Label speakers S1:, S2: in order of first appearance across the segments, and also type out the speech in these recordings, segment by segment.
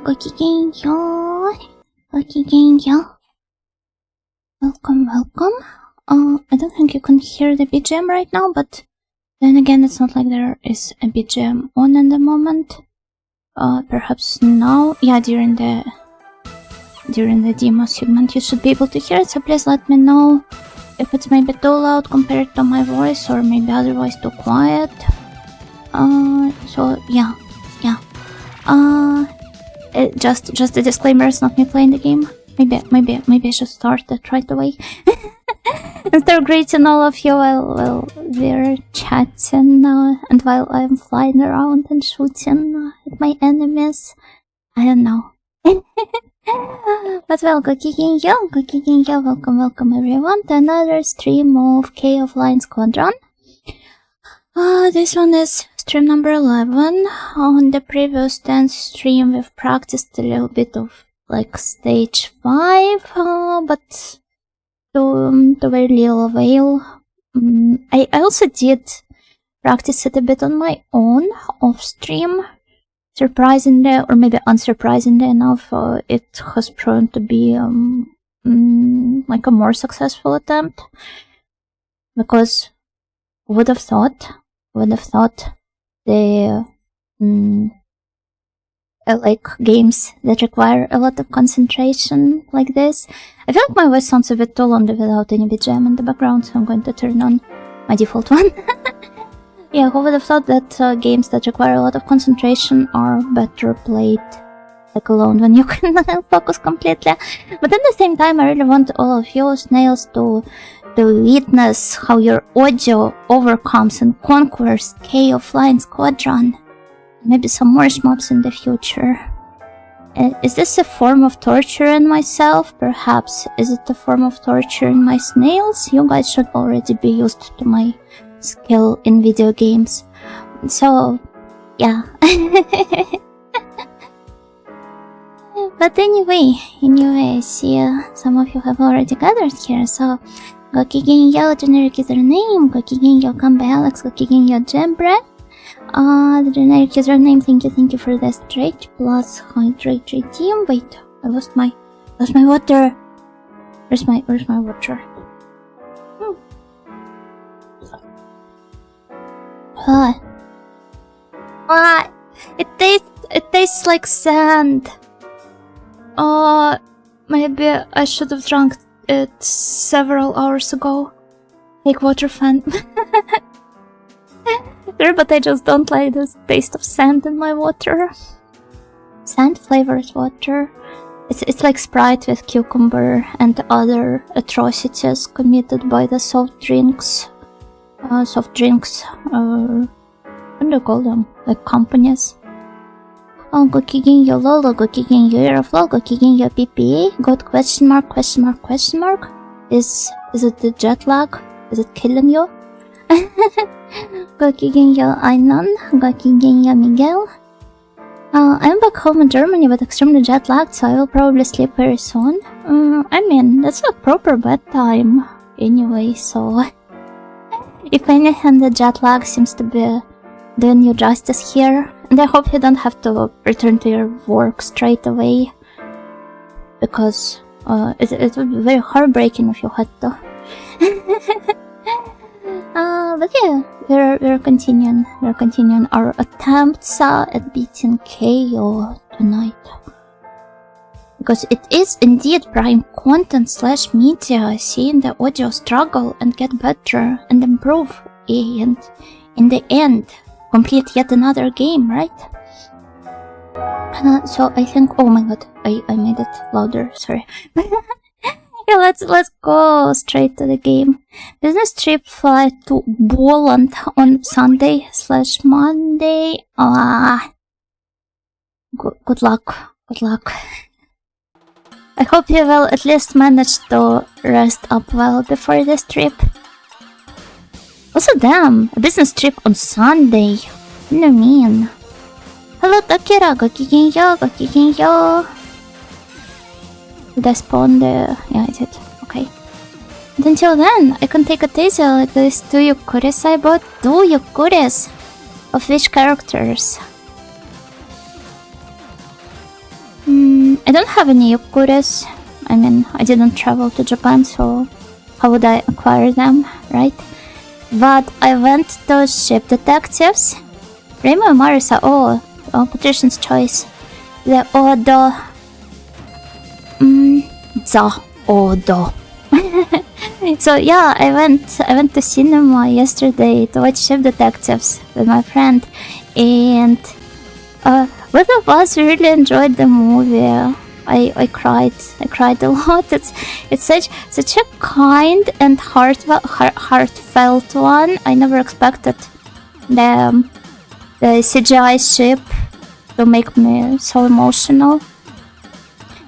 S1: Gokigenyo. Welcome. I don't think you can hear the BGM right now, but then again, it's not like there is a BGM on at the moment. Perhaps now, yeah, during the demo segment, you should be able to hear it. So please let me know if it's maybe too loud compared to my voice, or maybe otherwise too quiet. So yeah. Just a disclaimer, it's not me playing the game. Maybe I should start it right away. Instead of greeting all of you while we're chatting and while I'm flying around and shooting at my enemies. I don't know. But well, Gokigenyo, welcome everyone to another stream of Keio Flying Squadron. This one is stream number 11. On the previous 10 stream we've practiced a little bit of like stage 5, but to very little avail. I also did practice it a bit on my own, off stream. Surprisingly, or maybe unsurprisingly enough, it has proven to be like a more successful attempt. Because would have thought the like games that require a lot of concentration like this. I feel like my voice sounds a bit too long without any BGM in the background, so I'm going to turn on my default one. Yeah, who would have thought that games that require a lot of concentration are better played like alone when you can focus completely. But at the same time, I really want all of you snails to witness how your ojou overcomes and conquers Keio Flying Squadron. Maybe some more mobs in the future. Is this a form of torture in myself? Perhaps. Is it a form of torture in my snails? You guys should already be used to my skill in video games. So, yeah. But anyway, I see some of you have already gathered here, so Gokigenyo generic username, Gokigenyo Kanbei Alex, Gokigenyo Jebre. The generic username, thank you for the stretch plus hydrate team. Wait, I lost my water. Where's my water? It tastes like sand. Maybe I should have drunk it several hours ago. Like water fan. Sure, but I just don't like the taste of sand in my water. Sand flavored water. It's like Sprite with cucumber and other atrocities committed by the soft drinks. What do you call them? Like companies. Oh, Gokigenyo Lolo, Gokigenyo Aeroflow, Gokigenyo PPA. Got question mark? Is it the jet lag? Is it killing you? Gokigenyo Ainon, Gokigenyo Miguel. I'm back home in Germany but extremely jet lagged, so I will probably sleep very soon. I mean, that's not proper bedtime anyway, so if anything, the jet lag seems to be doing you justice here. And I hope you don't have to return to your work straight away, because it would be very heartbreaking if you had to. But yeah, we're continuing our attempts at beating Keio tonight, because it is indeed prime content / media, seeing the audio struggle and get better and improve, and in the end complete yet another game, right? So I think, oh my god, I made it louder, sorry. Yeah, let's go straight to the game. Business trip flight to Poland on Sunday / Monday. Good luck. I hope you will at least manage to rest up well before this trip. Also, damn, a business trip on Sunday. What do you mean? Hello, Takira, Gokigenyo. Did I spawn the... yeah, I did. Okay. But until then, I can take a taser like this 2 Yukuris I bought. 2 Yukuris? Of which characters? don't have any yokuris. I mean, I didn't travel to Japan, so how would I acquire them, right? But I went to Ship Detectives. Remo and Marisa, Patrician's Choice. The Odo. The Odo. So yeah, I went to cinema yesterday to watch Ship Detectives with my friend, and both of us really enjoyed the movie. I cried a lot. It's such a kind and heartfelt one. I never expected the CGI ship to make me so emotional.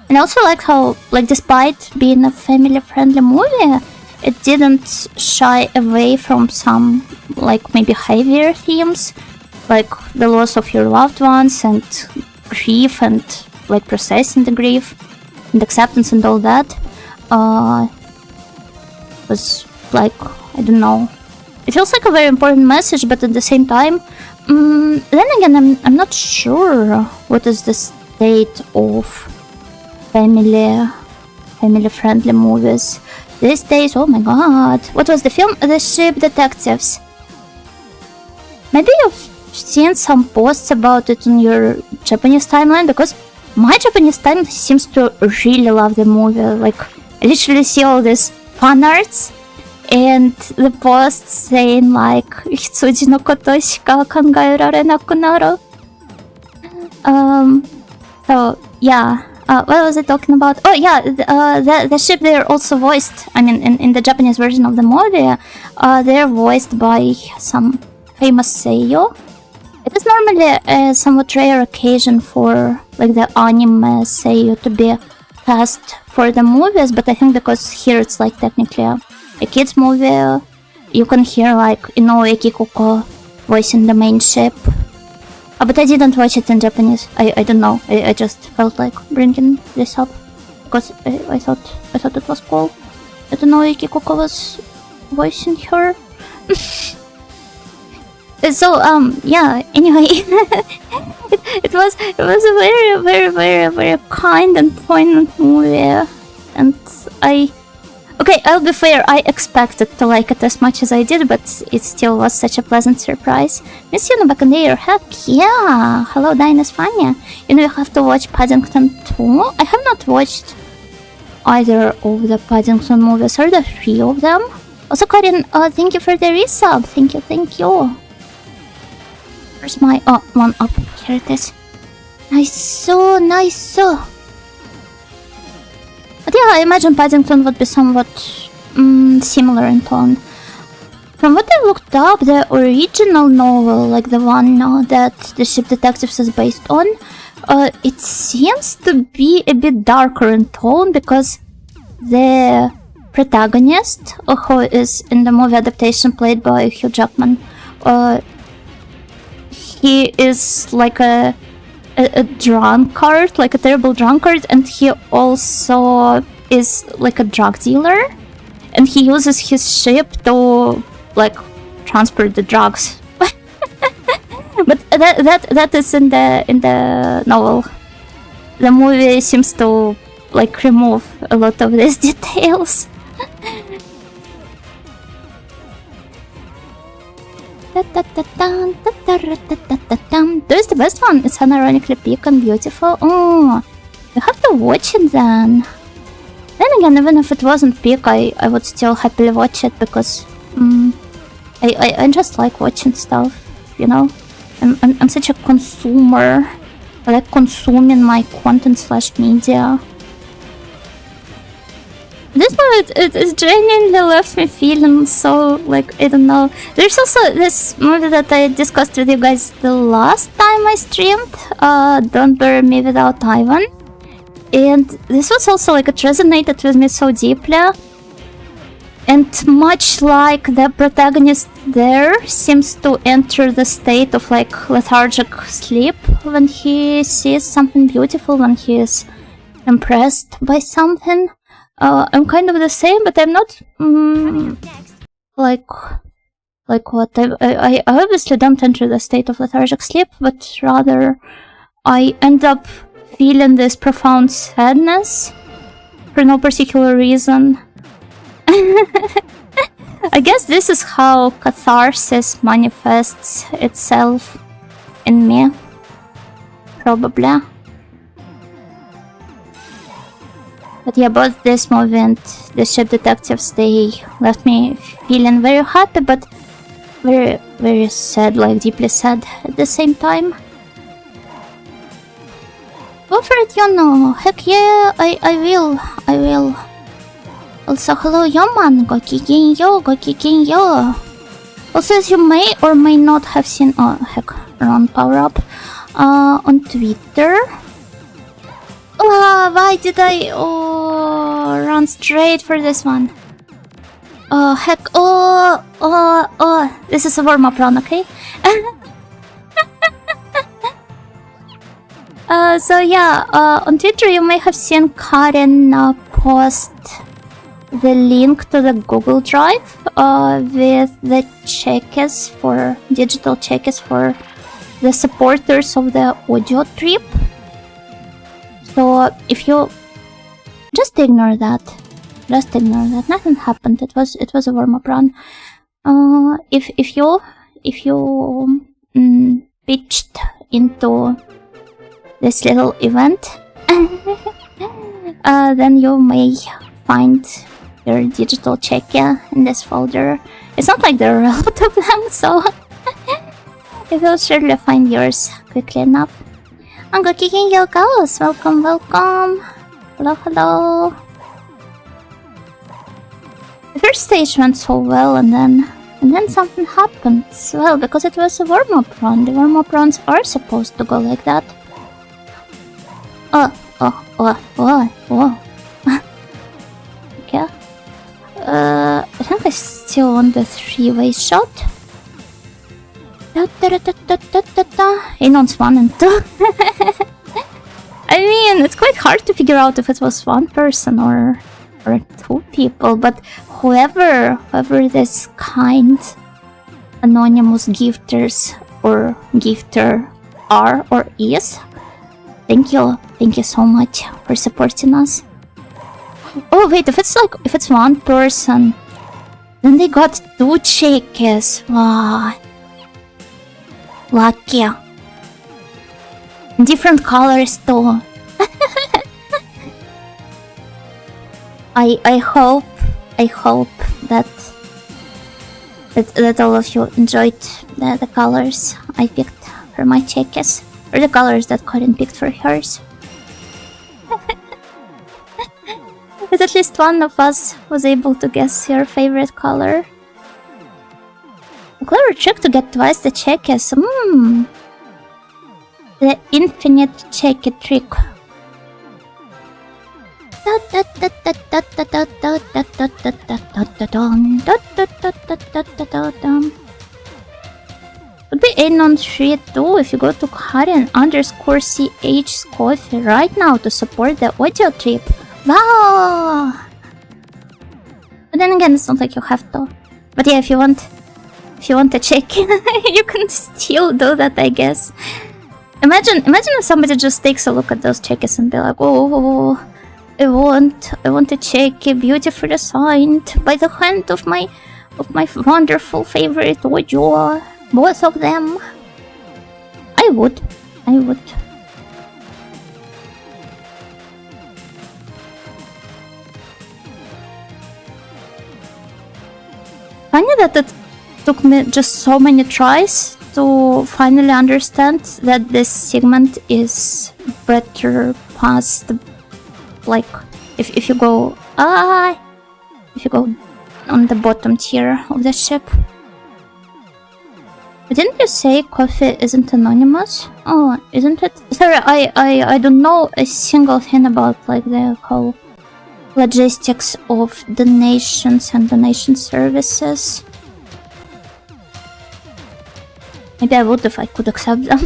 S1: And I also like how, like, despite being a family-friendly movie, it didn't shy away from some, like, maybe heavier themes, like the loss of your loved ones and grief and, like, processing the grief and acceptance and all that. Was, like, I don't know. It feels like a very important message, but at the same time, then again, I'm not sure what is the state of family-friendly movies these days. Oh my god, what was the film? The Ship Detectives. Maybe you've seen some posts about it on your Japanese timeline, because my Japanese timeline seems to really love the movie. Like, I literally see all these fan arts and the posts saying like Hitsuji no koto shika kangaerare naku naru. So yeah. What was I talking about? Oh yeah, the ship, they're also voiced, I mean, in the Japanese version of the movie, they're voiced by some famous seiyuu. It is normally a somewhat rare occasion for, like, the anime seiyuu to be cast for the movies, but I think because here it's, like, technically a kids movie, you can hear, like, Inoue Kikuko voicing the main ship. But I didn't watch it in Japanese. I don't know. I just felt like bringing this up because I thought it was cool. I don't know if Kikuko was voicing her. So yeah. Anyway, it was a very kind and poignant movie, and Okay, I'll be fair, I expected to like it as much as I did, but it still was such a pleasant surprise. Miss you, back in the year, heck yeah! Hello, Dinah's Fania. You know you have to watch Paddington 2? I have not watched either of the Paddington movies, or the 3 of them. Also, Karin, thank you for the resub. Thank you. Where's my, one up? Here it is. Nice. But yeah, I imagine Paddington would be somewhat similar in tone. From what I looked up, the original novel, like the one that the Ship Detectives is based on, it seems to be a bit darker in tone, because the protagonist, who is in the movie adaptation played by Hugh Jackman, he is like a drunkard, like a terrible drunkard, and he also is like a drug dealer, and he uses his ship to, like, transport the drugs. But that is in the novel. The movie seems to, like, remove a lot of these details. There's the best one. It's unironically peak and beautiful. Oh, you have to watch it then. Then again, even if it wasn't peak, I would still happily watch it, because I just like watching stuff, you know. I'm such a consumer. I like consuming my content / media. This one, it genuinely left me feeling so, like, I don't know. There's also this movie that I discussed with you guys the last time I streamed, Don't Bury Me Without Ivan. And this was also, like, it resonated with me so deeply. And much like the protagonist there seems to enter the state of, like, lethargic sleep when he sees something beautiful, when he is impressed by something. I'm kind of the same, but I'm not, like what? I obviously don't enter the state of lethargic sleep, but rather I end up feeling this profound sadness for no particular reason. I guess this is how catharsis manifests itself in me. Probably. But yeah, both this movie and the Ship Detectives, they left me feeling very happy, but very, very sad, like deeply sad at the same time. Go for it, Yono. Heck yeah, I will. Also, hello, Yoman. Go. Also, as you may or may not have seen, oh heck, wrong power up, on Twitter. Oh, why did I run straight for this one? Oh heck, this is a warm-up run, okay? So yeah, on Twitter you may have seen Karen post the link to the Google Drive with the checkers for digital checkers for the supporters of the audio trip. So if you just ignore that, nothing happened. It was a warm-up run. If you pitched into this little event, then you may find your digital checker in this folder. It's not like there are a lot of them, so you will surely find yours quickly enough. I'm go kicking your goals. Welcome. Hello. The first stage went so well, and then something happened. Well, because it was a warm-up run. The warm-up runs are supposed to go like that. Oh. Okay. I think I still want the three-way shot. Anons 1 and 2. I mean, it's quite hard to figure out if it was one person or two people, but whoever this kind anonymous gifters or gifter are or is, thank you so much for supporting us. Oh wait, if it's one person, then they got 2 checkers. Wow. Lucky. Different colors too. I hope that all of you enjoyed the colors I picked for my checkers, or the colors that Corinne picked for hers. But at least one of us was able to guess your favorite color. A clever trick to get twice the checkers. The infinite checker trick. Would be Anon 3 too if you go to Karen_CH Coffee right now to support the audio trip. Wow! But then again, it's not like you have to. But yeah, if you want a check, you can still do that, I guess. Imagine if somebody just takes a look at those checkers and be like, oh, I want a check beautifully signed by the hand of my wonderful favorite audio. Both of them. I would. Funny that it took me just so many tries to finally understand that this segment is better past, like, if you go on the bottom tier of the ship. But didn't you say coffee isn't anonymous? Oh, isn't it? Sorry, I don't know a single thing about like the whole logistics of donations and donation services. Maybe I would if I could accept them.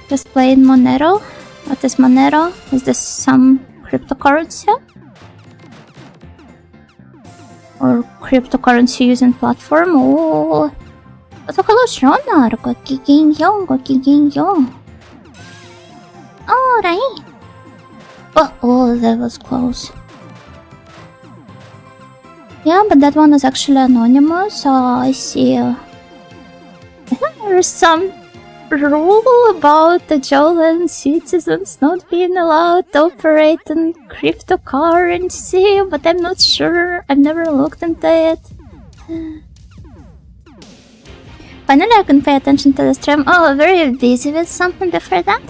S1: Just playing Monero. What is Monero? Is this some cryptocurrency? Or cryptocurrency using platform? Oh, So hello, Shronar. Gokigenyo. Alright. Oh, that was close. Yeah, but that one is actually anonymous. I see. There's some rule about the Jolan citizens not being allowed to operate in cryptocurrency, but I'm not sure. I've never looked into it. Finally, I can pay attention to the stream. Oh, very busy with something before that.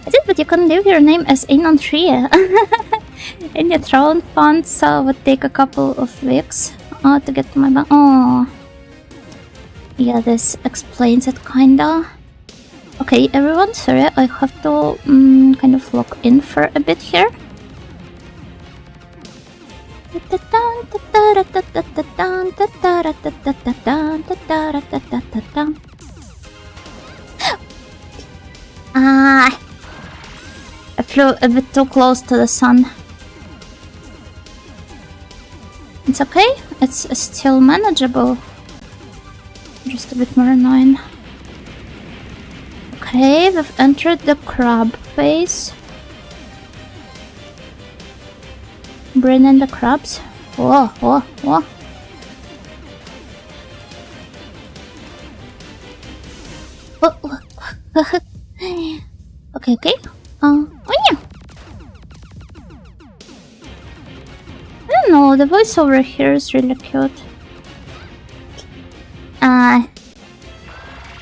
S1: I did, but you can leave your name as Anon 3. Any throne funds would take a couple of weeks to get to my bank. Oh. Yeah, this explains it kinda. Okay, everyone, sorry, I have to kind of log in for a bit here. I flew a bit too close to the sun. It's okay, it's still manageable. Just a bit more annoying. Okay, we've entered the crab phase. Bring in the crabs. Whoa. Okay. Oh yeah. I don't know, the voiceover here is really cute.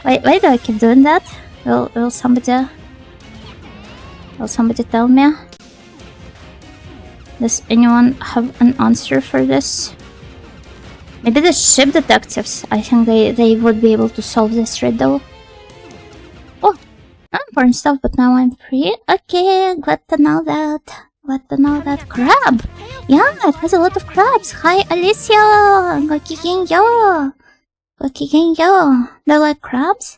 S1: Why do I keep doing that? Will somebody tell me? Does anyone have an answer for this? Maybe the ship detectives. I think they would be able to solve this riddle. Oh, not important stuff, but now I'm free. Okay, glad to know that. Crab! Yeah, it has a lot of crabs. Hi, Alicia! Gokigenyo! Do you like crabs?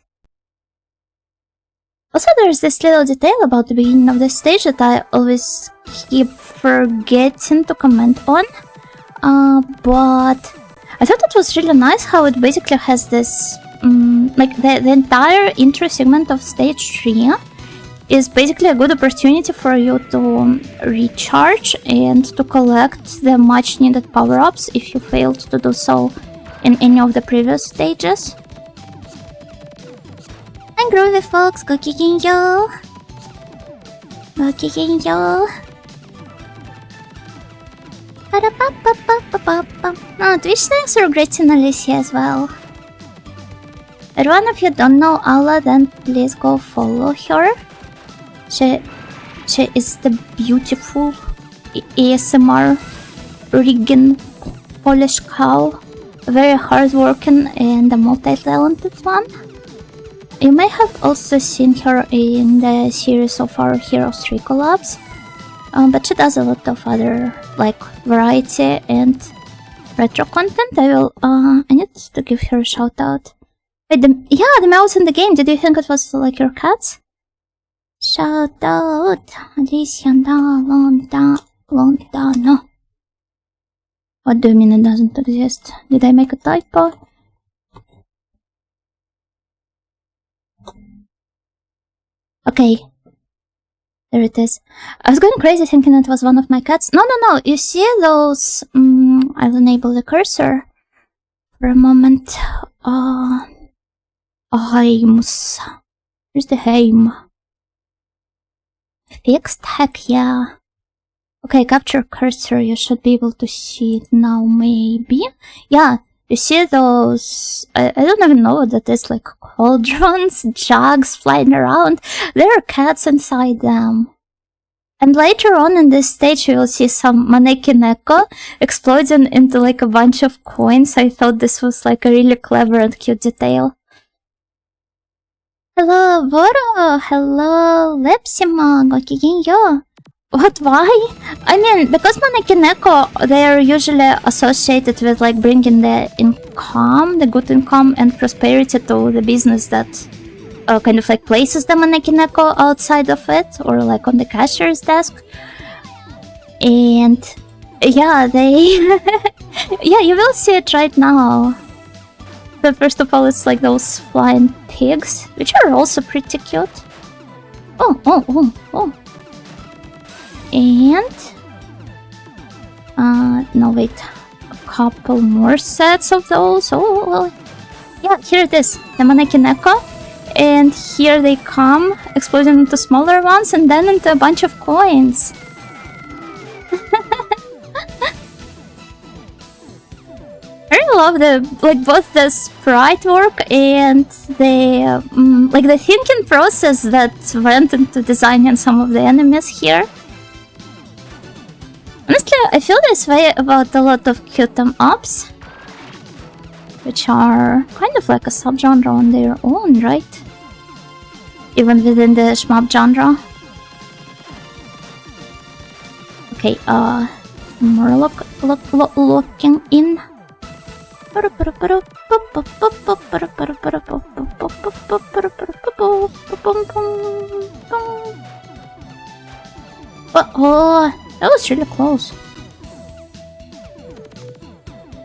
S1: Also, there's this little detail about the beginning of the stage that I always keep forgetting to comment on. But I thought it was really nice how it basically has this... like, the entire intro segment of stage 3 is basically a good opportunity for you to recharge and to collect the much needed power-ups if you failed to do so in any of the previous stages. Hi groovy folks, Gokigenyo! Oh, Twitch thanks for greeting Alicia as well. Everyone, if you don't know Ala, then please go follow her. She is the beautiful ASMR rigging Polish cow. Very hardworking and a multi-talented one. You may have also seen her in the series of our Heroes 3 collabs, but she does a lot of other like variety and retro content. I need to give her a shout out. Wait, the mouse in the game. Did you think it was like your cat? Shout out, Alicia Lontano. What do you mean it doesn't exist? Did I make a typo? Okay. There it is. I was going crazy thinking it was one of my cats. No. You see those... I'll enable the cursor for a moment. Heims. Here's the Heim. Fixed? Heck yeah. Okay, capture cursor, you should be able to see it now, maybe? Yeah, you see those... I don't even know what that is, like cauldrons, jugs flying around. There are cats inside them. And later on in this stage you will see some maneki neko exploding into like a bunch of coins. I thought this was like a really clever and cute detail. Hello, Boro! Hello, Lepsima! Gokigenyo! What, why? I mean, because maneki neko, they're usually associated with like bringing the income, the good income and prosperity to the business that kind of like places the maneki neko outside of it, or like on the cashier's desk. And Yeah, they... yeah, you will see it right now. But first of all, it's like those flying pigs, which are also pretty cute. Oh. And... no, wait. A couple more sets of those. Oh, yeah, here it is. The mannequin echo. And here they come, exploding into smaller ones and then into a bunch of coins. I really love both the sprite work and the the thinking process that went into designing some of the enemies here. Honestly, I feel this way about a lot of cute ups, which are kind of like a subgenre on their own, right? Even within the shmup genre. Okay, more looking in. Oh, that was really close.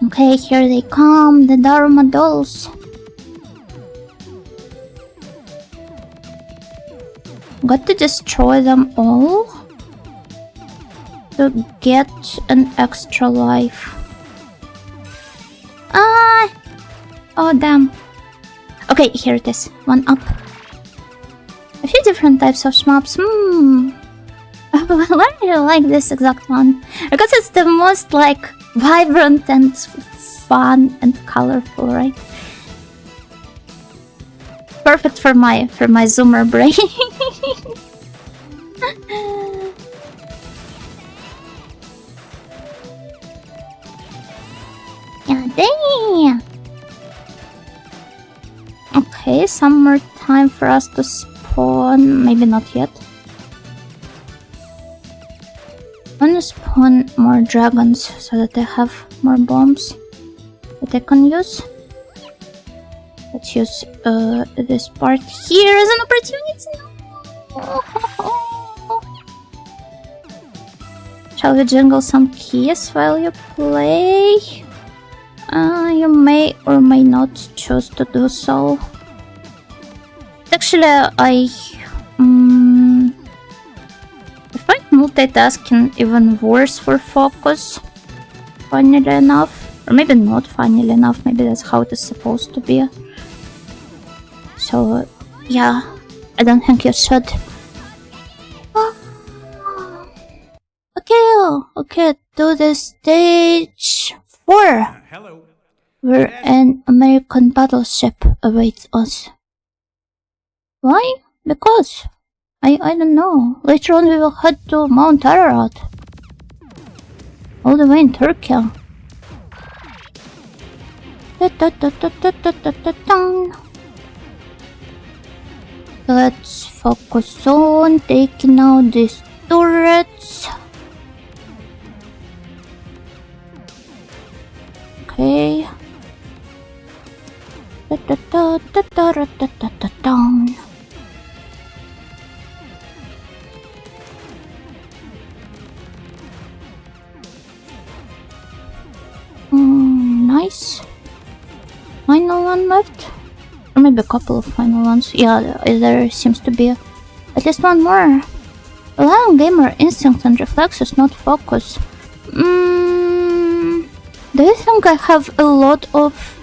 S1: Okay, here they come, the Dharma dolls. Got to destroy them all to get an extra life. Oh damn. Okay, here it is. One up. A few different types of shmups. Why do you like this exact one? Because it's the most like vibrant and fun and colorful, right? Perfect for my zoomer brain. Yeah, damn. Okay, some more time for us to spawn. Maybe not yet. I want to spawn more dragons so that I have more bombs that I can use. Let's use this part here as an opportunity. Shall we jingle some keys while you play? You may or may not choose to do so. Actually, I find multitasking even worse for focus, funnily enough. Or maybe not funnily enough, maybe that's how it is supposed to be. So, yeah, I don't think you should. Okay, to the stage 4.
S2: Hello.
S1: Where an American battleship awaits us. Why? Because I don't know. Later on we will head to Mount Ararat. All the way in Turkey. Let's focus on taking out these turrets. Okay. Nice. Final one left? Or maybe a couple of final ones. Yeah, there seems to be at least one more. Rely on gamer instinct and reflexes, not focus. Do you think I have a lot of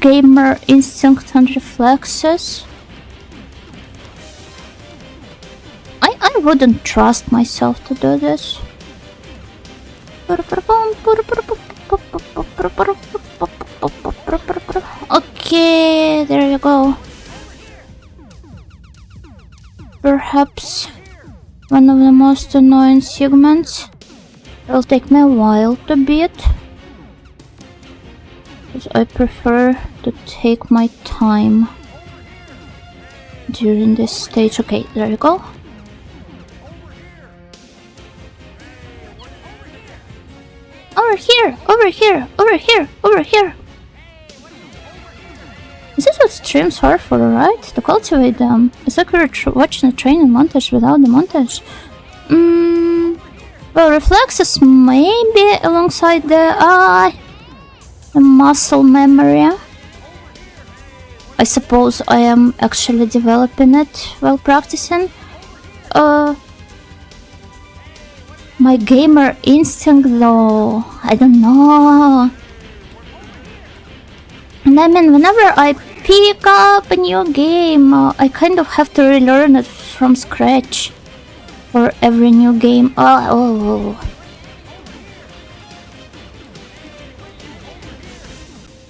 S1: gamer instinct and reflexes? I wouldn't trust myself to do this. Okay, there you go. Perhaps one of the most annoying segments. It'll take me a while to beat, because I prefer to take my time during this stage. Okay, there you go. Over here, over here, over here, over here. This is what streams are for, right? To cultivate them. It's like we're watching a training montage without the montage. Well, reflexes maybe alongside the muscle memory. I suppose I am actually developing it while practicing. My gamer instinct though, I don't know. And I mean, whenever I pick up a new game, I kind of have to relearn it from scratch for every new game.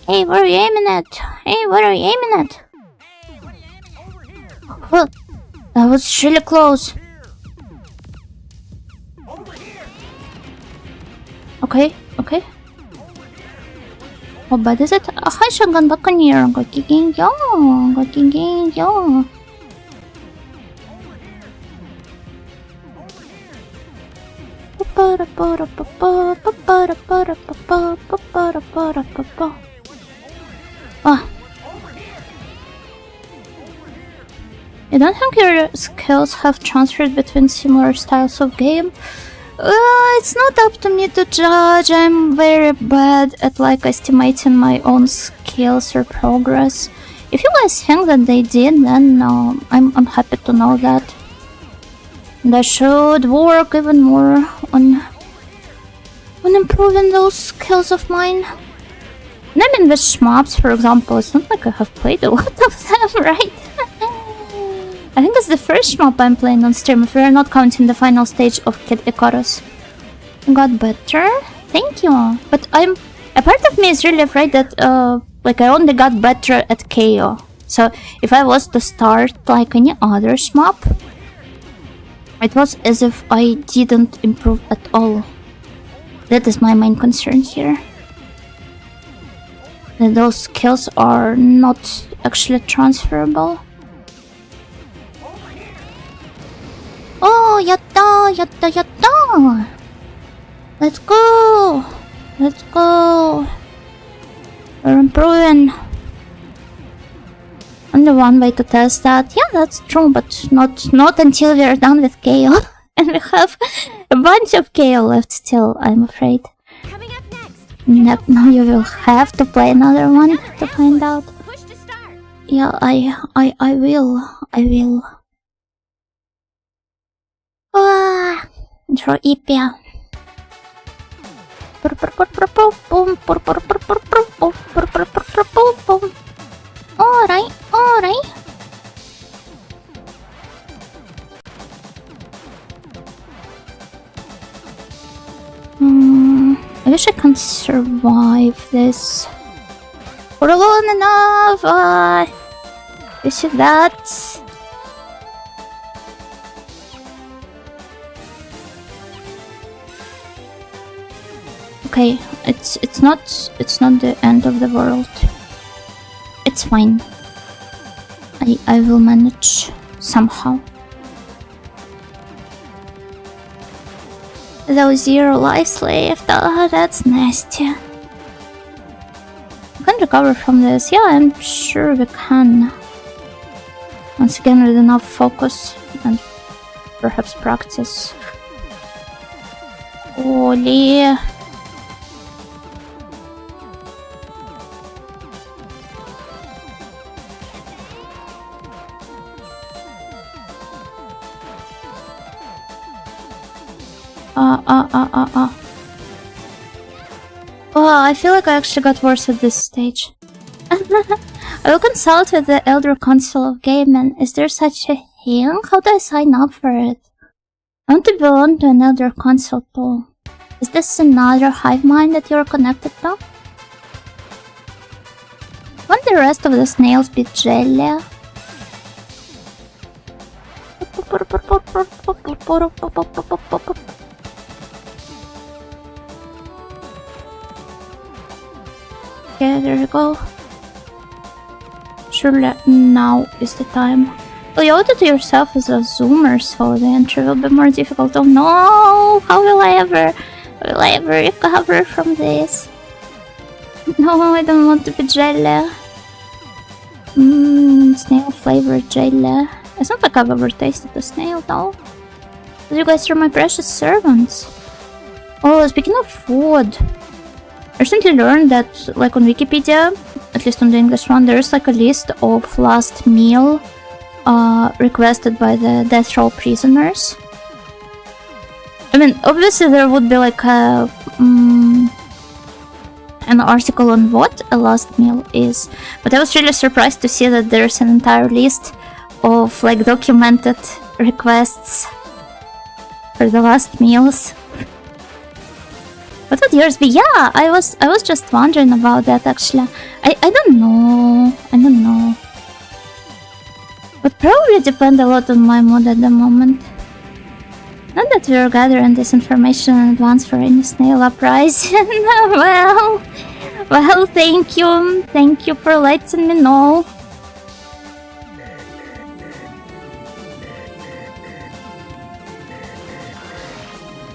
S1: Hey, where are you aiming at? Hey, where are you aiming at? Well, that was really close. Okay. How bad is it? Hi, Shotgun Buccaneer. Go. You don't think your skills have transferred between similar styles of game? It's not up to me to judge. I'm very bad at estimating my own skills or progress. If you guys think that they did, then I'm happy to know that. And I should work even more on improving those skills of mine. And I mean with shmups, for example, it's not like I have played a lot of them, right? I think it's the first shmup I'm playing on stream, if we're not counting the final stage of Kid Icarus. Got better? Thank you. But a part of me is really afraid that I only got better at Keio. So if I was to start like any other shmup, it was as if I didn't improve at all. That is my main concern here. That those skills are not actually transferable. Oh, yatta! Let's go! We're improving. Only one way to test that. Yeah, that's true, but not until we're done with Keio. And we have a bunch of Keio left still, I'm afraid.
S2: Coming up next.
S1: Now you will have to play another one to find out.
S2: Push to start.
S1: Yeah, I will. Intro Ipia. Alright. I wish I can survive this for long enough. You see that? Okay, it's not the end of the world. It's fine. I will manage somehow. Those 0 lives left. Oh, that's nasty. We can recover from this. Yeah, I'm sure we can. Once again, with enough focus and perhaps practice. Holy. Oh, I feel like I actually got worse at this stage. I will consult with the Elder Council of Gaming. Is there such a thing? How do I sign up for it? I want to belong to an Elder Council too. Is this another hive mind that you're connected to? Won't the rest of the snails be jelly? Okay, there we go. Surely now is the time. Well, you audit yourself as a zoomer, so the entry will be more difficult. Oh no! How will I ever recover from this? No, I don't want to be jelly. Snail flavored jelly. It's not like I've ever tasted a snail though. You guys are my precious servants. Oh, speaking of food, I recently learned that, like on Wikipedia, at least on the English one, there is like a list of last meal requested by the death row prisoners. I mean, obviously there would be like a an article on what a last meal is, but I was really surprised to see that there's an entire list of like documented requests for the last meals. What would yours be? Yeah, I was just wondering about that actually. I don't know. Would probably depend a lot on my mood at the moment. Not that we're gathering this information in advance for any snail uprising. well, thank you. Thank you for letting me know.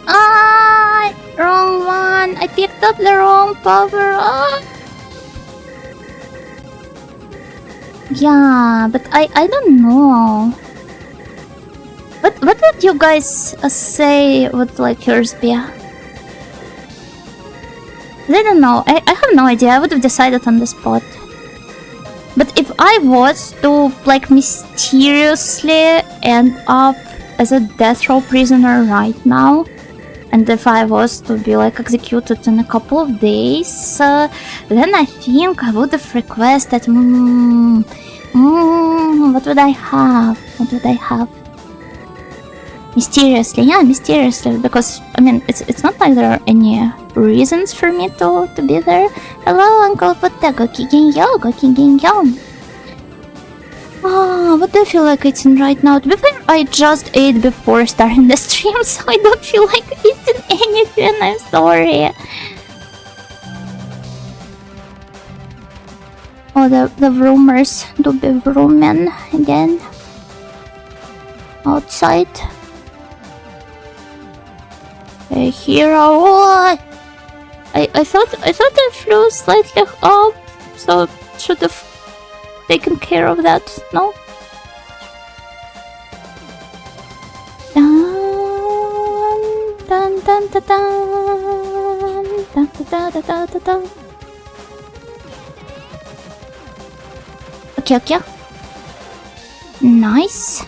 S1: Ah, wrong one. I picked up the wrong power up. Yeah, but I don't know. What would you guys say would like yours be? I don't know. I have no idea. I would have decided on the spot. But if I was to like mysteriously end up as a death row prisoner right now, and if I was to be like executed in a couple of days, then I think I would have requested. What would I have? What would I have? Mysteriously, yeah, mysteriously, because I mean, it's not like there are any reasons for me to be there. Hello, Uncle Potato, Kigenyo, Kigenyo. What do I feel like eating right now? To be fair, I just ate before starting the stream, so I don't feel like eating anything. I'm sorry. Oh, the rumors do be vrooming again outside. A hero. Oh, I thought I flew slightly up, so should have taken care of that. No. Dun dun dun dun dun dun dun dun dun dun. Okay. Nice.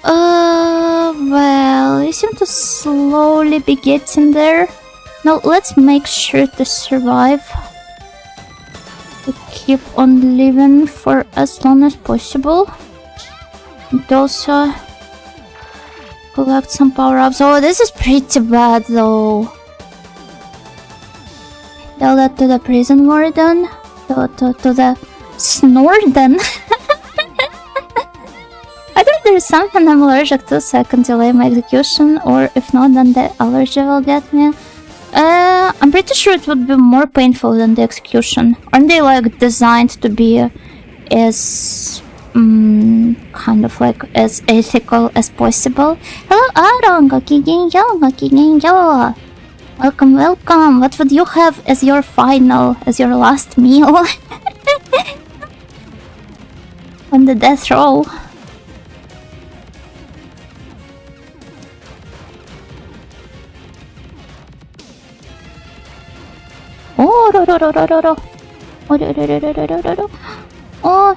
S1: Well, you seem to slowly be getting there. Now let's make sure to survive. To keep on living for as long as possible. And also collect some power-ups. Oh, this is pretty bad though. Tell that to the prison warden. To the Snorden. Either there's something I'm allergic to, so I can delay my execution, or if not, then the allergy will get me. I'm pretty sure it would be more painful than the execution. Aren't they like designed to be as kind of like as ethical as possible? Hello, Aaron. Welcome. What would you have as your last meal on the death row? Oh,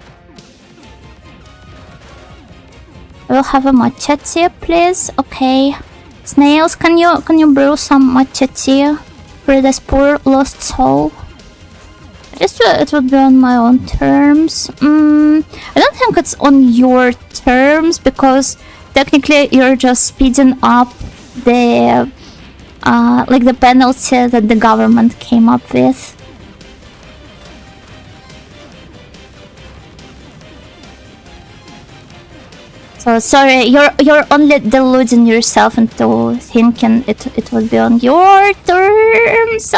S1: we'll have a matcha tea, please. Okay, snails, can you brew some matcha tea for this poor lost soul? It would be on my own terms. I don't think it's on your terms, because technically you're just speeding up the like the penalty that the government came up with. So sorry, you're only deluding yourself into thinking it would be on your terms.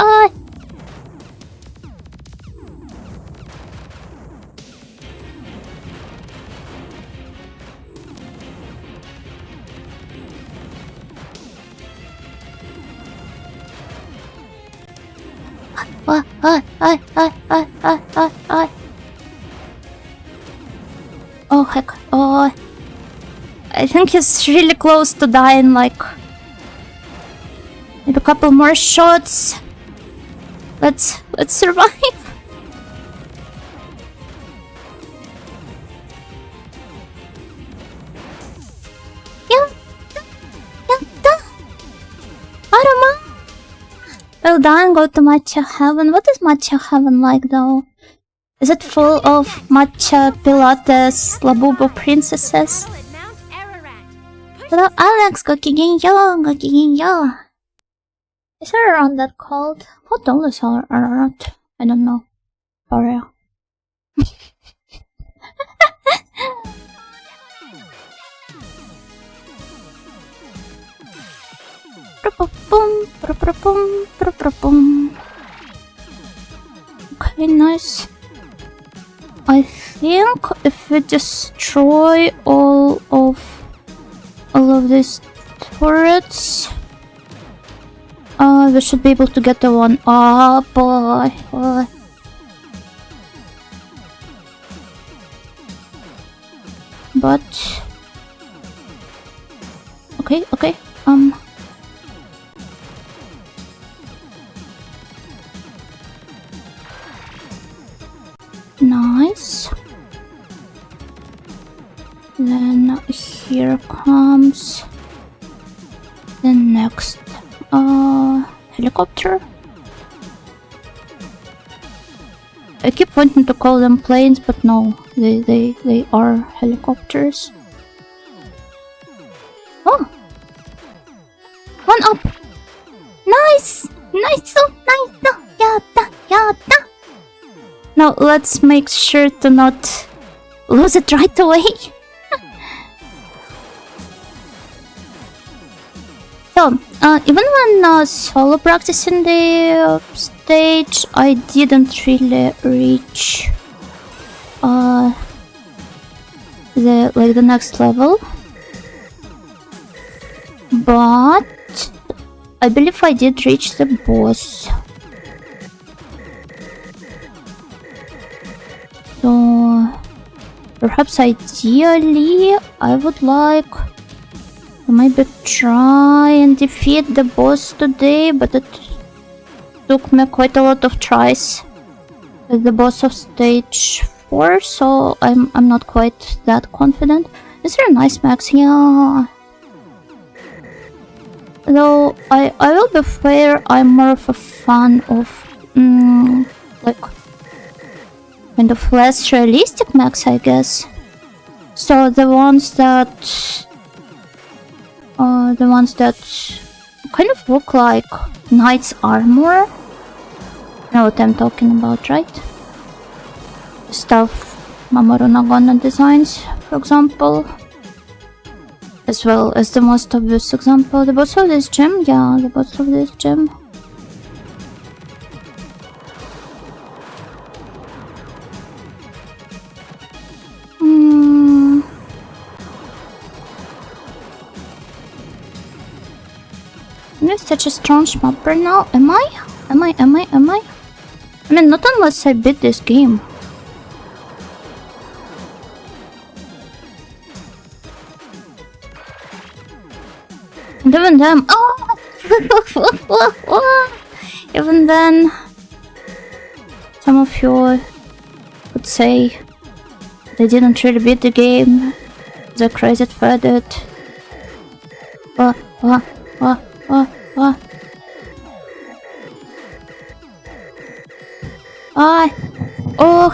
S1: Oh heck, oh, I think he's really close to dying, like Maybe a couple more shots. Let's survive. Yeah. Arama. Well done, go to matcha heaven. What is matcha heaven like though? Is it full of matcha, pilates, labubu princesses?
S2: At Mount Ararat. Push
S1: Hello, Alex. Go. Is there around that called? What doll is Ararat? I don't know. Sorry. Okay, nice. I think if we destroy all of these turrets, we should be able to get the one up. But okay. Nice. Then here comes the next helicopter. I keep wanting to call them planes, but no, they are helicopters. Oh, one up. Nice. Yatta. Now let's make sure to not lose it right away. So, even when solo practicing the stage, I didn't really reach the next level. But I believe I did reach the boss. So perhaps ideally I would like to maybe try and defeat the boss today, but it took me quite a lot of tries with the boss of stage 4, so I'm not quite that confident. Is there a nice max? Yeah. Though I will be fair, I'm more of a fan of like kind of less realistic mechs, I guess. So the ones that kind of look like knight's armor. You know what I'm talking about, right? Stuff Mamoru Nagona designs, for example. As well as the most obvious example, the boss of this gym. Yeah, the boss of this gym. I'm such a strong mapper now. Am I? I mean, not unless I beat this game. And even then, even then, some of you would say they didn't really beat the game. The crazy furthered. Oh, heck. Oh,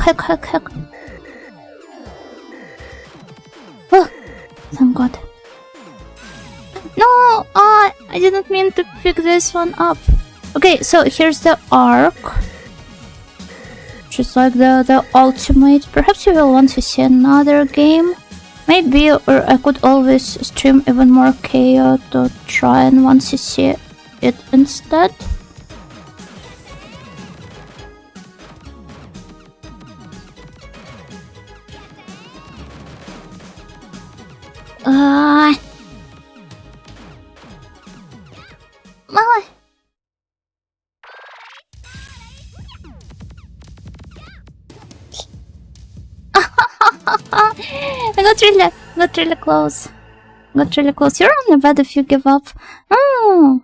S1: thank God. No, I didn't mean to pick this one up. Okay, so here's the arc. Just like the ultimate. Perhaps you will want to see another game. Maybe, or I could always stream even more Keio to try and want to see it instead. I got really close. You're only bad if you give up. Oh.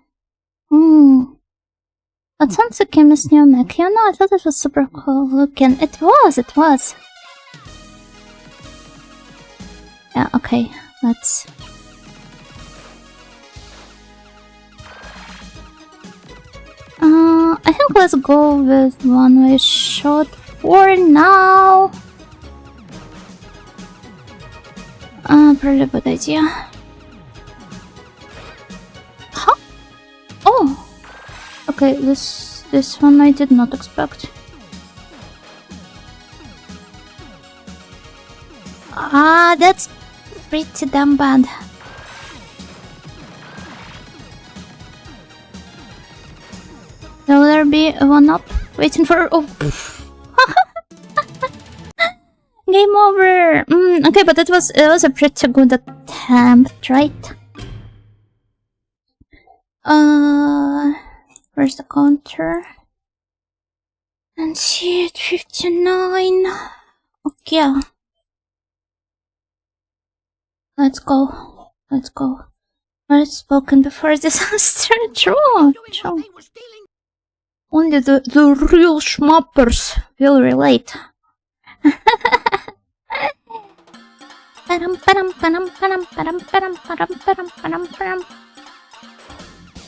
S1: That sounds like Kim's new mech. You know, I thought it was super cool looking. It was. Yeah, okay, let's... I think let's go with one-way shot for now. Pretty good idea. Huh? Oh! Okay, this one I did not expect. That's pretty damn bad. Will there be a one-up waiting for... Oh! Game over! Okay, but it was a pretty good attempt, right? Where's the counter? And see at 59. Okay. Let's go. I've spoken before disaster. True. Only the real schmoppers will relate.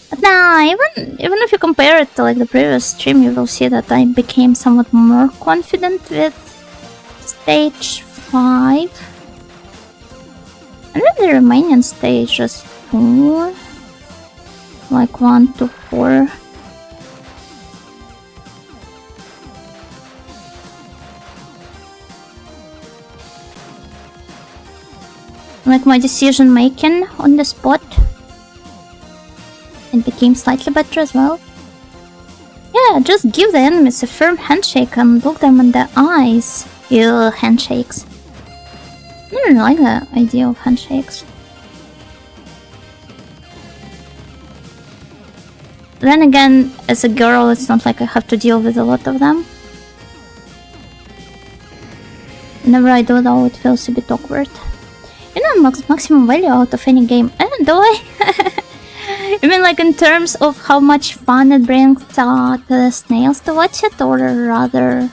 S1: But now, even if you compare it to like the previous stream, you will see that I became somewhat more confident with stage 5. And then the remaining stages too, like 1 to 4. Like my decision making on the spot, it became slightly better as well. Yeah, just give the enemies a firm handshake and look them in the eyes. Ew, handshakes. I don't like the idea of handshakes. Then again, as a girl, it's not like I have to deal with a lot of them. Whenever I do though, it feels a bit awkward. You know, maximum value out of any game. Do I? You mean like in terms of how much fun it brings to the snails to watch it, or rather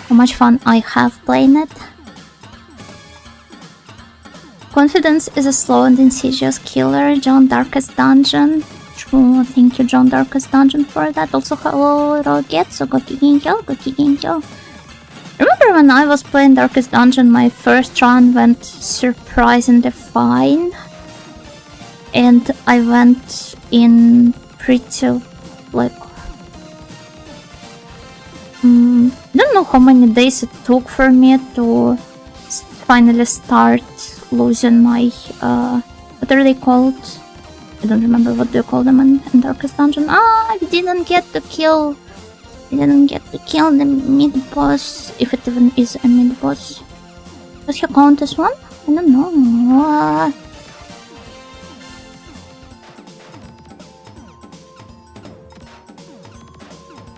S1: how much fun I have playing it? Confidence is a slow and insidious killer. John Darkest Dungeon. True, thank you John Darkest Dungeon for that. Also hello Rogetsu, Gokigenjo. Remember when I was playing Darkest Dungeon, my first run went surprisingly fine. And I went in pretty, like... don't know how many days it took for me to finally start losing my... what are they called? I don't remember what they call them in Darkest Dungeon. I didn't get to kill... the mid-boss, if it even is a mid-boss. Does he count as one? I don't know.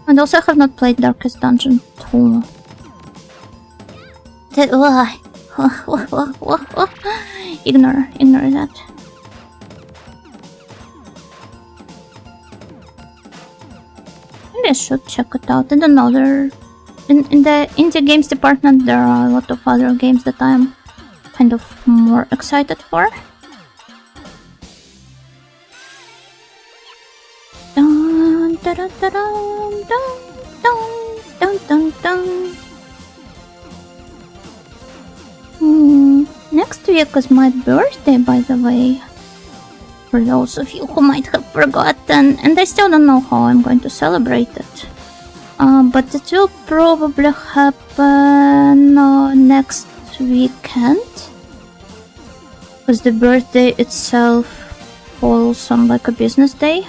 S1: And also I have not played Darkest Dungeon 2. Ignore that. Maybe I should check it out. I don't know, in the indie games department there are a lot of other games that I am kind of more excited for. Dun, dun, dun, dun, dun, dun, dun, dun. Next week is my birthday, by the way. For those of you who might have forgotten, and I still don't know how I'm going to celebrate it. But it will probably happen next weekend. Because the birthday itself falls on like a business day.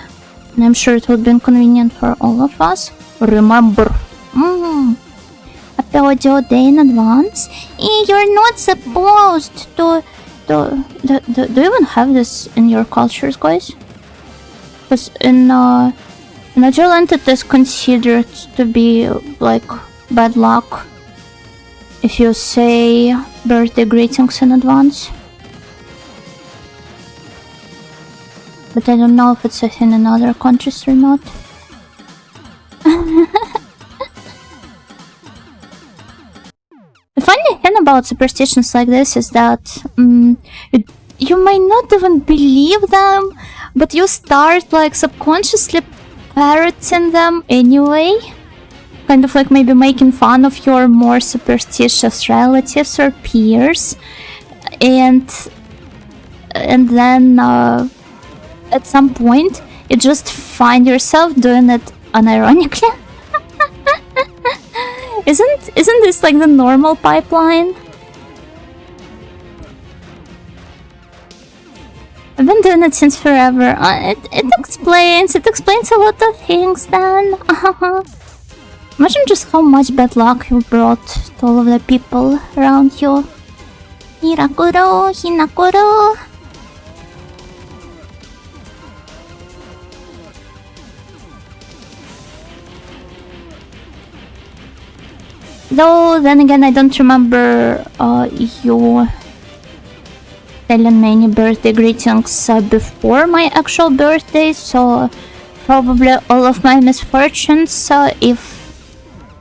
S1: And I'm sure it would be inconvenient for all of us. Remember, happy audio day in advance. You're not supposed to... Do you even have this in your cultures, guys? Because in Netherlands it is considered to be like bad luck if you say birthday greetings in advance. But I don't know if it's a thing in other countries or not. The funny thing about superstitions like this is that you might not even believe them, but you start like subconsciously parroting them anyway. Kind of like maybe making fun of your more superstitious relatives or peers. And then at some point you just find yourself doing it unironically. Isn't this like the normal pipeline? I've been doing it since forever. It explains a lot of things then. Imagine just how much bad luck you brought to all of the people around you. Hirakuro, Hinakuro. Though, then again, I don't remember you telling me any birthday greetings before my actual birthday, so probably all of my misfortunes,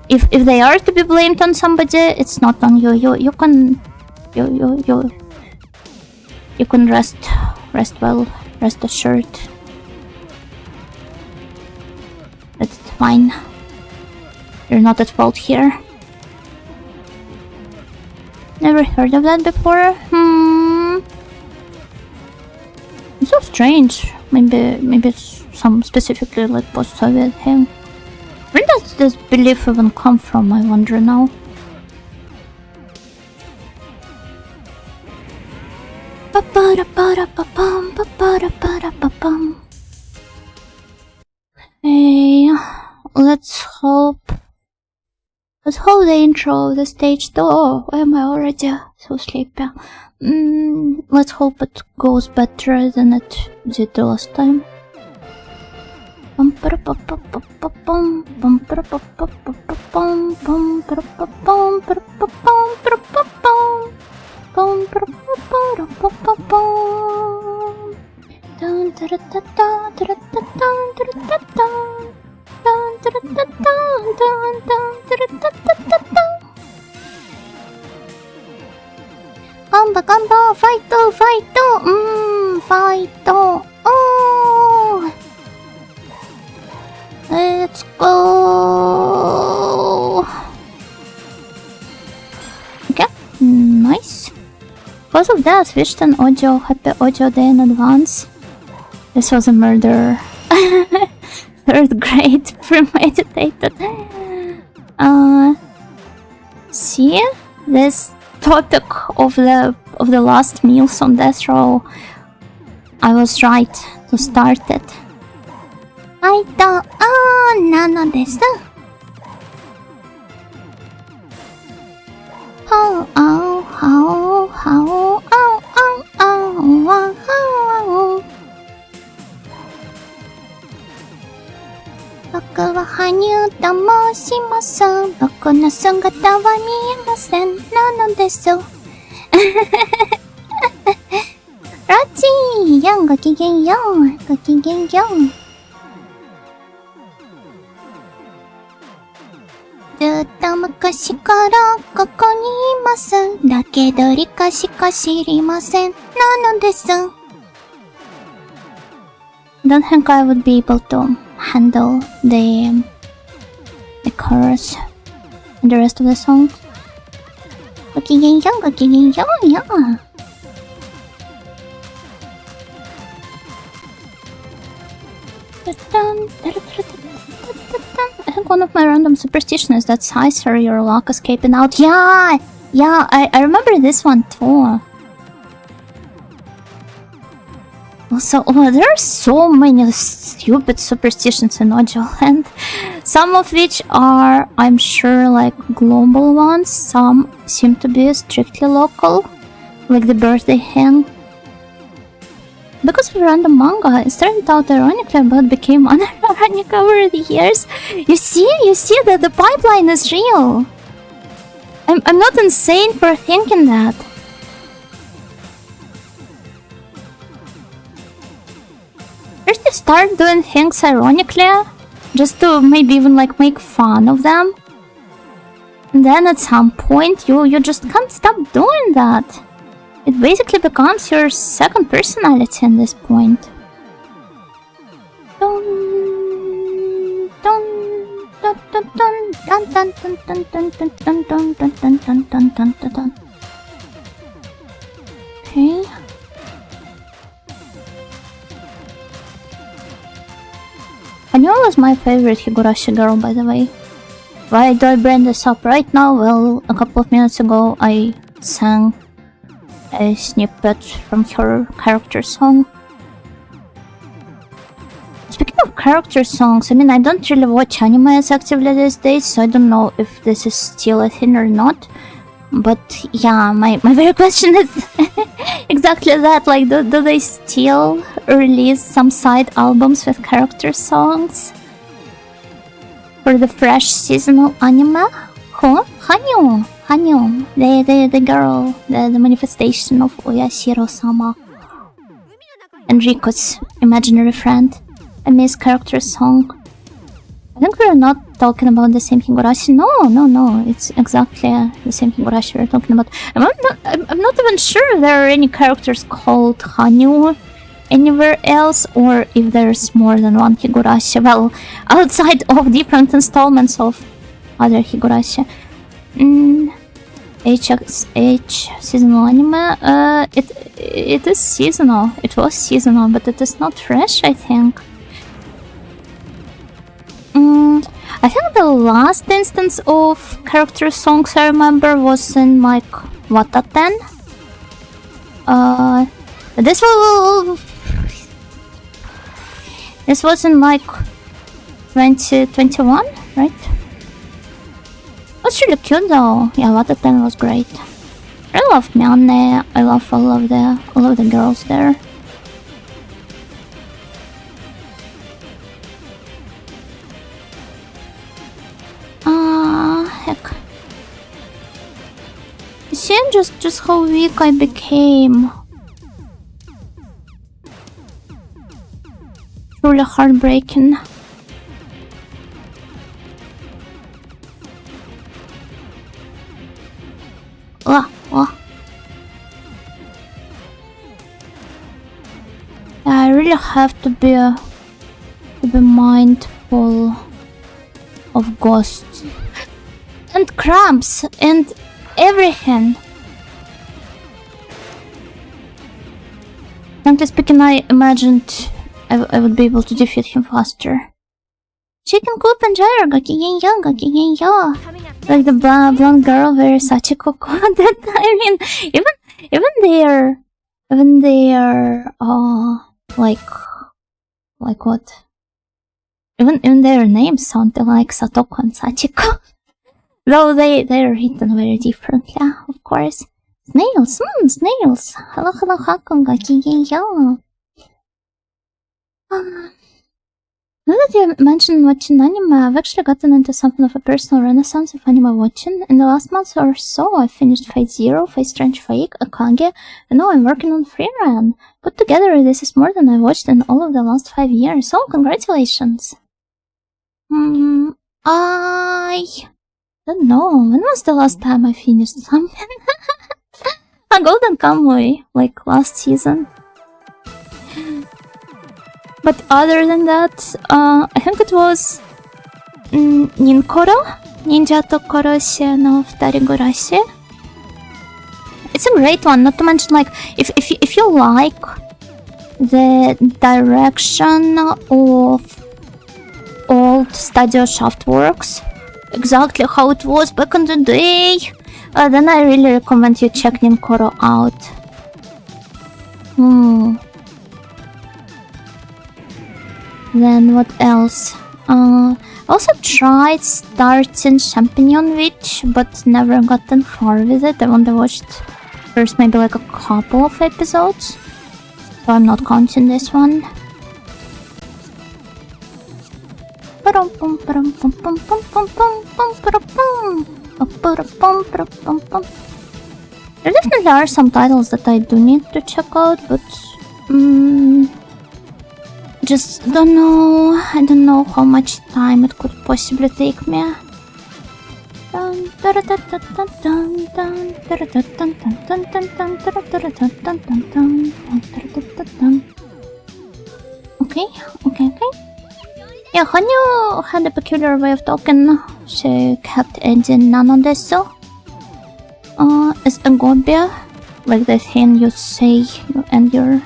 S1: if they are to be blamed on somebody, it's not on you. You can rest well, rest assured. It's fine. You're not at fault here. Never heard of that before. It's so strange. Maybe it's some specifically like post-Soviet thing. Where does this belief even come from, I wonder now? Hey, let's hope the intro of the stage though. Oh, why am I already so sleepy? Let's hope it goes better than it did the last time. Combo, fight! Oh! Let's go! Okay, nice. Because of that, switched an audio, happy audio day in advance. This was a murder. Third grade, premeditated. See? This topic of the last meals on death row, I was right to start it. I don't nano desu. Oh. 僕は羽生と申します。僕の姿は見えません。なのです。ラチーよんごきげんよう。ごきげんよう。ずっと昔からここにいます。だけど理科しか知りません。なのです。Don't think I would be able to handle the chorus and the rest of the song. ごきげんよう、ごきげんようよ。I think one of my random superstitions is that Sizer, your luck escaping out. Yeah, I remember this one too. Also, there are so many stupid superstitions in Ojou Land. Some of which are, I'm sure, like global ones. Some seem to be strictly local, like the birthday thing. Because of random manga, it started out ironically but became unironic over the years. You see that the pipeline is real. I'm not insane for thinking that. first you start doing things ironically, just to maybe even like make fun of them. And then at some point you just can't stop doing that. It basically becomes your second personality at this point. Okay. Hanyo was my favorite Higurashi girl, by the way. Why do I bring this up right now? Well, a couple of minutes ago I sang a snippet from her character song. Speaking of character songs, I mean, I don't really watch anime as actively these days, so I don't know if this is still a thing or not. But yeah, my very question is exactly that. Like, do they still release some side albums with character songs? For the fresh seasonal anime? Huh? Hanyo, the girl, the manifestation of Oyashiro-sama. Enrico's imaginary friend. I miss character song. I think we're not talking about the same Higurashi. No, it's exactly the same Higurashi we're talking about. I'm not even sure if there are any characters called Hanyu anywhere else, or if there's more than one Higurashi. Well, outside of different installments of other Higurashi. HXH seasonal anime. It is seasonal. It was seasonal, but it is not fresh, I think. I think the last instance of character songs I remember was in like Wataten. This was in like 2021, right? It was really cute though. Yeah, Wataten was great. I love Miyane. I love all of the girls there. Heck. You see just how weak I became. Truly heartbreaking. I really have to be mindful of ghosts and crabs and everything. Frankly speaking, I imagined I would be able to defeat him faster. Chicken coop and gyro, gakigen yo. Like the blonde girl, very Sachiko. That I mean, even their like what? Even their names sound like Satoko and Sachiko. Though they're written very differently, yeah, of course. Snails, snails. Hello, hakon gakigen yo. Now that you mentioned watching anime, I've actually gotten into something of a personal renaissance of anime watching. In the last month or so, I finished Fate Zero, Fate Strange Fake, Akage, and now I'm working on Freerun. Put together, this is more than I watched in all of the last 5 years, so congratulations! I don't know, when was the last time I finished something? A Golden Kamuy, like last season. But other than that, I think it was Ninkoro? Ninja to Koroshi no Futari Gurashi. It's a great one, not to mention, like, if you like the direction of old Studio Shaftworks, exactly how it was back in the day, then I really recommend you check Ninkoro out. Then what else? Also tried starting Champignon Witch, but never gotten far with it. I've only watched first maybe like a couple of episodes, so I'm not counting this one. There definitely are some titles that I do need to check out, but just don't know. I don't know how much time it could possibly take me. Okay. Yeah, Hanyu had a peculiar way of talking. She kept ending none on this, so. Is a gobia, like the thing you say you end your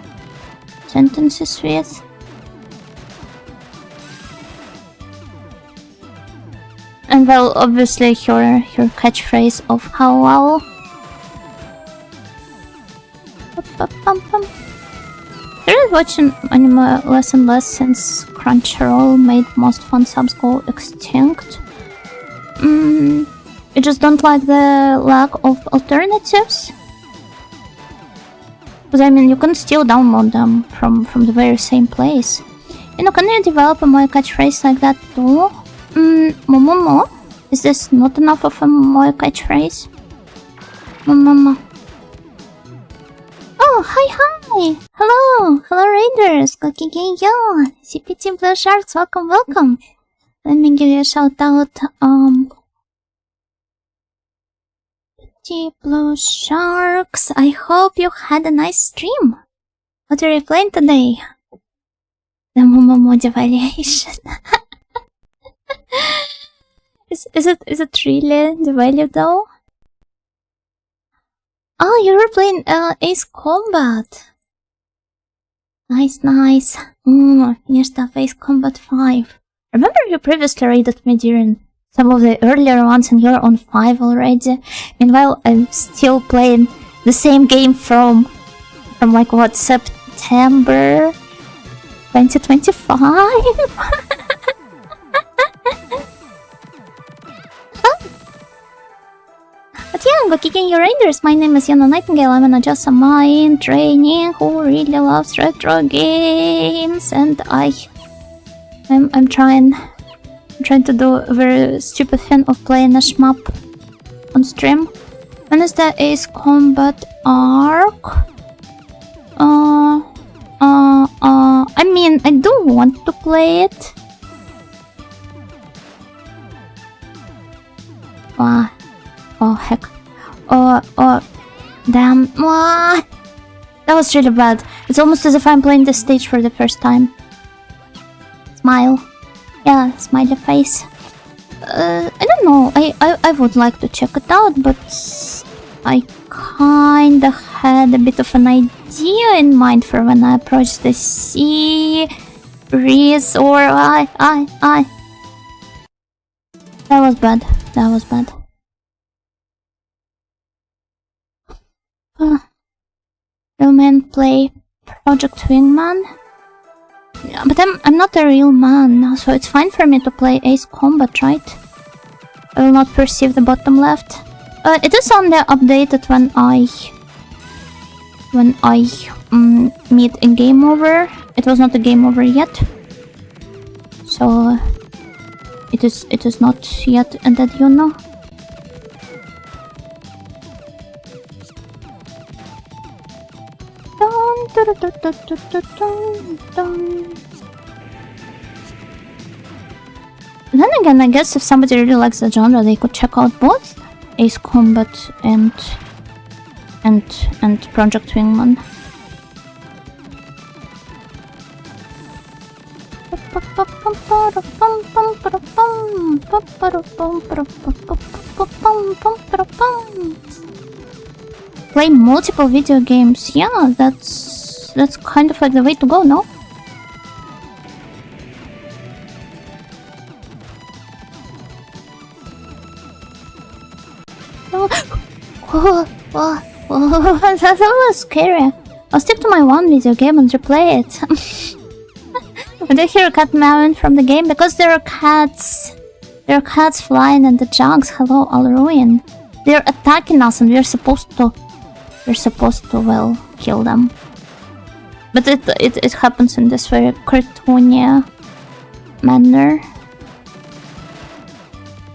S1: sentences with. And well, obviously her catchphrase of how well. Started watching anime less and less since Crunchyroll made most fun subs go extinct. I just don't like the lack of alternatives. Because I mean, you can still download them from the very same place. You know, can you develop a Moe catchphrase like that too? Momomo? Is this not enough of a Moe catchphrase? Momomo. Oh, hi! Hello, Raiders! Gokigeyo! CPT Blue Sharks, welcome! Let me give you a shout out, Blue Sharks, I hope you had a nice stream. What are you playing today? The Momomo devaluation. Is it really the value though? Oh, you were playing Ace Combat. Nice. Finished up Ace Combat 5. Remember you previously raided me during some of the earlier ones and you're on 5 already. Meanwhile, I'm still playing the same game from like what, September 2025? But yeah, Gokigen Raiders, my name is Yana Nightingale. I'm an Ajasa Main trainee who really loves retro games, and I'm trying to do a very stupid thing of playing a shmup on stream. When is the Ace Combat arc? I mean, I do want to play it. Oh heck. Oh damn. That was really bad. It's almost as if I'm playing this stage for the first time. Smile. Yeah, smiley face. I don't know. I would like to check it out, but I kinda had a bit of an idea in mind for when I approached the sea breeze, or I. That was bad. Real man play Project Wingman. Yeah, but I'm not a real man, so it's fine for me to play Ace Combat, right? I will not perceive the bottom left. It is on the updated when I meet in game over. It was not a game over yet, so it is not yet ended, you know. Then again, I guess if somebody really likes the genre, they could check out both Ace Combat and Project Wingman. Play multiple video games, yeah, that's kind of like the way to go, no? That was scary. I'll stick to my one video game and replay it. Did you hear a cat meowing from the game? Because there are cats. There are cats flying in the jugs. Hello, Alruin. They're attacking us and we're supposed to, well, kill them. But it happens in this very cartoony manner.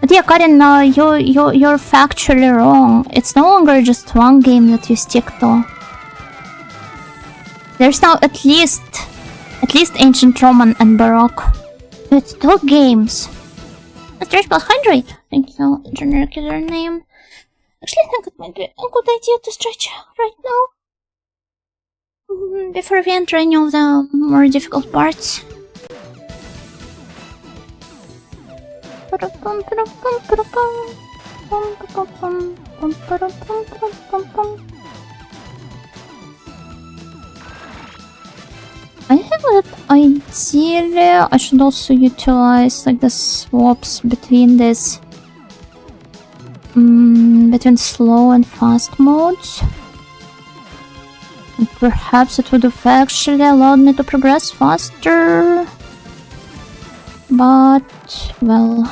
S1: But yeah, Karin, you're factually wrong. It's no longer just one game that you stick to. There's now at least At least Ancient Roman and Baroque. It's 2 games. Stretch plus hydrate. Thank you, generic username. Actually, I think it might be a good idea to stretch right now. Before we enter any of the more difficult parts. I think that ideally I should also utilize like the swaps between this between slow and fast modes. And perhaps it would have actually allowed me to progress faster. But well,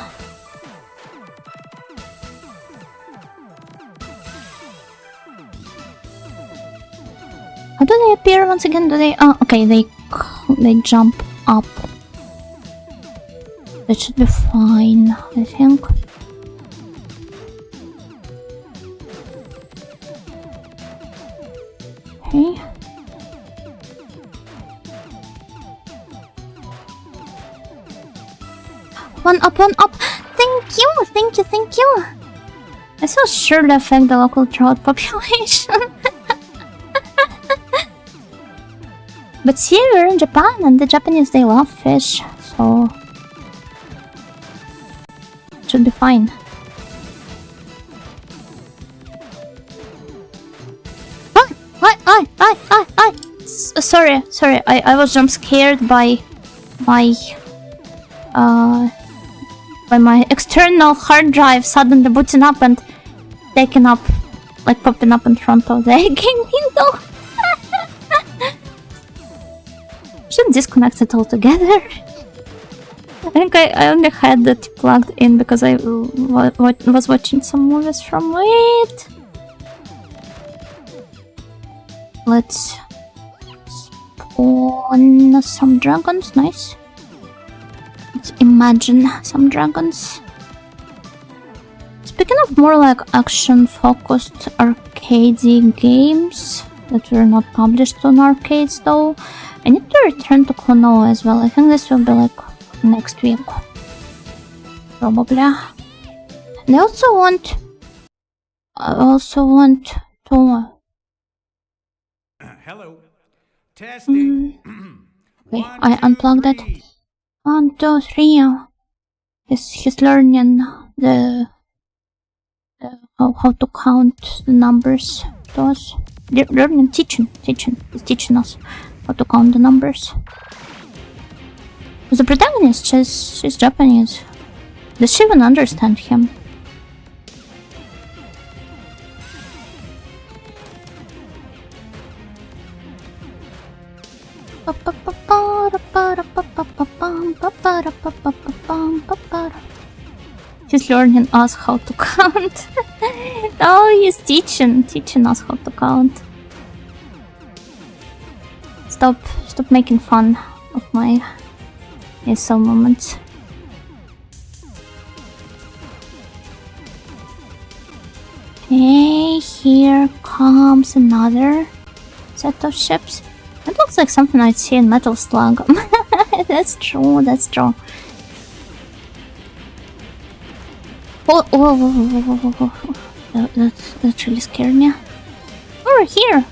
S1: how do they appear once again? Do they? Oh, okay, they jump up. That should be fine, I think. Okay. One up, one up. Thank you, thank you, thank you. This will surely affect the local trout population. But see, we're in Japan, and the Japanese, they love fish, so it should be fine. Sorry, I was jump scared by my external hard drive suddenly booting up and taking up, like popping up in front of the game window. Should disconnect it altogether. I think I only had that plugged in because I was watching some movies from it. Let's spawn some dragons, nice. Let's imagine some dragons. Speaking of more like action-focused arcadey games that were not published on arcades though, I need to return to Klonoa as well. I think this will be like next week. Probably. And I also want to...
S3: Hello. Testing.
S1: Okay, I unplugged it. 1, 2, 3. He's learning the how to count the numbers to us. Learning, teaching. He's teaching us how to count the numbers. The protagonist, she's Japanese. Does she even understand him? He's learning us how to count. Oh, he's teaching us how to count. Stop making fun of my ASL moments. Okay, here comes another set of ships. It looks like something I'd see in Metal Slug. That's true. Oh. That really scared me. Over here!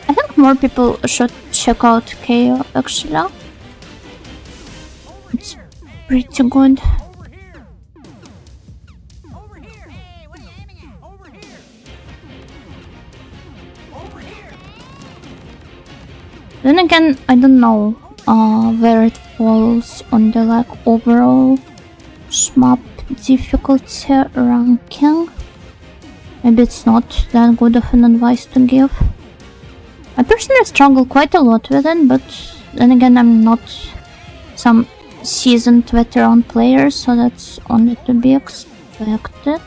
S1: I think more people should check out Keio, actually. It's pretty good. Then again, I don't know where it falls on the like overall shmup difficulty ranking. Maybe it's not that good of an advice to give. I personally struggle quite a lot with it, but then again I'm not some seasoned veteran player, so that's only to be expected.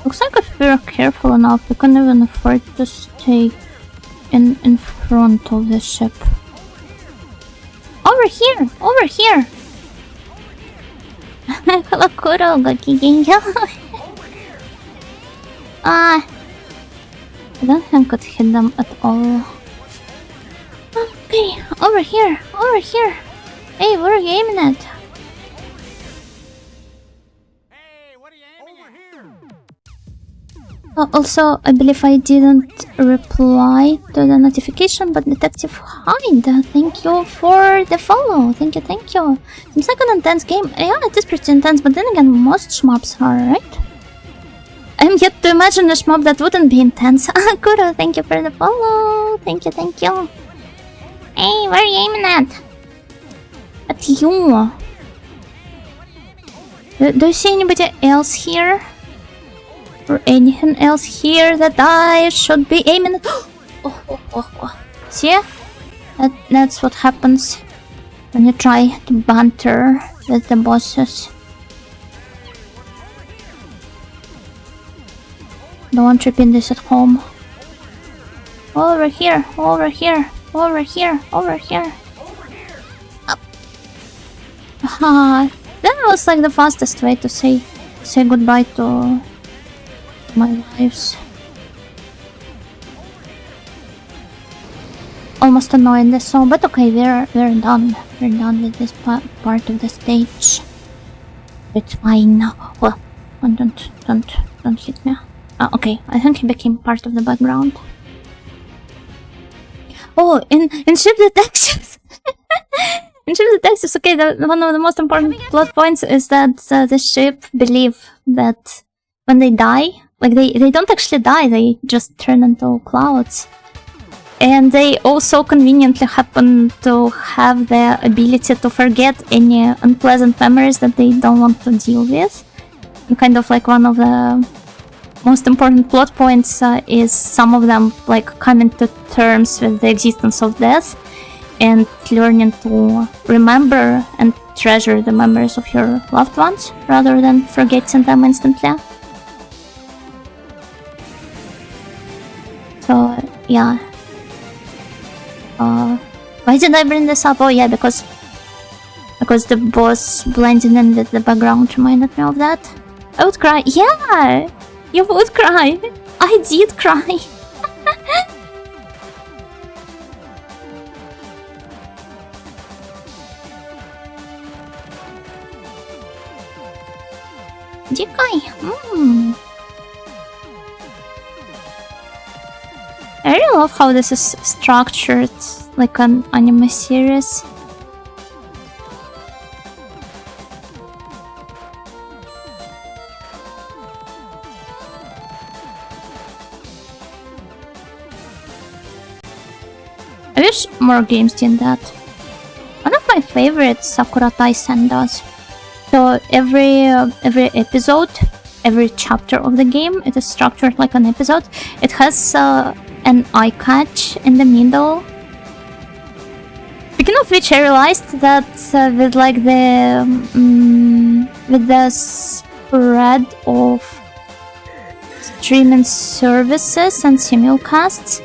S1: Looks like if we're careful enough, we can even afford to stay in front of the ship. Over here! Hello, Kuro, gokigenyo. I don't think I could hit them at all. Okay, over here, over here. Hey, what are you aiming at?
S3: Hey, what are you aiming at?
S1: Also, I believe I didn't reply to the notification, but Detective Hyde, thank you for the follow. Thank you, thank you. Seems like an intense game. Yeah, it is pretty intense, but then again, most shmups are, right? I'm yet to imagine a shmup that wouldn't be intense. Kuro, thank you for the follow. Thank you, thank you. Hey, where are you aiming at? At you. Do you see anybody else here? Or anything else here that I should be aiming at? Oh. See? That's what happens when you try to banter with the bosses. Don't want to repeat this at home. Over here, over here, over here, over here. Up. That was like the fastest way to say goodbye to my lives. Almost annoying this song, but okay, we're done. We're done with this part of the stage. It's fine. Well, don't hit me. Okay, I think he became part of the background. Oh, in Ship Detectives. In Ship Detectives, okay, one of the most important plot points is that the ship believe that when they die, like they don't actually die, they just turn into clouds. And they also conveniently happen to have the ability to forget any unpleasant memories that they don't want to deal with. And kind of like one of the most important plot points is some of them like coming to terms with the existence of death and learning to remember and treasure the memories of your loved ones rather than forgetting them instantly. So yeah. Why did I bring this up? Oh yeah, because the boss blending in with the background reminded me of that. I would cry. Yeah! You would cry. I did cry. I really love how this is structured like an anime series. I wish more games did that. One of my favorites, Sakura Taisen, does. So every episode, every chapter of the game, it is structured like an episode. It has an eye catch in the middle. Speaking of which, I realized that with like the spread of streaming services and simulcasts,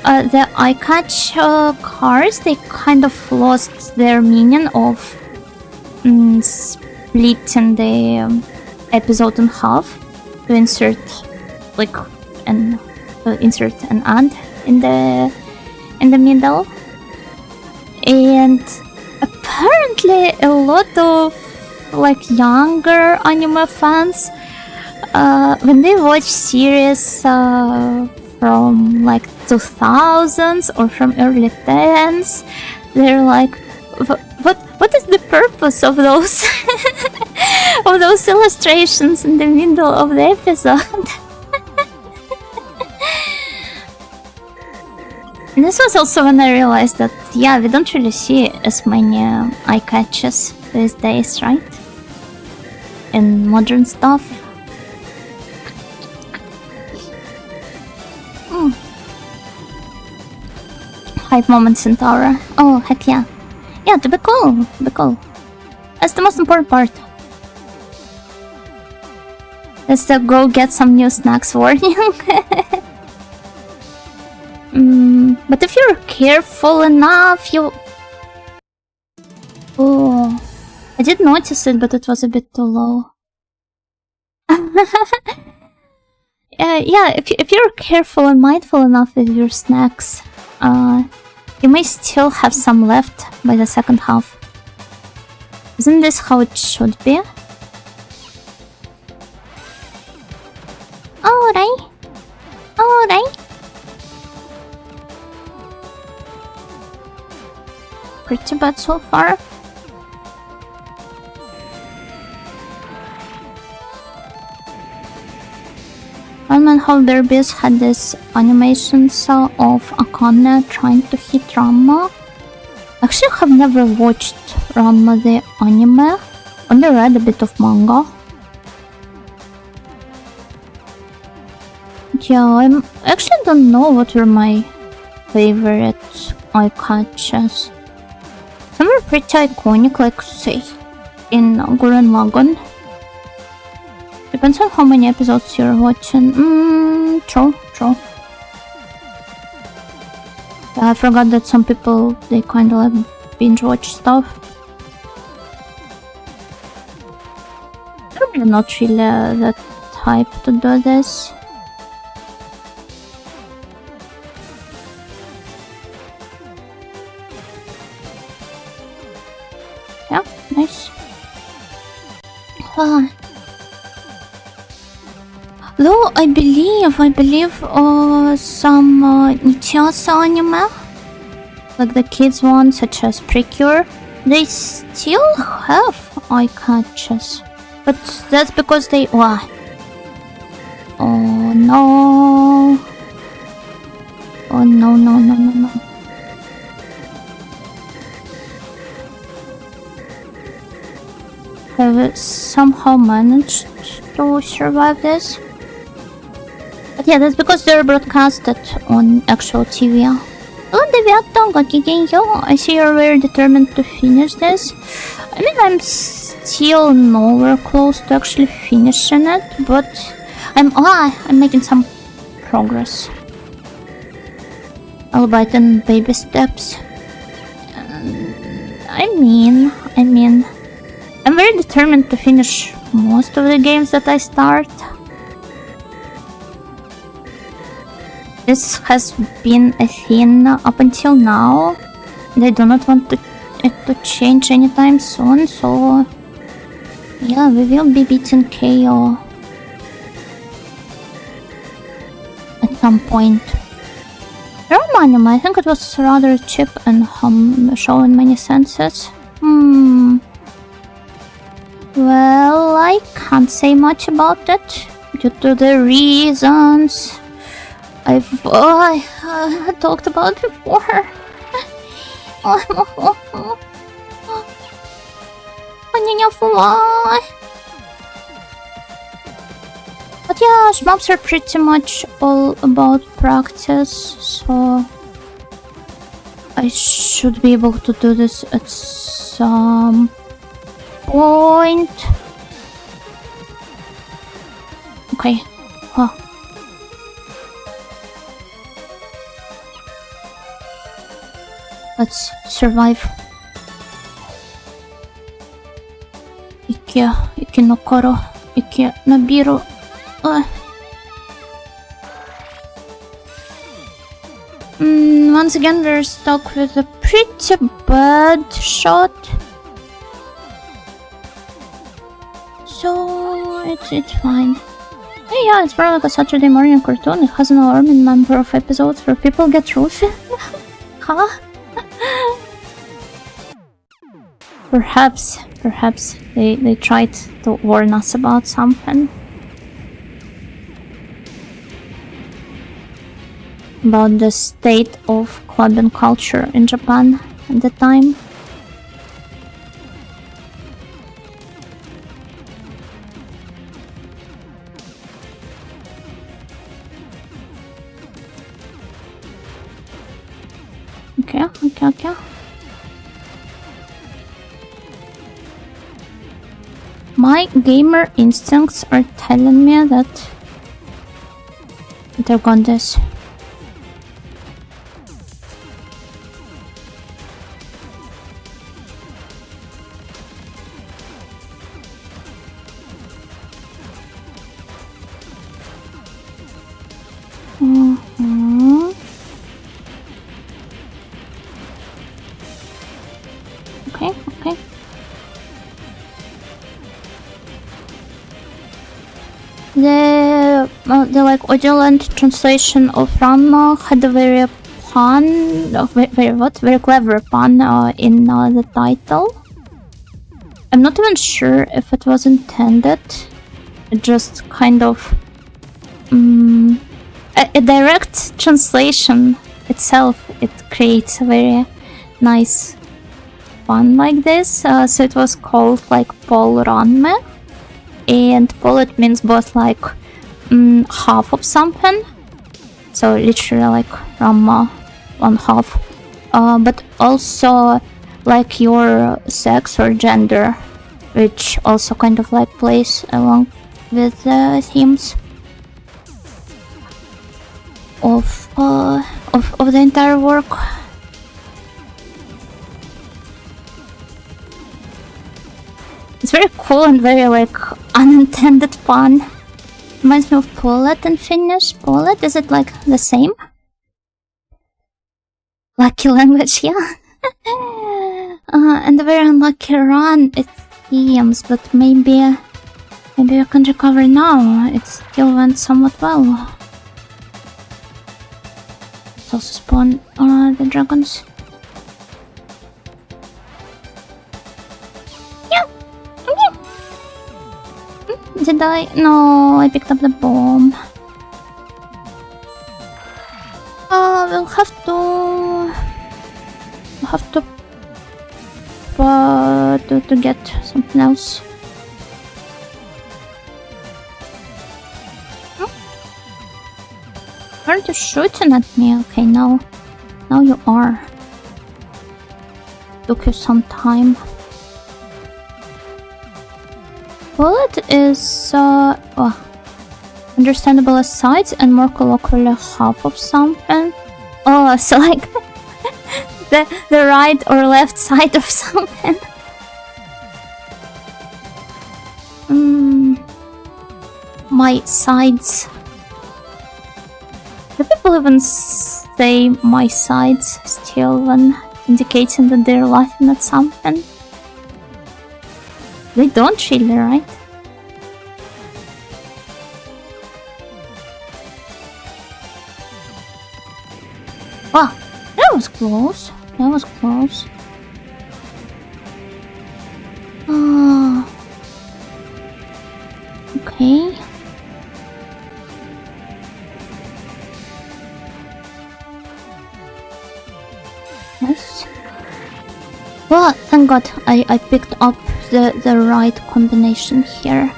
S1: the eye catch cards, they kind of lost their meaning of splitting the episode in half to insert like an ad in the middle. And apparently a lot of like younger anime fans, when they watch series from like 2000s or from early 10s, they're like, what is the purpose of those of those illustrations in the middle of the episode? And this was also when I realized that, yeah, we don't really see as many eye catches these days, right? In modern stuff. Hype moments in Tower. Oh, heck yeah. Yeah, to be cool. That's the most important part. Let's go get some new snacks warning. But if you're careful enough, you... Oh, I did notice it, but it was a bit too low. Yeah, if you're careful and mindful enough with your snacks, you may still have some left by the second half. Isn't this how it should be? Alright. Alright. Pretty bad so far. And how Derbies had this animations of Akane trying to hit Ranma. Actually, I have never watched Ranma the anime, only read a bit of manga. Yeah, I actually don't know what were my favorite eye catches. Some were pretty iconic, like say in Gurren Lagann. Depends on how many episodes you're watching. True. Yeah, I forgot that some people, they kinda like binge watch stuff. I'm not really the type to do this. Yeah, nice. Though I believe some Nichiasa anime, like the kids one, such as Precure, they still have eye catches, but that's because they oh no, oh no. Have somehow managed to survive this. But yeah, that's because they're broadcasted on actual TV. Oh, Deviato, I see you're very determined to finish this. I mean, I'm still nowhere close to actually finishing it, but I'm making some progress. Albeit in baby steps. I mean, I'm very determined to finish most of the games that I start. This has been a thing up until now, and I do not want it to change anytime soon, so yeah, we will be beating Keio at some point. Anime, I think it was rather cheap and show in many senses. Well, I can't say much about it due to the reasons I've talked about before. But yeah, shmups are pretty much all about practice, so I should be able to do this at some point. Okay. Let's survive. Iki no koro, iki no biru. Once again, we're stuck with a pretty bad shot. So it's fine. Hey, yeah, it's probably like a Saturday morning cartoon. It has an alarming number of episodes where people get roofed. Huh? Perhaps they tried to warn us about something. About the state of clubbing culture in Japan at the time. Okay. My gamer instincts are telling me that they've got this. Okay, okay. The like Audio-land translation of Ranma had a very very clever pun in the title. I'm not even sure if it was intended. It just kind of a direct translation itself. It creates a very nice pun like this. So it was called like Pol Ranme, and Pol it means both like half of something. So literally like Ranma, one half, but also like your sex or gender, which also kind of like plays along with the themes of the entire work. It's very cool and very like unintended pun. Reminds me of Polet in Finnish. Polet, is it like the same? Lucky language, yeah. And a very unlucky run, it seems, but maybe I can recover now. It still went somewhat well. Let's also spawn the dragons. Yeah. Did I? No, I picked up the bomb. We'll have to get something else. Aren't you shooting at me? Okay, now you are. Took you some time. Bullet is understandable as sides and more colloquially half of something. Oh, so like the right or left side of something. My sides. Do people even say my sides still when indicating that they're laughing at something? They don't really, right? Wow, that was close. That was close. Okay. Nice. Well, thank God I picked up the right combination here.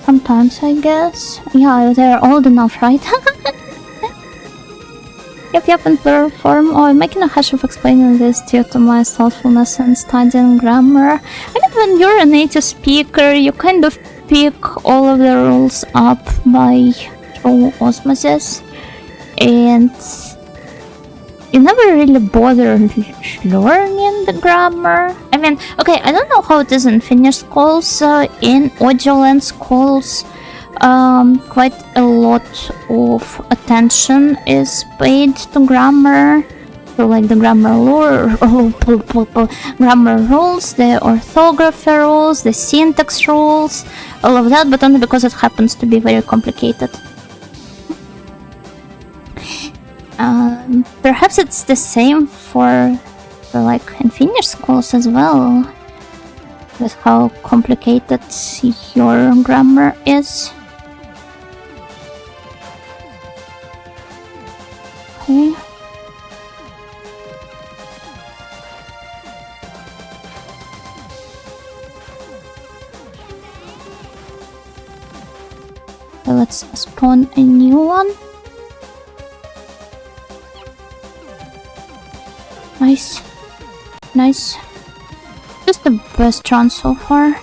S1: Sometimes, I guess. Yeah, they're old enough, right? Yep, in plural form. Oh, I'm making a hash of explaining this due to my thoughtfulness in studying grammar. I think when you're a native speaker, you kind of pick all of the rules up through osmosis, and you never really bother learning the grammar. I mean, okay, I don't know how it is in Finnish schools. In Audio-land schools, quite a lot of attention is paid to grammar. So like the grammar grammar rules, the orthography rules, the syntax rules, all of that, but only because it happens to be very complicated. Perhaps it's the same for like in Finnish schools as well, with how complicated your grammar is. Okay. Let's spawn a new one. Nice. Just the best run so far.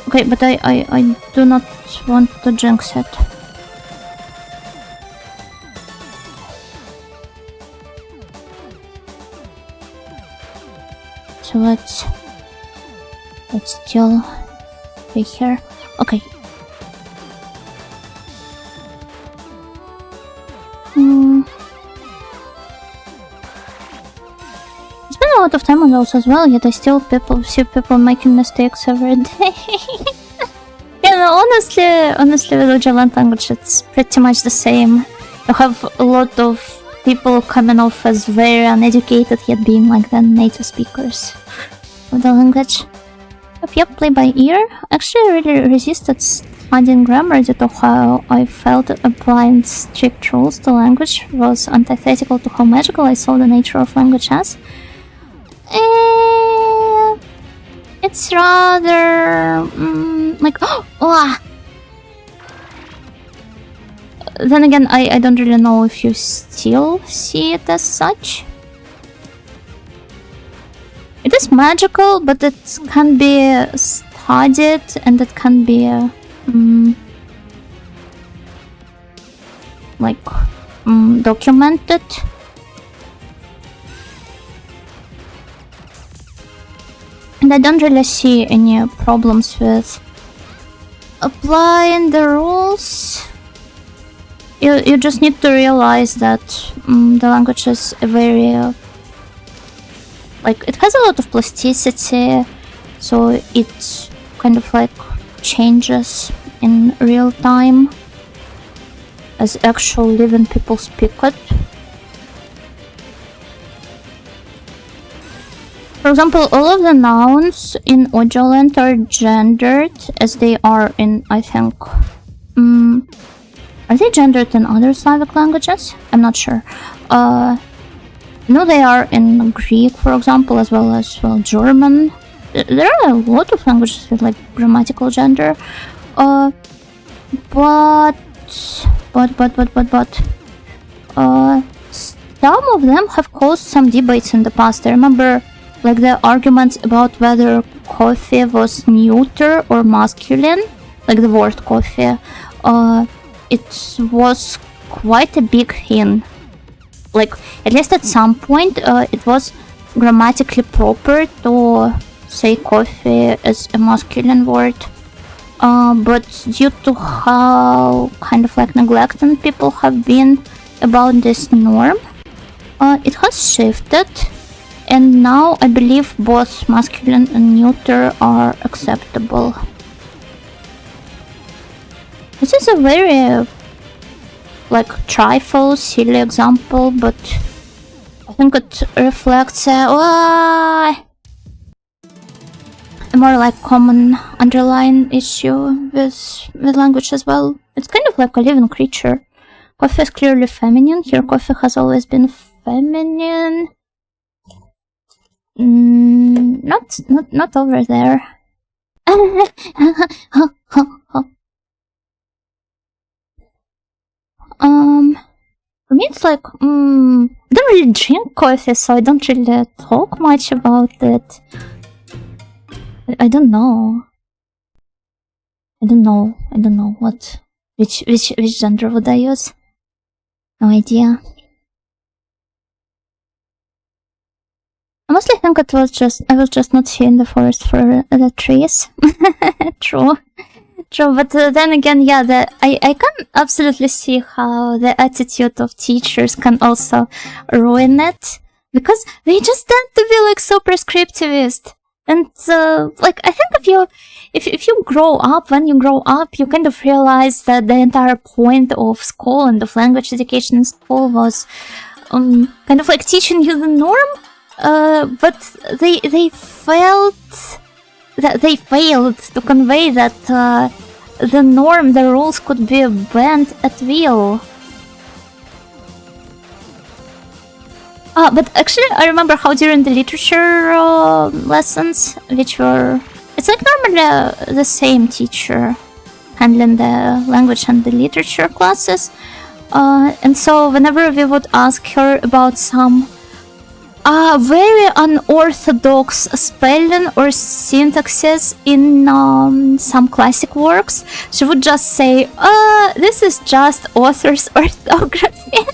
S1: Okay, but I do not want to jinx it. So let's still stay here. Okay. It's been a lot of time on those as well, yet I still see people making mistakes every day. Yeah, no, honestly, with Ojou language, it's pretty much the same. You have a lot of people coming off as very uneducated, yet being like the native speakers of the language. Yep, play by ear. Actually, I really resisted studying grammar due to how I felt applying strict rules to language was antithetical to how magical I saw the nature of language as. It's rather like Then again, I don't really know if you still see it as such. It is magical, but it can be studied and it can be documented. And I don't really see any problems with applying the rules. You just need to realize that the language is a very it has a lot of plasticity, so it kind of changes in real time as actual living people speak it. For example, all of the nouns in Ojou land are gendered as they are in, I think, are they gendered in other Slavic languages? I'm not sure. No, they are in Greek, for example, as well as German. There are a lot of languages with grammatical gender. But some of them have caused some debates in the past. I remember the arguments about whether coffee was neuter or masculine, the word coffee. It was quite a big thing. At least at some point, it was grammatically proper to say coffee as a masculine word. But due to how neglecting people have been about this norm, it has shifted. And now I believe both masculine and neuter are acceptable. This is a very trifle, silly example, but I think it reflects a more common underlying issue with language as well. It's kind of like a living creature. Coffee is clearly feminine. Here, coffee has always been feminine. Not over there. For me it's I don't really drink coffee, so I don't really talk much about it. I don't know which gender would I use. No idea. I mostly think I was just not here in the forest for the trees. True, but then again, yeah, I can absolutely see how the attitude of teachers can also ruin it, because they just tend to be so prescriptivist. And I think if you grow up, when you grow up, you kind of realize that the entire point of school and of language education in school was kind of teaching you the norm. But they failed to convey that the norm, the rules could be bent at will. But actually, I remember how during the literature lessons, it's normally the same teacher handling the language and the literature classes, and so whenever we would ask her about some very unorthodox spelling or syntaxes in some classic works, she would just say, this is just author's orthography.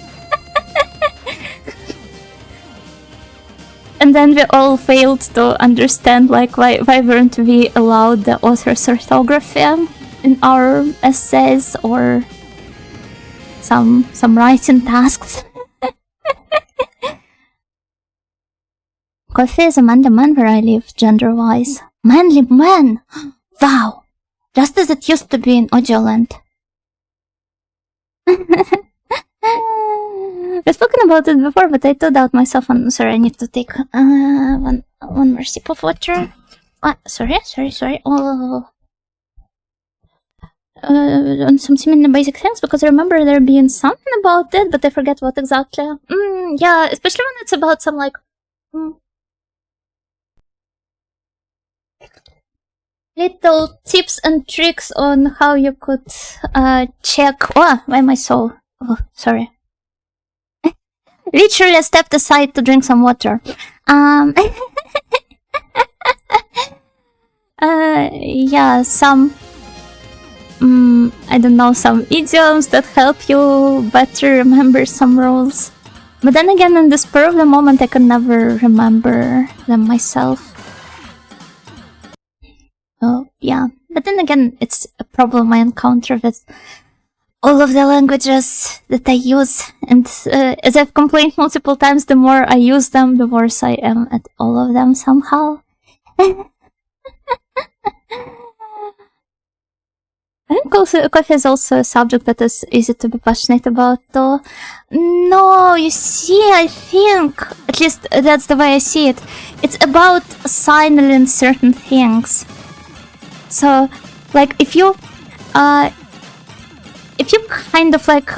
S1: And then we all failed to understand, like, why weren't we allowed the author's orthography in our essays or some writing tasks. Coffee is a manly man where I live, gender-wise. Manly man! Wow! Just as it used to be in Ojoland. We've spoken about it before, but I thought out myself. Sorry, I need to take one more sip of water. Sorry. Oh, on some seemingly basic things, because I remember there being something about it, but I forget what exactly. Yeah, especially when it's about some like little tips and tricks on how you could check. Oh, why am I so? Oh, sorry. Literally, I stepped aside to drink some water. Yeah, some, I don't know, some idioms that help you better remember some rules. But then again, in the spur of the moment, I could never remember them myself. Oh, yeah. But then again, it's a problem I encounter with all of the languages that I use, and as I've complained multiple times, the more I use them, the worse I am at all of them somehow. I think coffee is also a subject that is easy to be passionate about, though. No, you see, I think, at least that's the way I see it, it's about signaling certain things. So, like, if you kind of like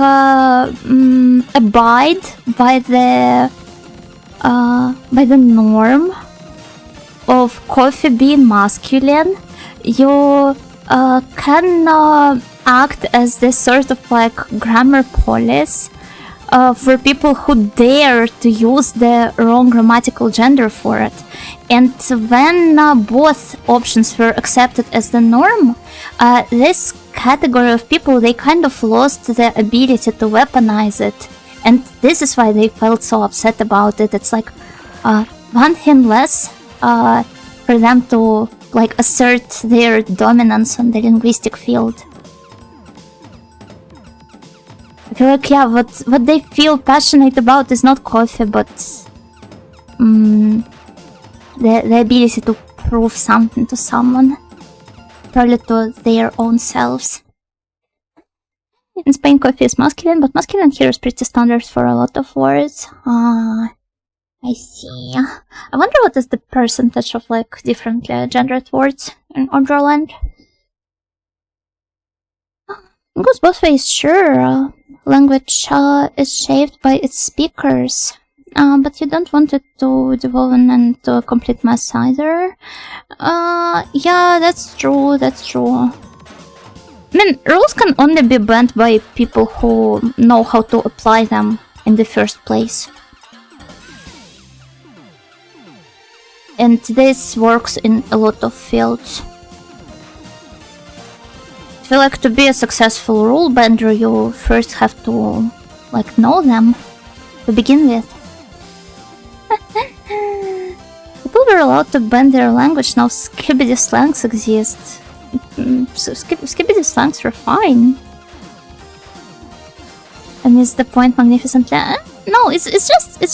S1: abide by the norm of coffee being masculine, you can act as this sort of like grammar police for people who dare to use the wrong grammatical gender for it. And when both options were accepted as the norm, this category of people, they kind of lost the ability to weaponize it. And this is why they felt so upset about it. It's like one thing less for them to like assert their dominance on the linguistic field. I feel like, yeah, what they feel passionate about is not coffee, but the ability to prove something to someone, probably to their own selves. In Spain, coffee is masculine, but masculine here is pretty standard for a lot of words. I see. I wonder what is the percentage of like differently gendered words in Odroland. It goes both ways, sure. Language is shaped by its speakers, but you don't want it to devolve into a complete mess either. Yeah, that's true, I mean, rules can only be bent by people who know how to apply them in the first place. And this works in a lot of fields. I feel like to be a successful rule bender, you first have to, like, know them to begin with. People were allowed to bend their language, now skibbity slangs exist. So skibbity slangs were fine. I missed the point magnificently. No, it's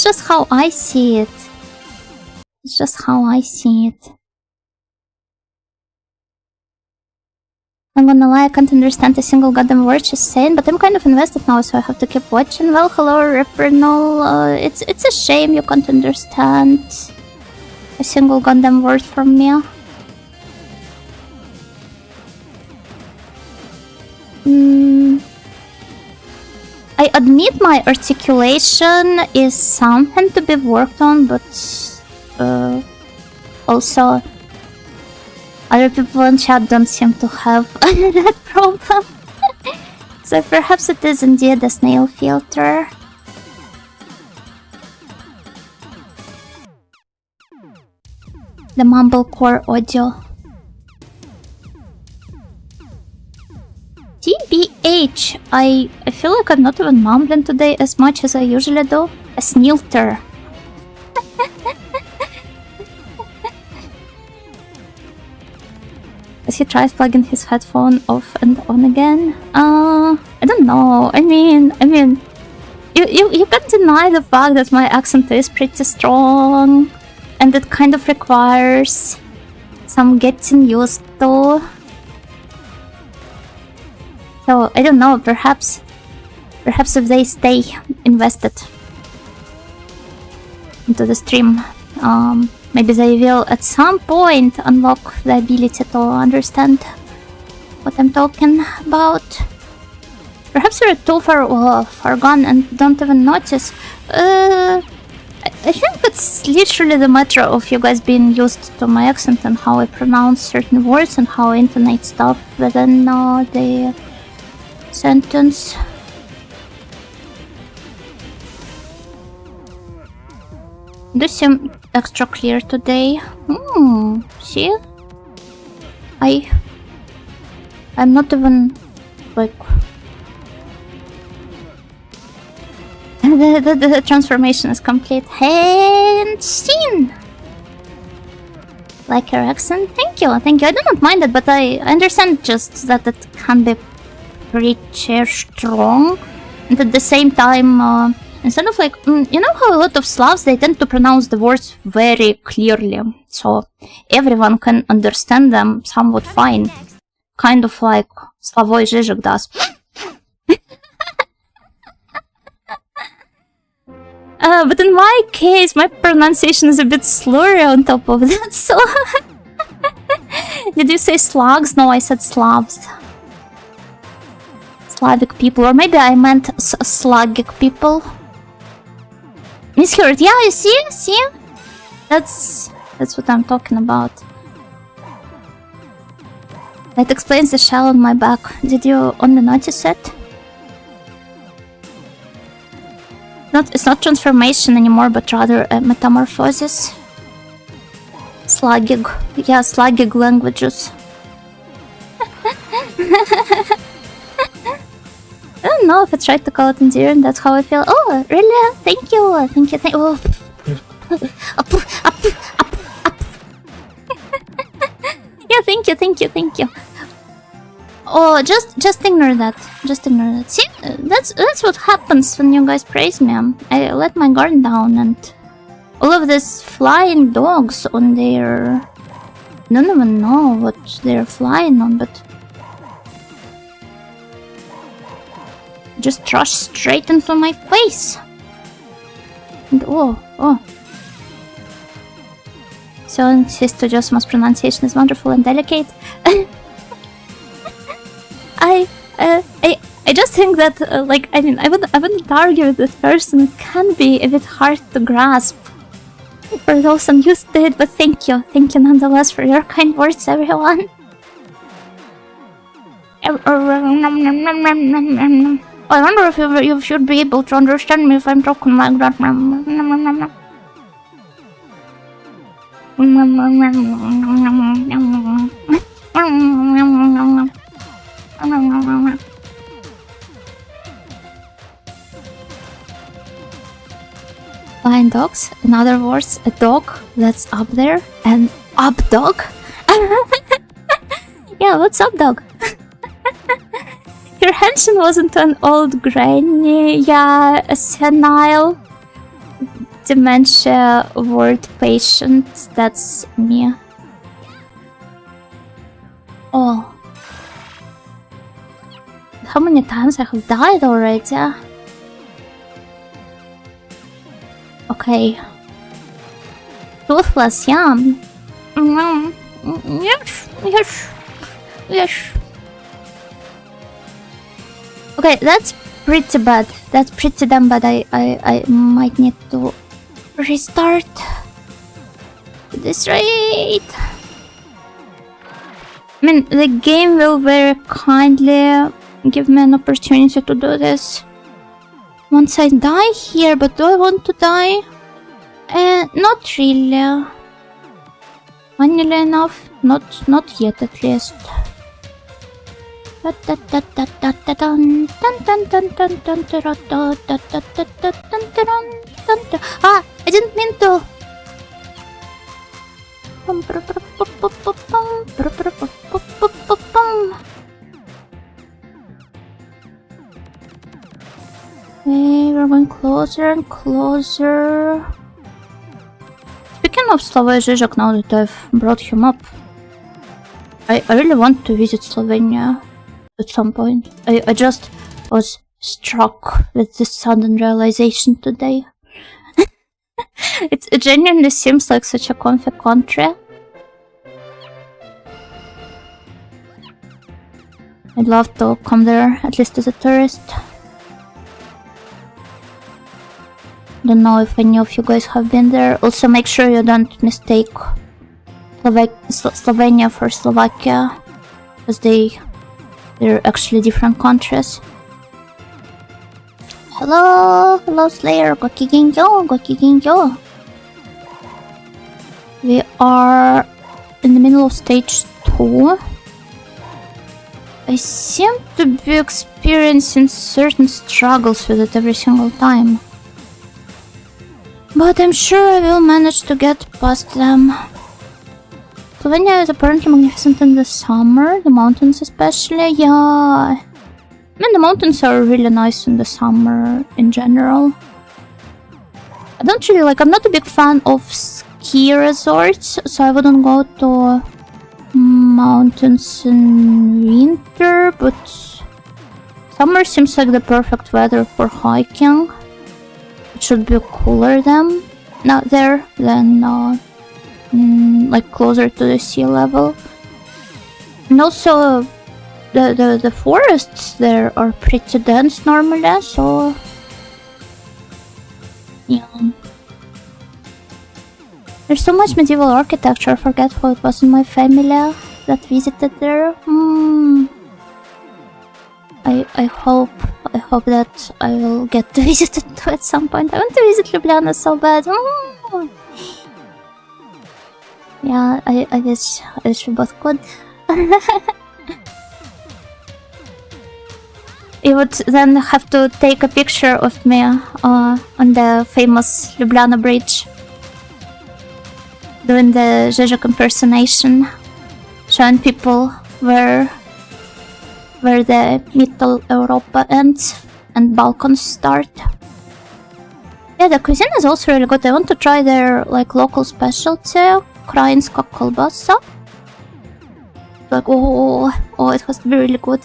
S1: just how I see it. It's just how I see it. I'm gonna lie, I can't understand a single goddamn word she's saying, but I'm kind of invested now, so I have to keep watching. Well, hello, refrain. It's a shame you can't understand a single goddamn word from me. I admit my articulation is something to be worked on, but also other people in chat don't seem to have that problem. So perhaps it is indeed a snail filter. The mumblecore audio. TBH, I feel like I'm not even mumbling today as much as I usually do. A snilter. as he tries plugging his headphone off and on again. I don't know. I mean, you can't deny the fact that my accent is pretty strong, and it kind of requires some getting used to. So I don't know. Perhaps if they stay invested into the stream, maybe they will at some point unlock the ability to understand what I'm talking about. Perhaps we're too far gone and don't even notice. I think it's literally the matter of you guys being used to my accent and how I pronounce certain words and how I intonate stuff within the sentence. Do seem extra clear today. See? I'm not even like the transformation is complete. And seen. Like your accent? Thank you. I do not mind it, but I understand just that it can be pretty strong, and at the same time, instead of like, you know how a lot of Slavs, they tend to pronounce the words very clearly, so everyone can understand them somewhat fine, kind of like Slavoj Žižek does. But in my case, my pronunciation is a bit slurry on top of that, so... Did you say slugs? No, I said Slavs. Slavic people, or maybe I meant Slagic people. Misheard, yeah, you see? That's what I'm talking about. That explains the shell on my back. Did you only notice it? It's not transformation anymore, but rather a metamorphosis. Slagic. Yeah, Slagic languages. I don't know if I tried to call it endearing, that's how I feel. Oh, really? Thank you. Oh. Yeah, thank you. Oh, just ignore that. See, that's what happens when you guys praise me. I let my guard down, and all of these flying dogs on their... I don't even know what they're flying on, but... just rush straight into my face. And oh. So Sister Josima's pronunciation is wonderful and delicate. I just think that like, I mean, I wouldn't argue that person can be a bit hard to grasp for those unused to it, but thank you nonetheless for your kind words, everyone. I wonder if you should be able to understand me if I'm talking like that. Flying dogs, in other words, a dog that's up there, an up dog. Yeah, what's up, dog? Your henchman wasn't an old granny, yeah, a senile dementia ward patient. That's me. Oh. How many times I have died already? Okay. Toothless, yeah. Yes. Okay, that's pretty bad. That's pretty damn bad. I might need to restart this rate. I mean, the game will very kindly give me an opportunity to do this once I die here, but do I want to die? Not really. Funnily enough, not yet at least. Ah, I didn't mean to. closer and closer. Speaking of Slavoj Žižek, now that I've brought him up, I really want to visit Slovenia at some point. I just was struck with this sudden realization today. It genuinely seems like such a comfy country. I'd love to come there, at least as a tourist. Don't know if any of you guys have been there. Also, make sure you don't mistake Slovenia for Slovakia, because they're actually different countries. Hello, Slayer, Gokigenyo. We are in the middle of stage 2. I seem to be experiencing certain struggles with it every single time, but I'm sure I will manage to get past them. Slovenia is apparently magnificent in the summer, the mountains especially, yeah. I mean, the mountains are really nice in the summer in general. I'm not a big fan of ski resorts, so I wouldn't go to mountains in winter, but summer seems like the perfect weather for hiking. It should be cooler than like closer to the sea level. And also the forests there are pretty dense normally, so yeah. There's so much medieval architecture, I forget who it was in my family that visited there. I hope that I will get to visit it too at some point. I want to visit Ljubljana so bad. Yeah, I wish we both could. You would then have to take a picture of me on the famous Ljubljana bridge, doing the Žižek impersonation, showing people where the Middle Europa ends and Balkans start. Yeah, the cuisine is also really good. I want to try their like local specialty, Ukrainska kolbasa. Like, oh, it has to be really good.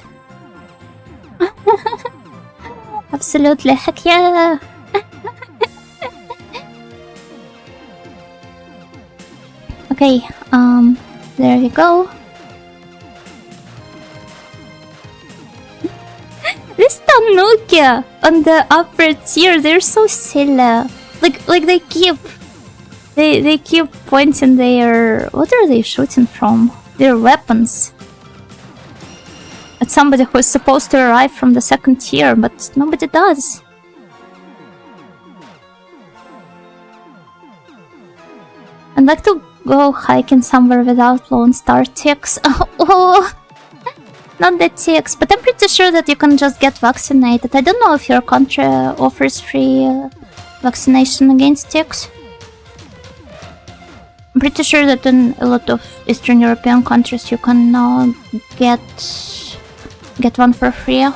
S1: Absolutely, heck yeah! Okay, there you go. This tanuki on the upper tier, they're so silly. Like they keep pointing their... What are they shooting from? Their weapons. At somebody who is supposed to arrive from the second tier, but nobody does. I'd like to go hiking somewhere without Lone Star ticks. Oh, not the ticks, but I'm pretty sure that you can just get vaccinated. I don't know if your country offers free vaccination against ticks. I'm pretty sure that in a lot of Eastern European countries you can get one for free.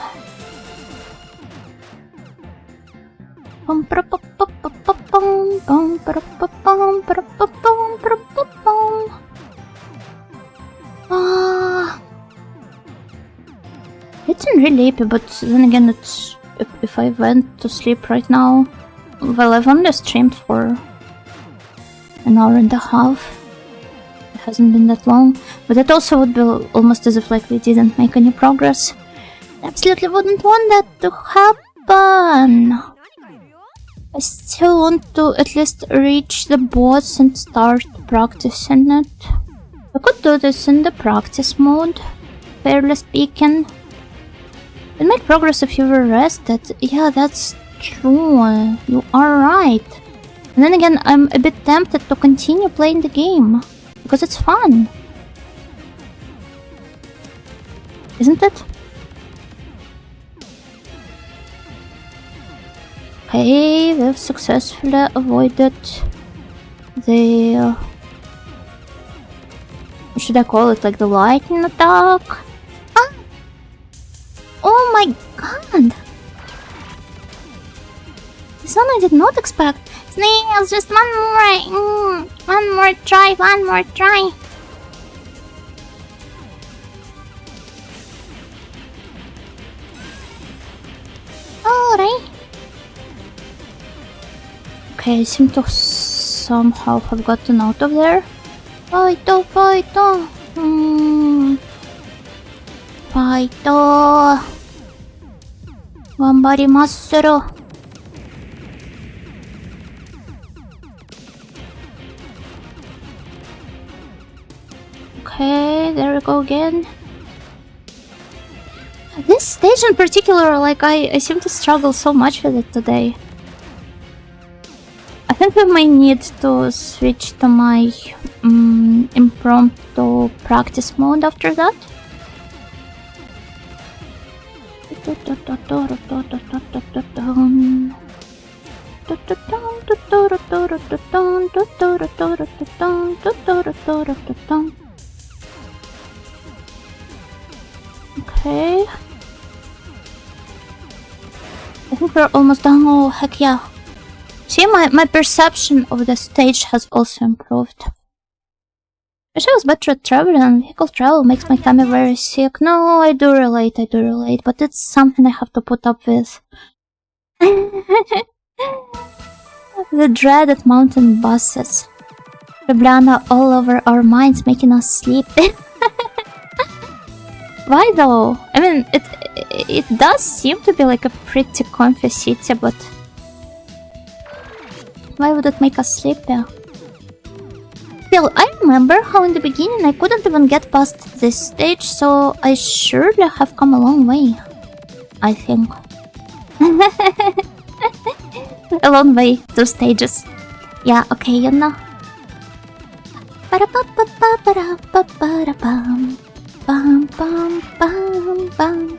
S1: It's really happy, but then again, it's if I went to sleep right now, well, I've only streamed for an hour and a half. It hasn't been that long, but that also would be almost as if like we didn't make any progress. I absolutely wouldn't want that to happen. I still want to at least reach the boss and start practicing it. I could do this in the practice mode, fairly speaking. It'd make progress if you were rested. Yeah, that's true. You are right. And then again, I'm a bit tempted to continue playing the game, because it's fun. Isn't it? Okay, we've successfully avoided the... what should I call it? Like the lightning attack? Ah! Oh my god! It's one I did not expect. Snails, just one more. One more try, one more try. Alright. Okay, I seem to somehow have gotten out of there. Fighto, fighto. Fighto. Gambarimasu. Okay, there we go again. This stage in particular, like, I seem to struggle so much with it today. I think we might need to switch to my impromptu practice mode after that. Okay. I think we're almost done. Oh, heck yeah. See, my perception of the stage has also improved. Wish I was better at traveling. Vehicle travel makes my tummy very sick. No, I do relate, but it's something I have to put up with. The dreaded mountain buses. Ljubljana all over our minds, making us sleepy. Why though? I mean, it does seem to be like a pretty comfy city, but why would it make us sleepy? Still, I remember how in the beginning I couldn't even get past this stage, so I surely have come a long way. I think. A long way, 2 stages. Yeah, okay, you know. Bum bum bum bum.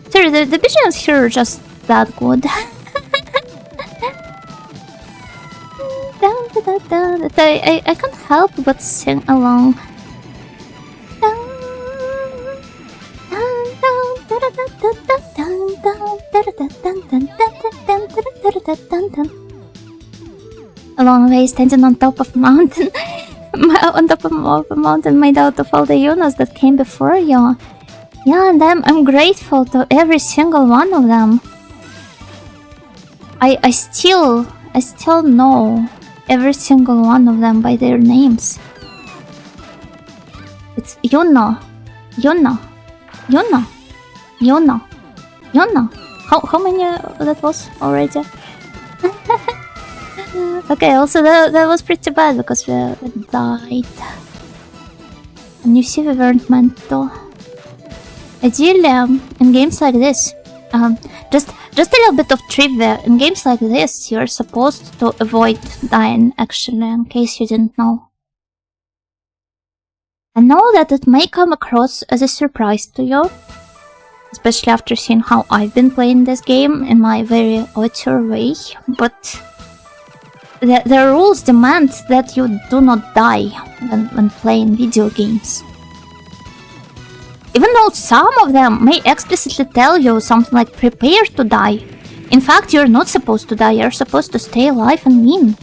S1: Sorry, the visuals here are just that good. I can't help but sing along. A long way standing on top of a mountain. On top of a mountain made out of all the Yunos that came before you. Yeah, and I'm grateful to every single one of them. I still know every single one of them by their names. It's Yuna, Yuna, Yuna, Yuna, Yuna. How many that was already? Okay, also that was pretty bad because we died. And you see we weren't meant to. Ideally, in games like this, just a little bit of trivia. In games like this, you're supposed to avoid dying, actually, in case you didn't know. I know that it may come across as a surprise to you, especially after seeing how I've been playing this game in my very auteur way, but the rules demand that you do not die when playing video games. Even though some of them may explicitly tell you something like prepare to die. In fact, you're not supposed to die, you're supposed to stay alive and win.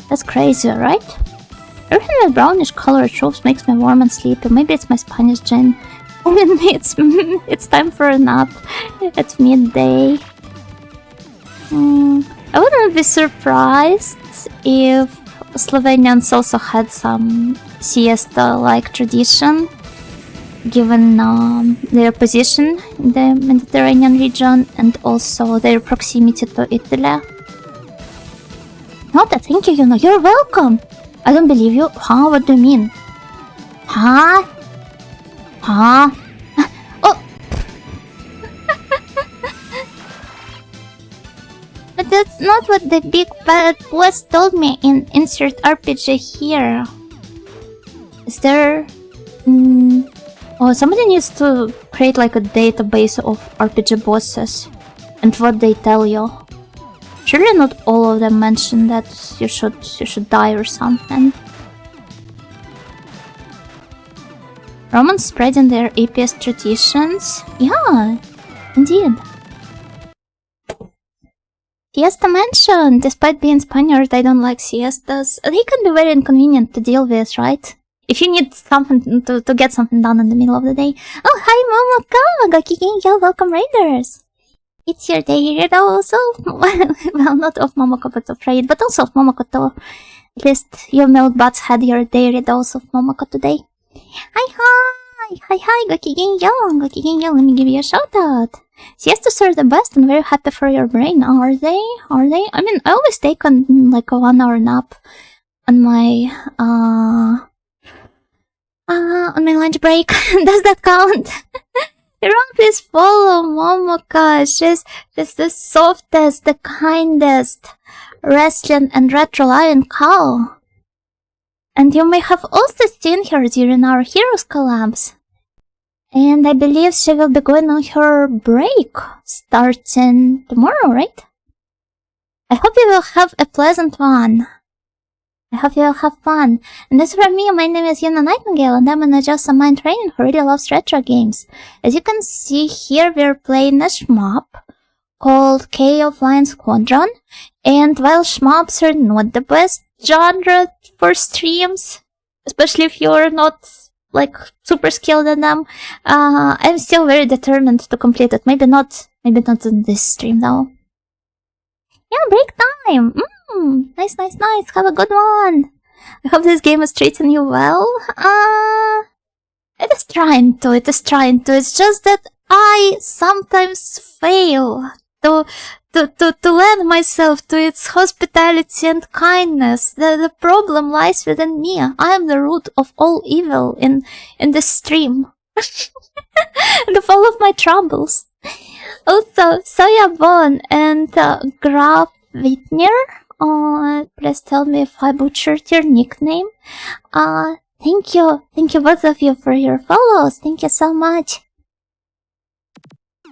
S1: That's crazy, right? Everything with brownish colored roofs makes me warm and sleepy. Maybe it's my Spanish gin. Maybe it's time for a nap at midday. I wouldn't be surprised if Slovenians also had some siesta-like tradition, given their position in the Mediterranean region and also their proximity to Italy. No, thank you, you're welcome. I don't believe you. Huh? What do you mean? Huh? Huh? Oh! But that's not what the big bad boss told me in insert RPG here. Is there... Oh, somebody needs to create like a database of RPG bosses and what they tell you. Surely not all of them mention that you should die or something. Romans spreading their APS traditions. Yeah, indeed. Siesta mentioned, despite being Spaniard, I don't like siestas. They can be very inconvenient to deal with, right? If you need something to get something done in the middle of the day. Oh, hi, Momoka! Gakigenyo, welcome raiders! It's your day, Raid also. Well, not of Momoko, but of Raid, but also of Momoko too. At least your milk butts had your day, Raid also of Momoko today. Hi, Gakigenyo, let me give you a shout out. Siestas are the best and very happy for your brain, are they? I mean, I always take like a 1 hour nap on my lunch break. Does that count? Everyone please follow Momoka. She's the softest, the kindest wrestling and retro lion cow. And you may have also seen her during our Heroes collabs. And I believe she will be going on her break starting tomorrow, right? I hope you will have a pleasant one. I hope you will have fun. And as for me, my name is Yuna Nightingale and I'm an Ajosa mind trainer who really loves retro games. As you can see here, we're playing a shmup called Keio Flying Squadron. And while shmups are not the best genre for streams, especially if you're not like super skilled in them, I'm still very determined to complete it. Maybe not in this stream though. Yeah, break time! Nice. Have a good one! I hope this game is treating you well. It is trying to. It's just that I sometimes fail to lend myself to its hospitality and kindness. The problem lies within me. I am the root of all evil in this stream. And of all of my troubles. Also, Soya Bon and Graf Wittner, please tell me if I butchered your nickname. Thank you both of you for your follows. Thank you so much.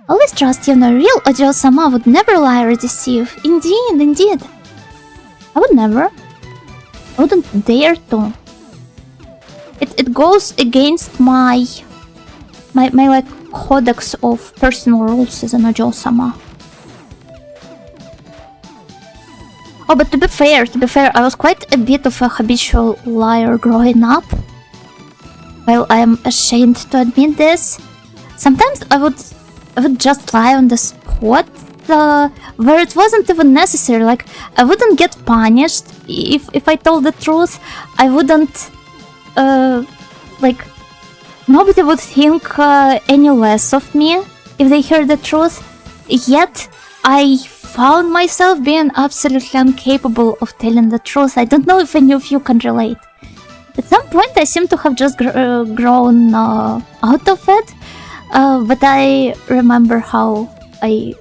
S1: Always trust you, no real Ojo-sama would never lie or deceive. Indeed. I would never. I wouldn't dare to. It goes against my like codex of personal rules as an Ojo-sama. Oh, but to be fair, I was quite a bit of a habitual liar growing up. While I am ashamed to admit this, sometimes I would just lie on the spot, where it wasn't even necessary. Like, I wouldn't get punished if I told the truth. I wouldn't, like, nobody would think any less of me if they heard the truth. Yet, I found myself being absolutely incapable of telling the truth. I don't know if any of you can relate. At some point, I seem to have just grown out of it. But I remember how I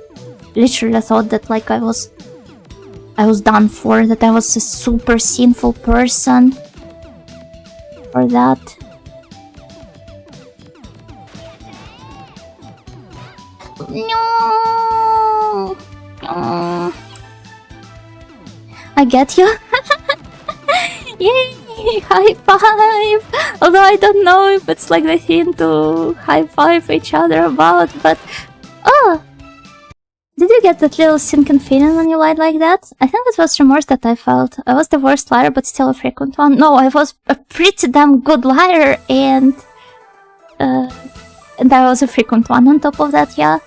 S1: literally thought that like I was done for, that I was a super sinful person for that. No. I get you. Yay! High five! Although I don't know if it's like the thing to high five each other about, but... Oh! Did you get that little sinking feeling when you lied like that? I think it was remorse that I felt. I was the worst liar, but still a frequent one. No, I was a pretty damn good liar, and I was a frequent one on top of that, yeah.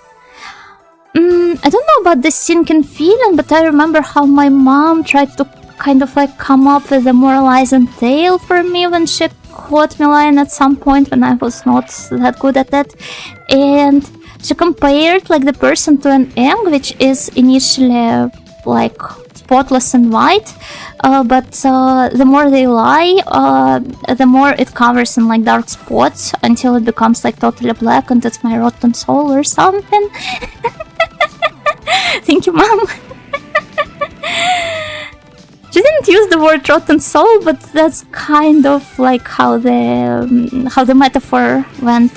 S1: I don't know about the sinking feeling, but I remember how my mom tried to kind of like come up with a moralizing tale for me when she caught me lying at some point when I was not that good at it. And she compared like the person to an egg, which is initially like spotless and white, but the more they lie, the more it covers in like dark spots until it becomes like totally black, and it's my rotten soul or something. Thank you, Mom. She didn't use the word rotten soul, but that's kind of like how the metaphor went.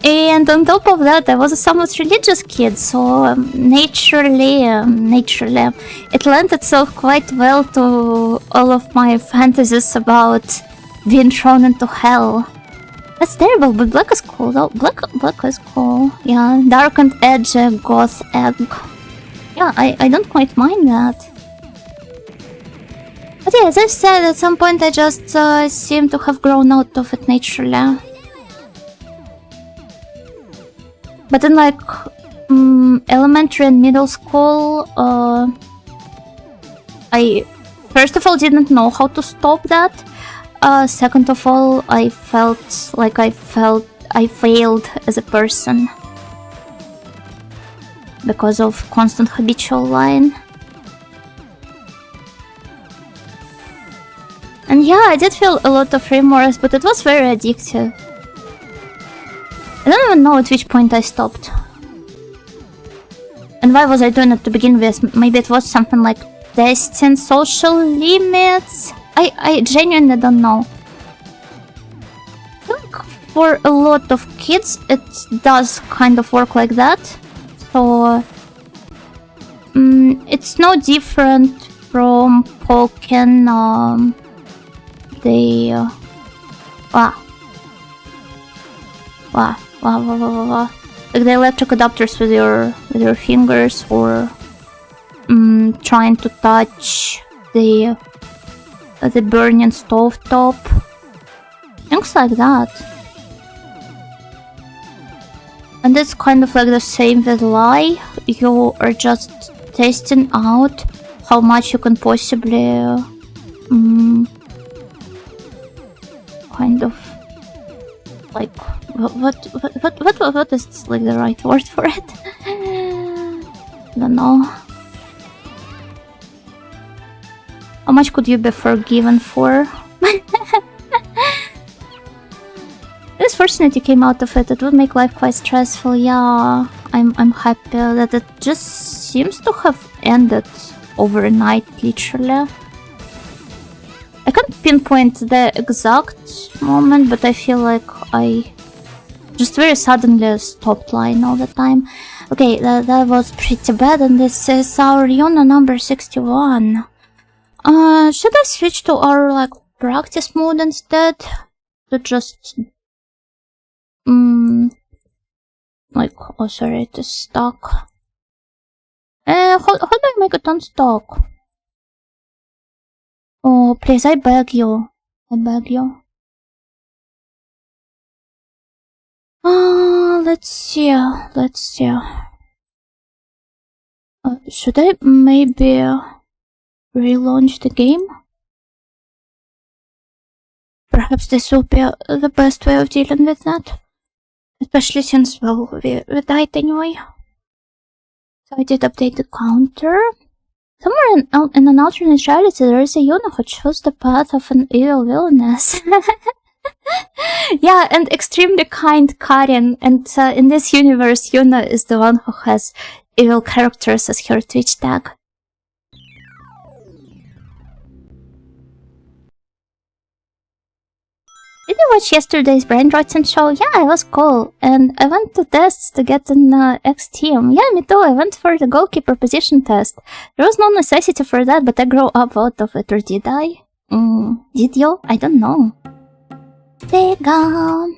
S1: And on top of that, I was a somewhat religious kid, so naturally, it lent itself quite well to all of my fantasies about being thrown into hell. That's terrible, but black is cool though. Black is cool. Yeah, darkened edge, goth egg. Yeah, I don't quite mind that. But yeah, as I said, at some point I just seem to have grown out of it naturally. But in like elementary and middle school, I first of all didn't know how to stop that. Second of all, I felt like I failed as a person because of constant habitual lying. And yeah, I did feel a lot of remorse, but it was very addictive. I don't even know at which point I stopped. And why was I doing it to begin with? Maybe it was something like testing social limits? I genuinely don't know. I think for a lot of kids it does kind of work like that. So it's no different from poking the like the electric adapters with your fingers, or trying to touch the burning stove top, things like that. And it's kind of like the same with lie. You are just testing out how much you can possibly kind of like what is like the right word for it? I don't know. How much could you be forgiven for? It's fortunate you came out of it. It would make life quite stressful. Yeah, I'm happy that it just seems to have ended overnight, literally. I can't pinpoint the exact moment, but I feel like I just very suddenly stopped lying all the time. Okay, that was pretty bad, and this is our Yuna number 61. Should I switch to our like practice mode instead? To just like, oh sorry, it is stuck. How do I make it unstuck? Oh please, I beg you. I beg you. Let's see. Should I maybe relaunch the game? Perhaps this will be the best way of dealing with that. Especially since, well, we died anyway. So I did update the counter. Somewhere in an alternate reality, there is a Yuna who chose the path of an evil villainess. Yeah, and extremely kind Karin. And in this universe, Yuna is the one who has evil characters as her Twitch tag. Did you watch yesterday's Brain Rotten show? Yeah, it was cool. And I went to tests to get an X team. Yeah, me too. I went for the goalkeeper position test. There was no necessity for that, but I grew up out of it. Or did I? Did you? I don't know. Sega.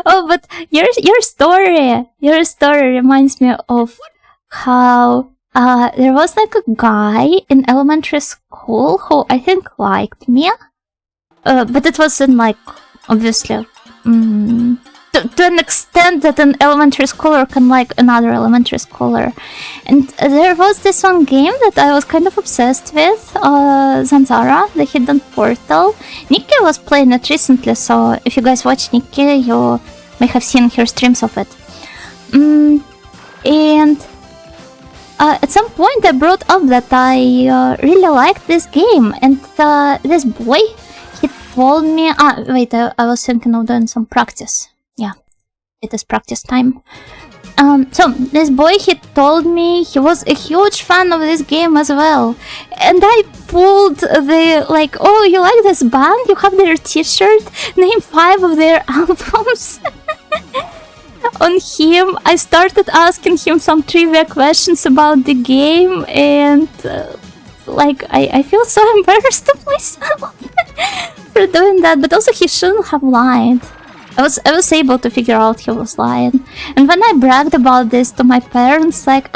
S1: Oh, but your story reminds me of how there was like a guy in elementary school who I think liked me. But it wasn't like, obviously, to an extent that an elementary schooler can like another elementary schooler. And there was this one game that I was kind of obsessed with, Zanzara, the Hidden Portal. Nikki was playing it recently, so if you guys watch Nikki, you may have seen her streams of it. And at some point I brought up that I really liked this game, and this boy, he told me... wait, I was thinking of doing some practice. Yeah, it is practice time. So, this boy, he told me he was a huge fan of this game as well. And I pulled the, like, oh, you like this band? You have their t-shirt? Name 5 of their albums. on him. I started asking him some trivia questions about the game, and like I feel so embarrassed of myself for doing that. But also, he shouldn't have lied. I was able to figure out he was lying. And when I bragged about this to my parents, like,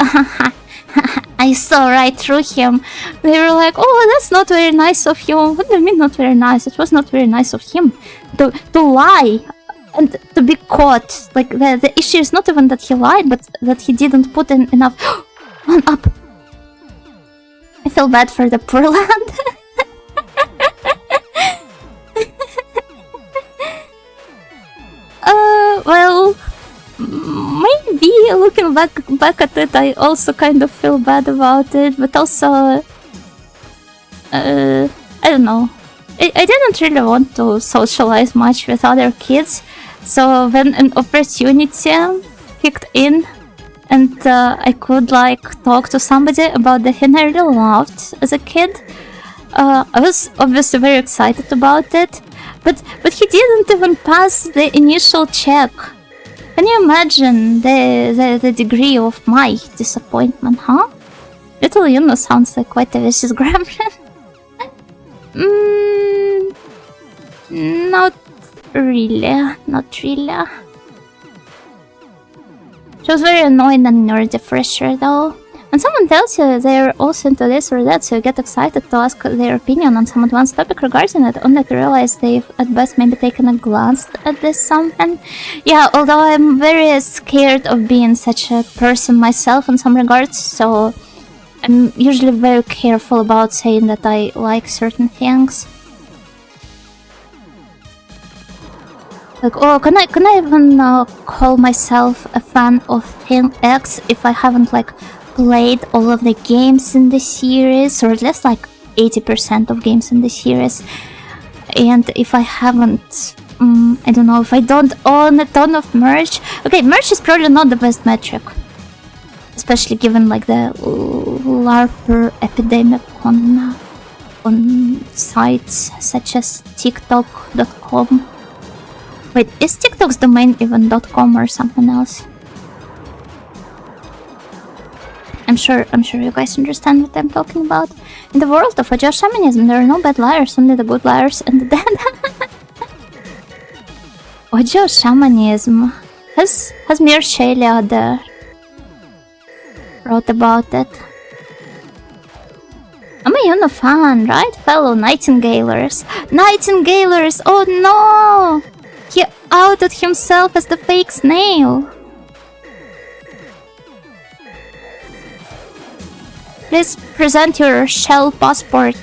S1: I saw right through him, they were like, "Oh, that's not very nice of you." What do you mean not very nice? It was not very nice of him to lie and to be caught. Like, the issue is not even that he lied, but that he didn't put in enough. One up. I feel bad for the poor lad. Well, maybe looking back at it, I also kind of feel bad about it, but also, I don't know. I didn't really want to socialize much with other kids, so when an opportunity kicked in and I could like talk to somebody about the thing I really loved as a kid, I was obviously very excited about it, but he didn't even pass the initial check. Can you imagine the degree of my disappointment, huh? Little Yuno sounds like quite a vicious gremlin. Not really. She was very annoyed and nerdy for sure, though. When someone tells you they're also into this or that, so you get excited to ask their opinion on some advanced topic regarding it, only to realize they've at best maybe taken a glance at this something. Yeah, although I'm very scared of being such a person myself in some regards, so I'm usually very careful about saying that I like certain things. Like, oh, can I even call myself a fan of Thing X if I haven't like played all of the games in the series, or at least like 80% of games in the series, and if I haven't, I don't know, if I don't own a ton of merch. Okay, merch is probably not the best metric, especially given like the LARPer epidemic on sites such as TikTok.com. Wait, is TikTok's domain even .com or something else? I'm sure you guys understand what I'm talking about. In the world of ojou shamanism, there are no bad liars, only the good liars and the dead. Ojou shamanism. Has Mir Shailia there wrote about it? I'm a Yuno fan, right, fellow Nightingalers? Nightingalers! Oh no! He outed himself as the fake snail. Please present your shell passport.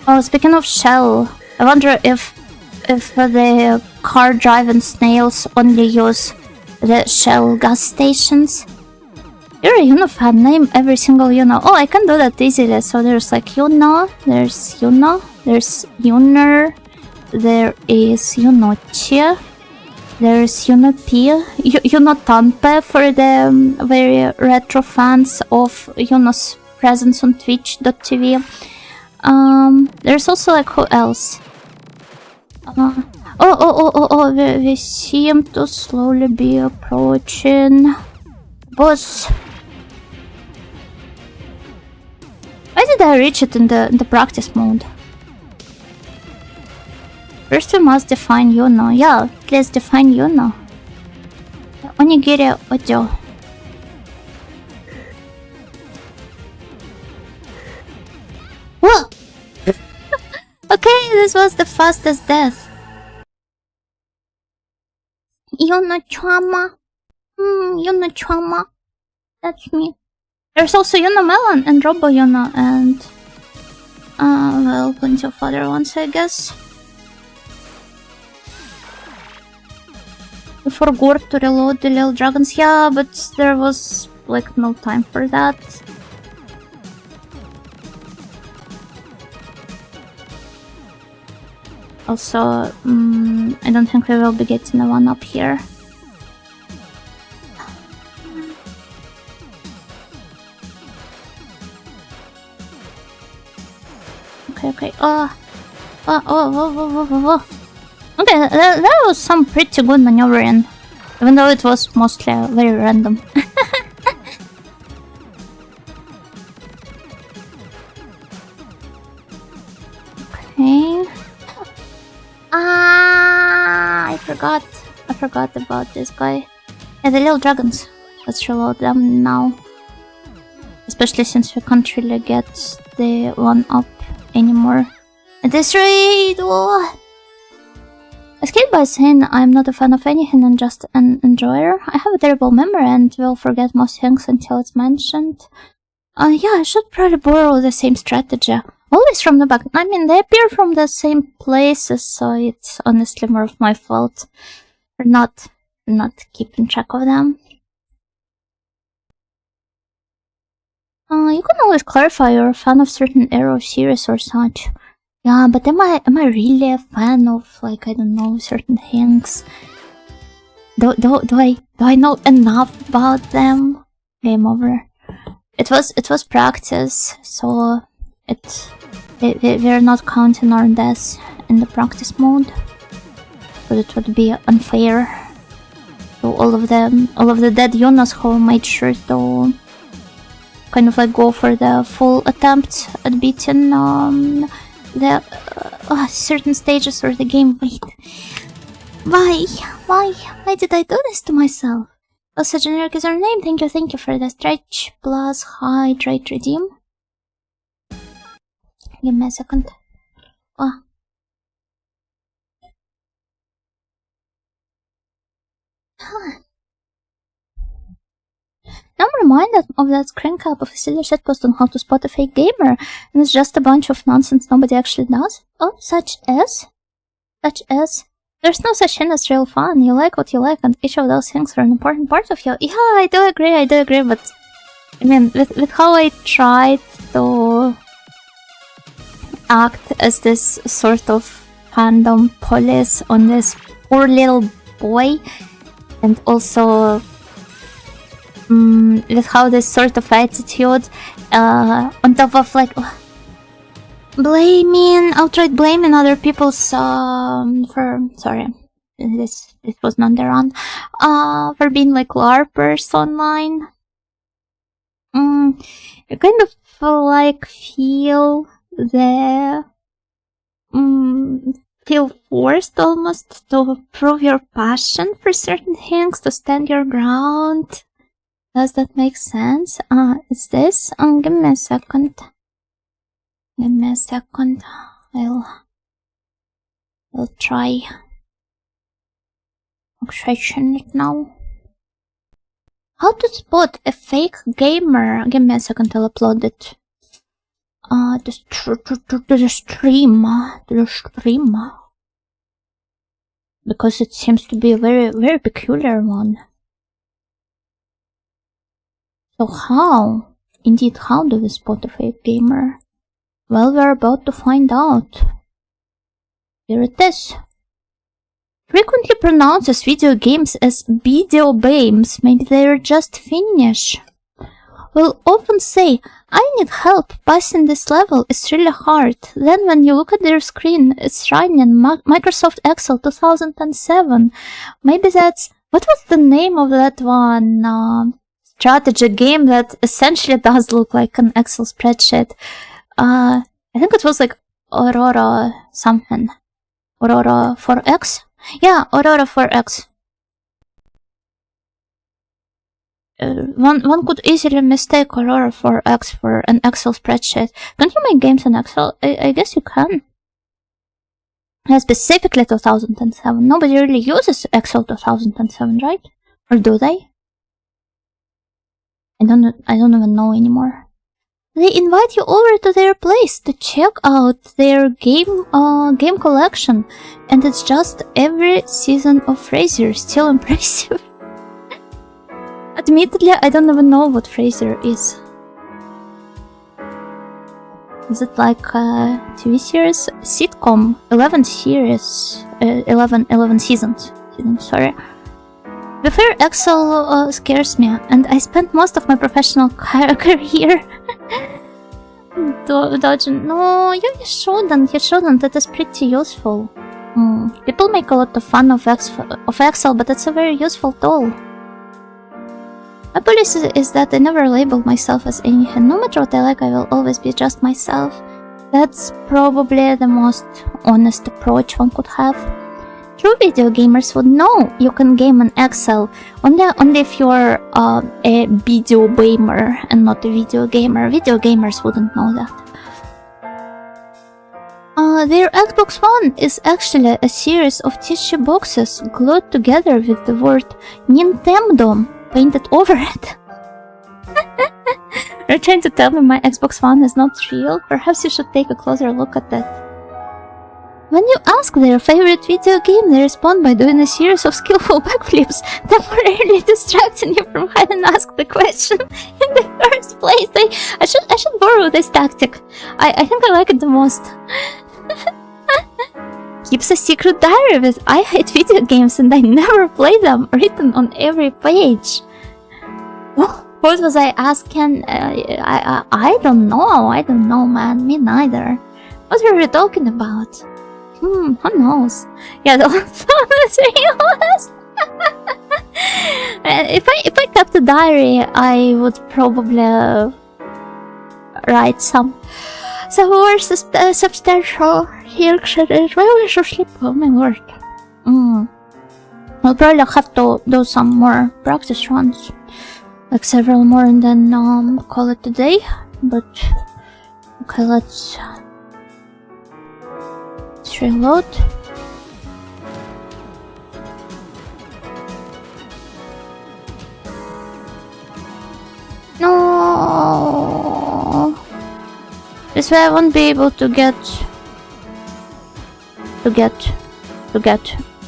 S1: Oh, speaking of shell, I wonder if the car-driving snails only use the shell gas stations. You're a Yuno fan, name every single Yuno. Oh, I can do that easily. So there's like Yuno, there's Yuno, there's Yuner, there is Yunochi, there's Yunopi, Yunotanpe for the very retro fans of Yuno's presence on Twitch.tv. There's also like who else? We seem to slowly be approaching boss. Why did I reach it in the practice mode? First we must define Yuno. Yeah, let's define Yuno. Onigiri ojou. Whoa! Okay, this was the fastest death. Yuno Chama. Yuno Chama. That's me. There's also Yuno Melon and Robo Yuno and well, plenty of other ones, I guess. We forgot to reload the little dragons. Yeah, but there was like no time for that. Also, I don't think we will be getting a one up here. Okay. Oh. Okay, that was some pretty good maneuvering. Even though it was mostly very random. Okay. I forgot about this guy. Yeah, the little dragons. Let's reload them now. Especially since we can't really get the one up anymore. At this rate, oh. I escaped by saying I'm not a fan of anything and just an enjoyer. I have a terrible memory and will forget most things until it's mentioned. Yeah, I should probably borrow the same strategy. Always from the back. I mean, they appear from the same places, so it's honestly more of my fault for not keeping track of them. You can always clarify you're a fan of certain Arrow series or such. Yeah, but am I really a fan of, like, I don't know, certain things? Do I know enough about them? Game over. It was practice, so we're not counting our deaths in the practice mode, but it would be unfair to all of the dead units who made sure to kind of like go for the full attempt at beating the certain stages of the game. Wait, why did I do this to myself? Also, generic is our name. Thank you for the stretch plus hydrate redeem. Give me a second. Oh. Now I'm reminded of that screen cap of a silly shitpost on how to spot a fake gamer, and it's just a bunch of nonsense nobody actually does. Oh, such as? There's no such thing as real fun. You like what you like, and each of those things are an important part of you. Yeah, I do agree, but I mean, with how I tried to act as this sort of fandom police on this poor little boy, and also with how this sort of attitude on top of like outright blaming other people's this was not the round for being like LARPers online. You kind of like feel forced almost to prove your passion for certain things, to stand your ground. Does that make sense? Is this? Give me a second. I'll try extraction it now. How to spot a fake gamer? Give me a second, I'll upload it. To the stream. Because it seems to be a very, very peculiar one. So how do we spot a fake gamer? Well, we're about to find out. Here it is. Frequently pronounces video games as video games, maybe they're just Finnish. Will often say, I need help, passing this level is really hard. Then when you look at their screen, it's running Microsoft Excel 2007. Maybe that's... What was the name of that one? Strategy game that essentially does look like an Excel spreadsheet. I think it was like Aurora something. Aurora 4X? Yeah, Aurora 4X. One could easily mistake Aurora 4X for an Excel spreadsheet. Can't you make games in Excel? I guess you can. Specifically 2007. Nobody really uses Excel 2007, right? Or do they? I don't even know anymore. They invite you over to their place to check out their game collection, and it's just every season of Frasier. Still impressive. Admittedly, I don't even know what Frasier is. Is it like a TV series? Sitcom. 11 series. 11 seasons. Sorry. Before Excel scares me, and I spent most of my professional career Dodging. No, you shouldn't. You shouldn't. It is pretty useful. People make a lot of fun of Excel, but it's a very useful tool. My policy is that I never label myself as anything. No matter what I like, I will always be just myself. That's probably the most honest approach one could have. True video gamers would know you can game on Excel only if you're a video gamer and not a video gamer. Video gamers wouldn't know that. Their Xbox One is actually a series of tissue boxes glued together with the word Nintendo painted over it. You're trying to tell me my Xbox One is not real? Perhaps you should take a closer look at that. When you ask their favorite video game, they respond by doing a series of skillful backflips, temporarily distracting you from having asked the question in the first place. I should borrow this tactic. I think I like it the most. Keeps a secret diary with I hate video games and I never play them written on every page. What was I asking? I don't know, man. Me neither. What were we talking about? Who knows? Yeah, the last one is real. If I kept a diary, I would probably write some more substantial reactions. Why we should sleep? Oh my word. I'll probably have to do some more practice runs, like several more, and then call it a day. But okay, let's reload. No, this way I won't be able to get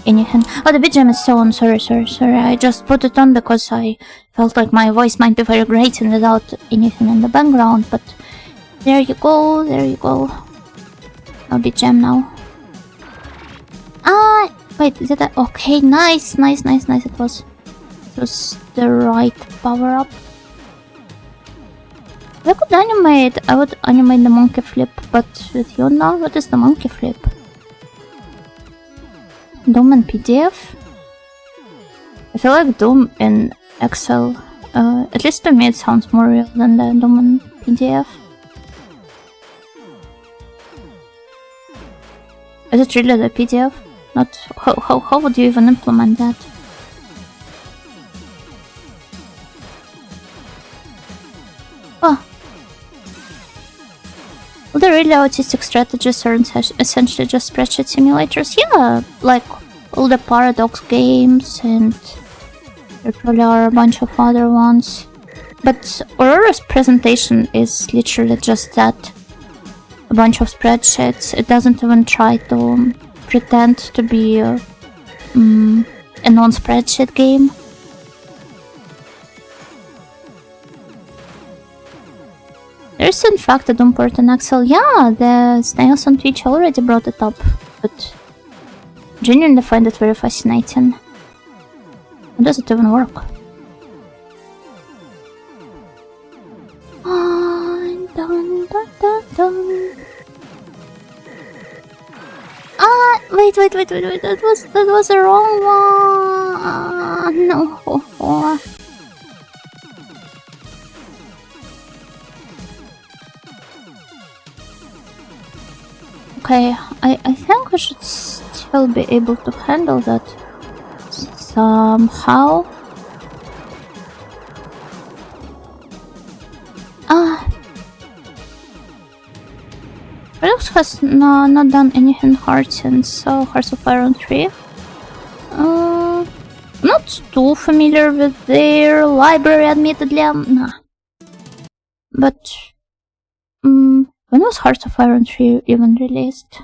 S1: anything. Oh, the BGM is so on. Sorry. I just put it on because I felt like my voice might be very great and without anything in the background. But there you go. No BGM now. Wait, did I? Okay, nice. It was the right power up. If I could animate, I would animate the monkey flip, but with you now, what is the monkey flip? Doom in PDF? I feel like Doom in Excel, at least to me it sounds more real than the Doom in PDF. Is it really the PDF? Not how would you even implement that? Oh. Well, the really autistic strategies are essentially just spreadsheet simulators. Yeah, like all the Paradox games, and there probably are a bunch of other ones. But Aurora's presentation is literally just that. A bunch of spreadsheets. It doesn't even try to pretend to be a non-spreadsheet game. There's in fact a Doom port in Excel. Yeah, the snails on Twitch already brought it up, but genuinely find it very fascinating. How does it even work? Wait, that was the wrong one. No. Okay, I think we should still be able to handle that somehow. Paradox has not done anything hard since Hearts of Iron 3. Not too familiar with their library, admittedly. Nah. But when was Hearts of Iron 3 even released?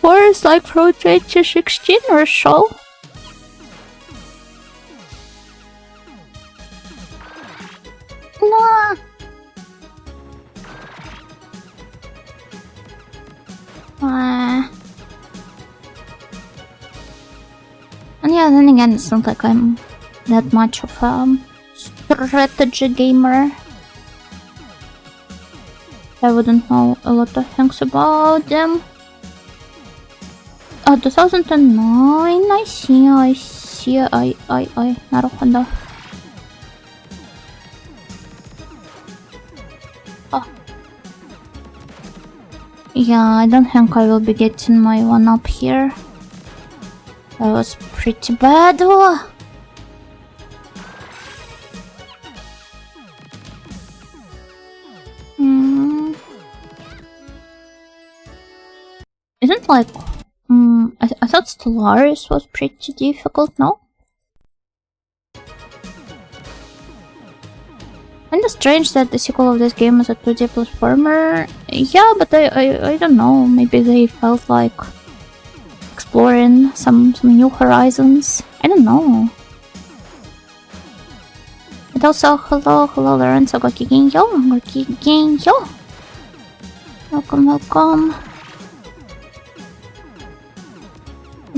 S1: Was like from 2016 or so? No. And yeah, then again, it's not like I'm that much of a strategy gamer. I wouldn't know a lot of things about them. 2009, I see, naruhodo. Oh. Yeah, I don't think I will be getting my one up here. That was pretty bad. Oh. Isn't like I thought Stellaris was pretty difficult, no? Kinda strange that the sequel of this game is a 2D platformer. Yeah, but I don't know, maybe they felt like exploring some new horizons. I don't know. And also, hello Lorenzo, Gokigenyo. Welcome.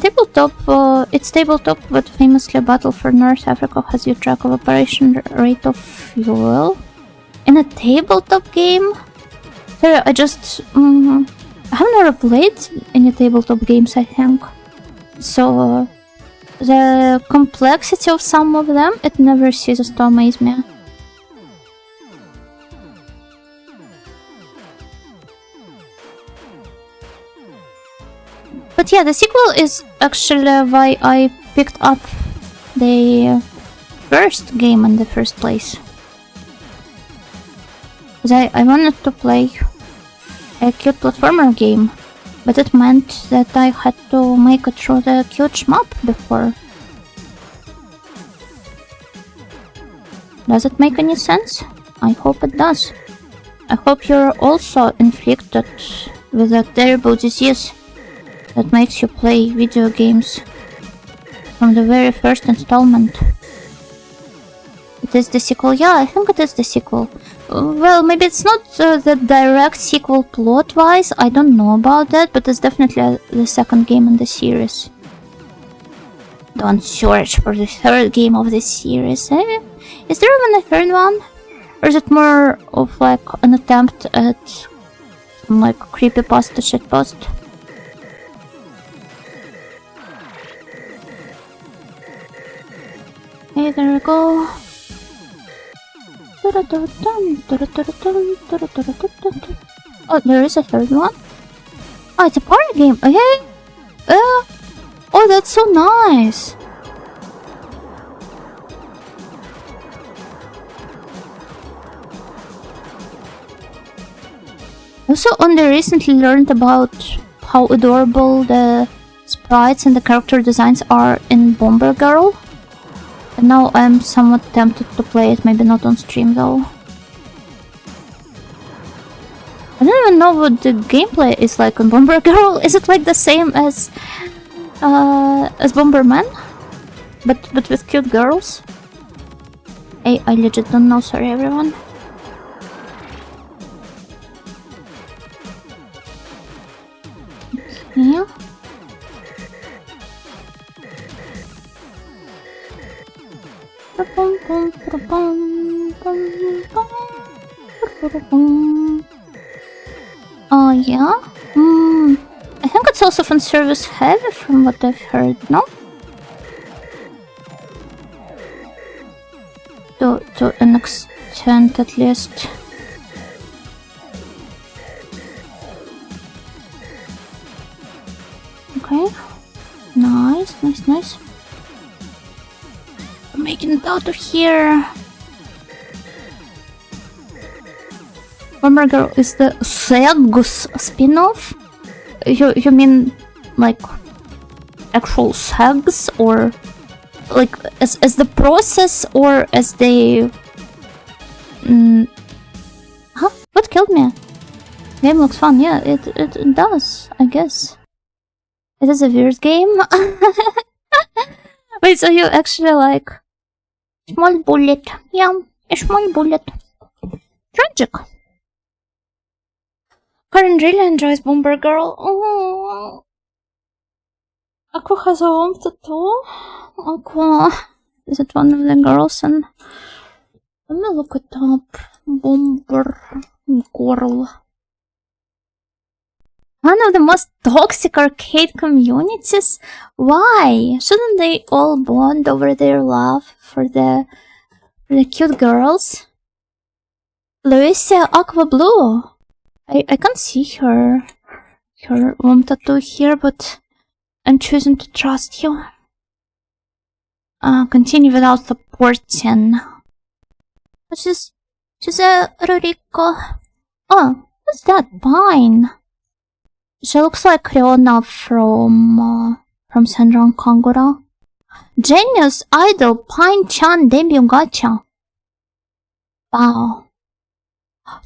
S1: Tabletop, it's tabletop, but famously Battle for North Africa has you track of operation rate of fuel. In a tabletop game? Sorry, I just... I have never played any tabletop games, I think. So... the complexity of some of them, it never ceases to amaze me. But yeah, the sequel is actually why I picked up the first game in the first place. Because I wanted to play a cute platformer game, but it meant that I had to make it through the huge map before. Does it make any sense? I hope it does. I hope you're also inflicted with a terrible disease that makes you play video games from the very first installment. It is the sequel? Yeah, I think it is the sequel. Well, maybe it's not the direct sequel plot-wise, I don't know about that, but it's definitely the second game in the series. Don't search for the third game of the series, eh? Is there even a third one? Or is it more of like an attempt at some like creepypasta shitpost? Okay, there we go. Oh, there is a third one? Oh, it's a party game. Okay. Oh, that's so nice. Also, only recently learned about how adorable the sprites and the character designs are in Bomber Girl. And now I'm somewhat tempted to play it, maybe not on stream though. I don't even know what the gameplay is like on Bomber Girl. Is it like the same as Bomberman? But with cute girls? I legit don't know, sorry everyone. Okay. Oh yeah? I think it's also fan service heavy from what I've heard, no? To an extent at least. Okay. Nice. I'm making it out of here. Bomber Girl is the Segs spin-off? You mean like actual Segs, or like as the process, or as the huh? What killed me? Game looks fun, yeah, it does, I guess. It is a weird game. Wait, so you actually like small bullet? Yeah, a small bullet. Tragic. Karen really enjoys Bomber Girl. Oh, Aku has a warm tattoo. Aqua. Is it one of the girls in Let me look it up. Bomber Girl. One of the most toxic arcade communities? Why? Shouldn't they all bond over their love for the cute girls? Luisa Aqua Blue. I can't see her tattoo here, but I'm choosing to trust you. Continue without supporting. She's a Ruriko. Oh, what's that? Pine. She looks like Riona from Senran Kangura. Genius idol Pine-chan debut gacha. Wow.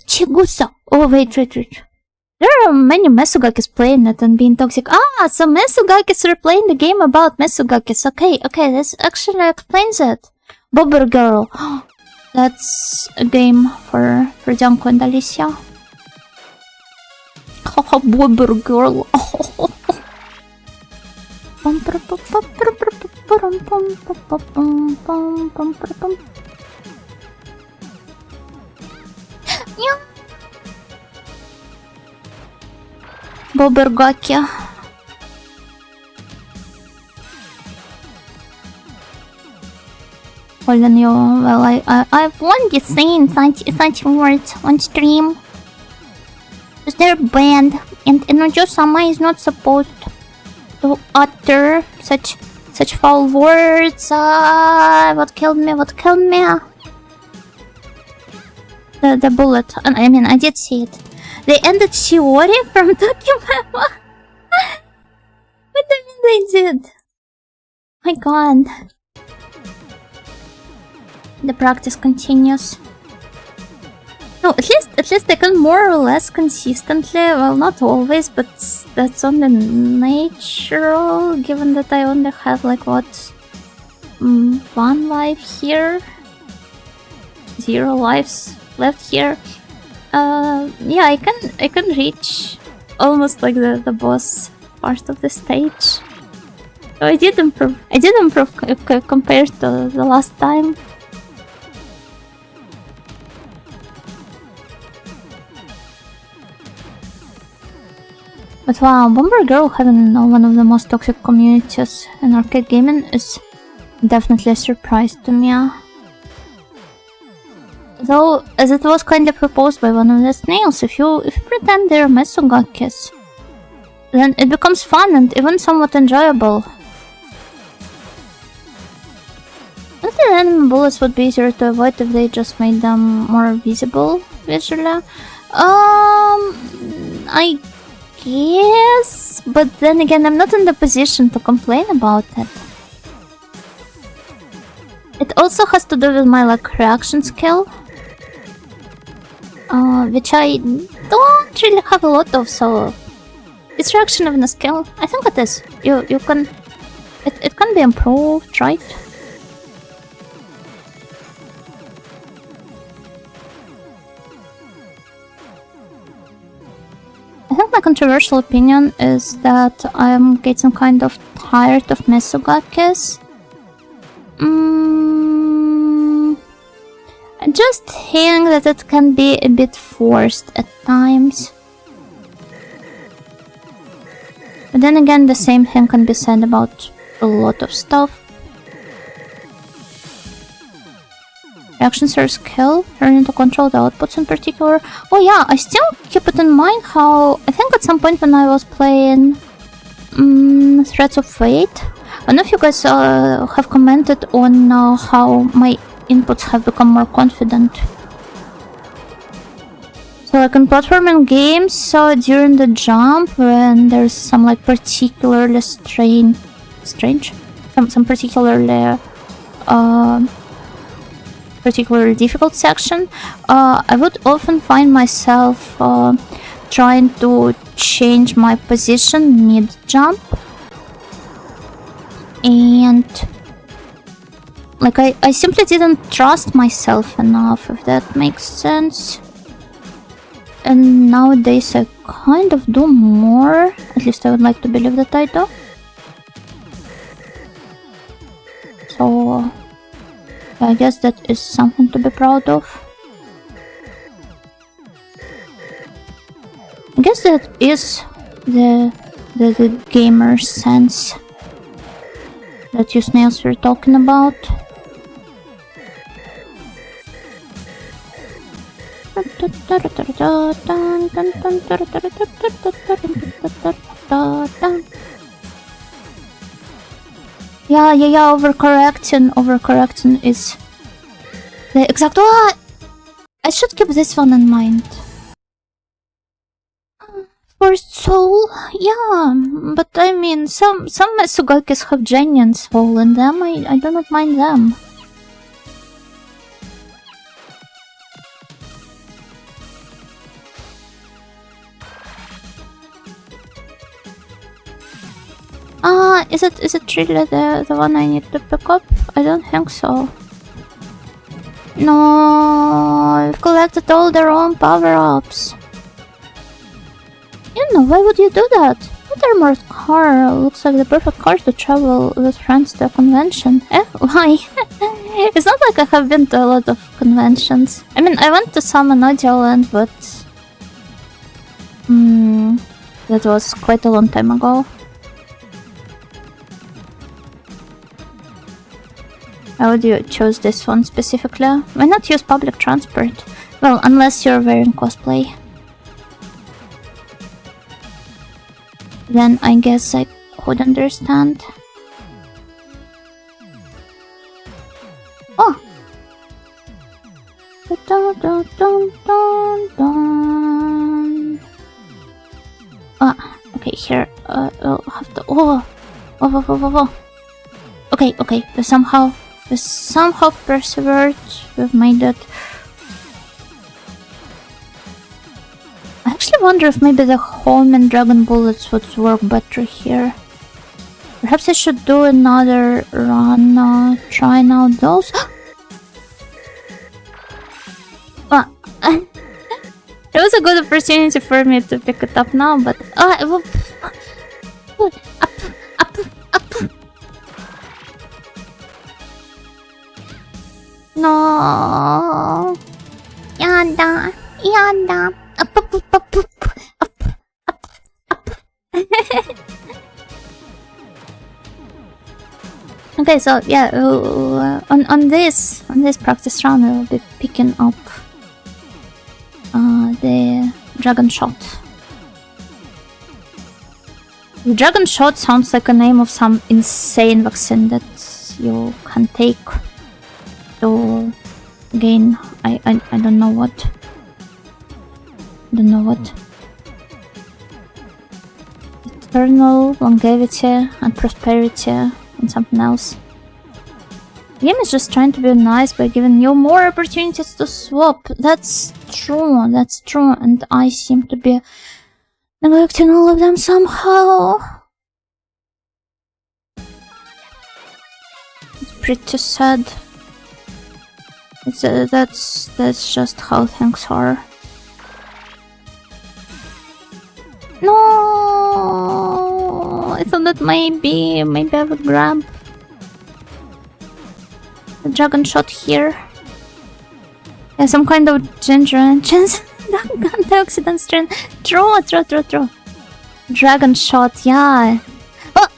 S1: Chigusa. Oh, wait. There are many Mesugakis playing it and being toxic. So Mesugakis are playing the game about Mesugakis. Okay, this actually explains it. Bobber Girl. That's a game for Janko and Alicia. Bobber Girl. Bobergaki. Hold on, you. Well, I've only seen 30 words on stream. They're banned, and Inojo-sama is not supposed to utter such foul words. What killed me? The bullet. I mean, I did see it. They ended Shiori from Tokimama. What do you mean they did? My god. The practice continues. No, at least they can more or less consistently, well, not always, but that's only natural, given that I only have like what, 1 life here, 0 lives left here. Yeah, I can reach almost like the boss part of the stage. So I did improve compared to the last time. But wow, Bomber Girl having one of the most toxic communities in arcade gaming is definitely a surprise to me. Though, as it was kindly proposed by one of the snails, if you pretend they're Mesugakis, then it becomes fun and even somewhat enjoyable. I think the enemy bullets would be easier to avoid if they just made them more visible visually. I guess, but then again, I'm not in the position to complain about it. It also has to do with my like reaction skill, which I don't really have a lot of. So it's reaction even a skill. I think it is. You can. It can be improved, right? I think my controversial opinion is that I'm getting kind of tired of Mesugakis. I just think that it can be a bit forced at times. But then again, the same thing can be said about a lot of stuff. Reactions are skill, learning to control the outputs in particular. Oh yeah, I still keep it in mind how I think at some point when I was playing Threads of Fate, I don't know if you guys have commented on how my inputs have become more confident. So like in platforming games, so during the jump when there's some like particularly some particularly difficult section, I would often find myself trying to change my position mid-jump, and like I simply didn't trust myself enough, if that makes sense. And nowadays I kind of do more, at least I would like to believe that I do. So I guess that is something to be proud of. I guess that is the gamer sense that you snails were talking about. Yeah, overcorrecting is the exact. Oh, I should keep this one in mind. First soul, yeah, but I mean, some Mesugakis have genuine soul in them. I do not mind them. Is it really the one I need to pick up? I don't think so. No, I've collected all their own power-ups. You know, why would you do that? That armored car looks like the perfect car to travel with friends to a convention. Why? It's not like I have been to a lot of conventions. I mean, I went to some in Audioland, but that was quite a long time ago. Why would you choose this one specifically? Why not use public transport? Well, unless you're wearing cosplay. Then I guess I could understand. Oh! Okay, here. I'll have to. Oh! Okay, we somehow persevered. We've made it. I actually wonder if maybe the home and dragon bullets would work better here. Perhaps I should do another run, trying out those. It was a good opportunity for me to pick it up now, but up. No. Yada. Up. Okay, so yeah, on this practice run, we'll be picking up the dragon shot. The dragon shot sounds like a name of some insane vaccine that you can take to gain I don't know what. Eternal longevity and prosperity and something else. The game is just trying to be nice by giving you more opportunities to swap. That's true, and I seem to be neglecting all of them somehow. It's pretty sad. That's just how things are. No, I thought that maybe I would grab the dragon shot here. Yeah, some kind of ginger entrance. Antioxidant strain. True. Dragon shot, yeah. Oh.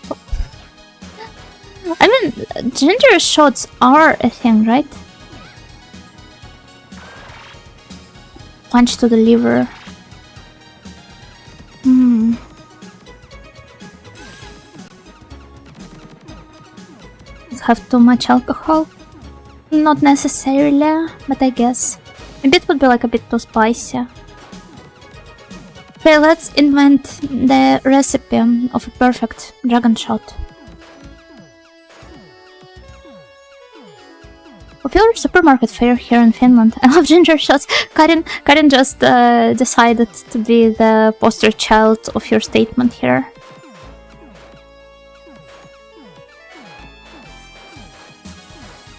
S1: I mean, ginger shots are a thing, right? Punch to the liver. Have too much alcohol? Not necessarily, but I guess. Maybe it would be like a bit too spicy. Okay, let's invent the recipe of a perfect dragon shot. Popular supermarket fair here in Finland. I love ginger shots. Karin just decided to be the poster child of your statement here.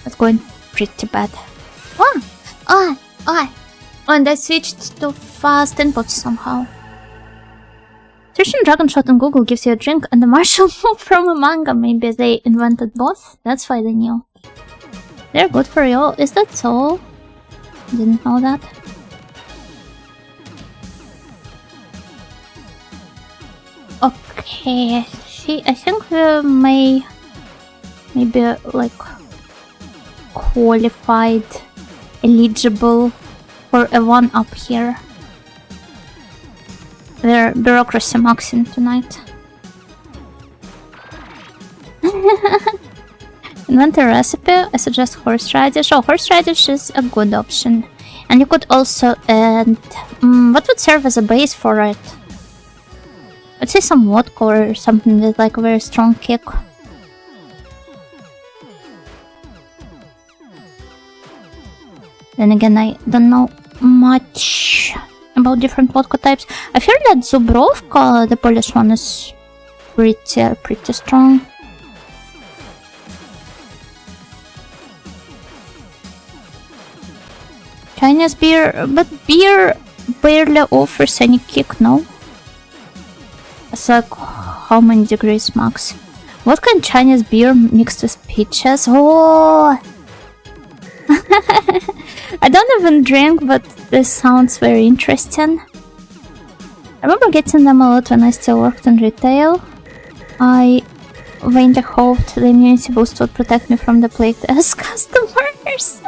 S1: It's going pretty bad. And I switched to fast inputs somehow. Searching dragon shot on Google gives you a drink and a martial move from a manga. Maybe they invented both? That's why they knew. They're good for you. Is that so? Didn't know that. Okay, I think we may be like qualified, eligible for a 1-up here. We're bureaucracy maxing tonight. Invent a recipe. I suggest horseradish. Oh, horseradish is a good option. And you could also add... what would serve as a base for it? I'd say some vodka or something with like a very strong kick. Then again, I don't know much about different vodka types. I've heard that Zubrovka, the Polish one, is pretty strong. Chinese beer, but beer barely offers any kick, no? It's like, how many degrees max? What kind of Chinese beer mixed with peaches? Oh! I don't even drink, but this sounds very interesting. I remember getting them a lot when I still worked in retail. I vainly hoped the immunity boost would protect me from the plague as customers.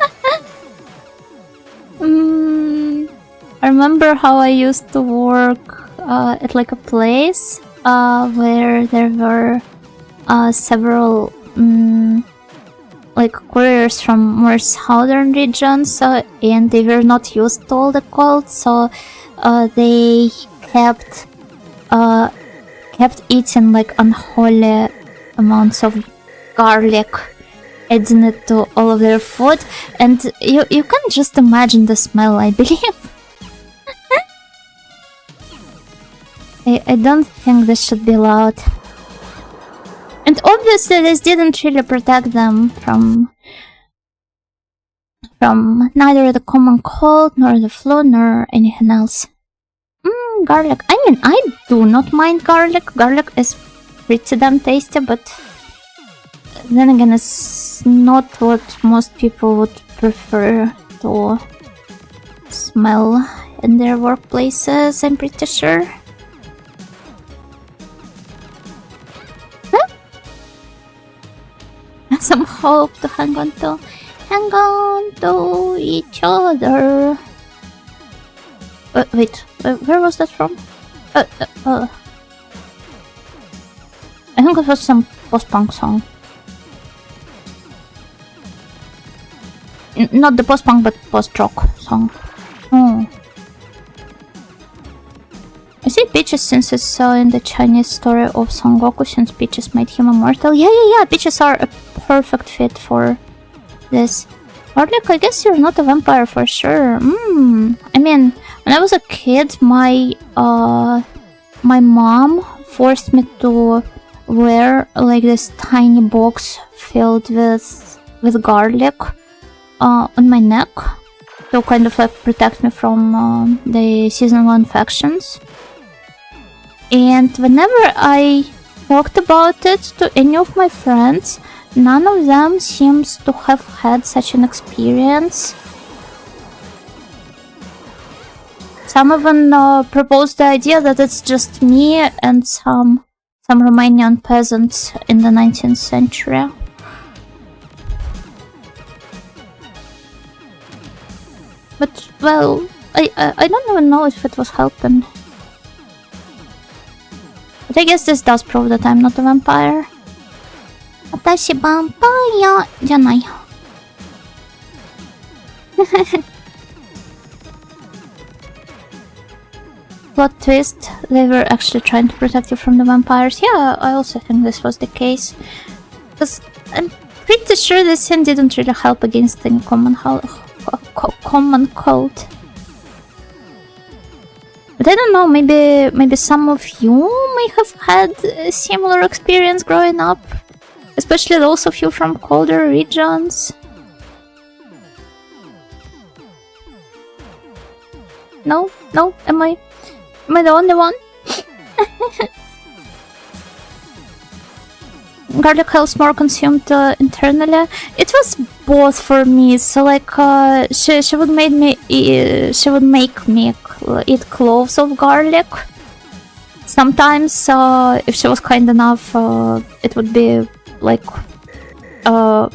S1: I remember how I used to work at like a place where there were several like couriers from more southern regions, and they were not used to all the cold, so they kept eating like unholy amounts of garlic, adding it to all of their food, and you can just imagine the smell, I believe. I don't think this should be allowed. And obviously this didn't really protect them from neither the common cold, nor the flu, nor anything else. Garlic. I mean, I do not mind garlic. Garlic is pretty damn tasty, but then again, it's not what most people would prefer to smell in their workplaces, I'm pretty sure. Some hope to hang on to each other. Wait, where was that from? I think it was some post-punk song. Not the post-punk, but post-rock song. Oh. I see Peaches since it's in the Chinese story of Son Goku, since Peaches made him immortal. Yeah, Peaches are a perfect fit for this. Garlic, I guess you're not a vampire for sure. I mean, when I was a kid, my mom forced me to wear like this tiny box filled with garlic on my neck to kind of like protect me from the seasonal infections. And whenever I talked about it to any of my friends, none of them seems to have had such an experience. Some even proposed the idea that it's just me and some Romanian peasants in the 19th century. But, well, I don't even know if it was helping. But I guess this does prove that I'm not a vampire. Watashi vampire janai. Plot twist, they were actually trying to protect you from the vampires. Yeah, I also think this was the case. Because I'm pretty sure this sin didn't really help against any common cold. But I don't know, maybe some of you may have had a similar experience growing up. Especially those of you from colder regions. No? Am I the only one? Garlic helps more consumed internally. It was both for me. So like she would make me eat cloves of garlic. Sometimes if she was kind enough, it would be like the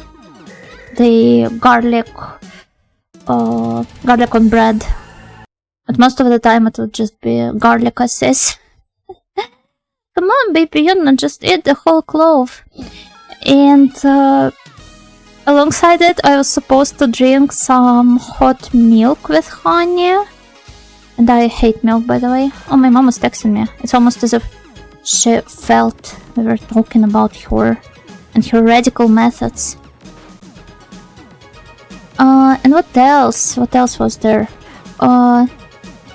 S1: garlic on bread. But most of the time it would just be garlic assist. Come on, baby, you know, just eat the whole clove. And alongside it, I was supposed to drink some hot milk with honey. And I hate milk, by the way. Oh, my mom was texting me. It's almost as if she felt we were talking about her and her radical methods. And what else? What else was there?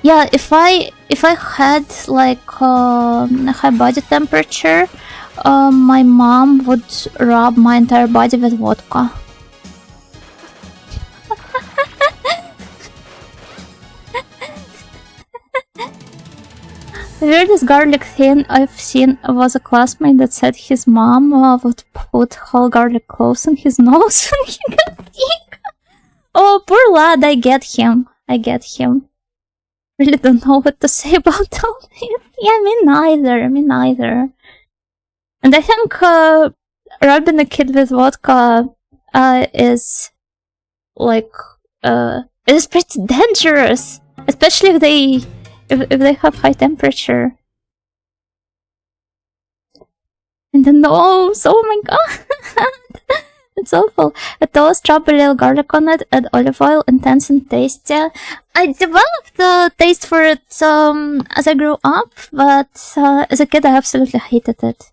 S1: Yeah, if I had like high body temperature, my mom would rub my entire body with vodka. The weirdest garlic thing I've seen was a classmate that said his mom would put whole garlic cloves in his nose when he got sick. Oh, poor lad, I get him. Really don't know what to say about all this. Yeah, me neither. And I think rubbing a kid with vodka is like is pretty dangerous, especially if they have high temperature. And the nose, oh my god. It's awful. A toast, drop a little garlic on it, add olive oil, intense and tasty. I developed the taste for it as I grew up, but as a kid I absolutely hated it.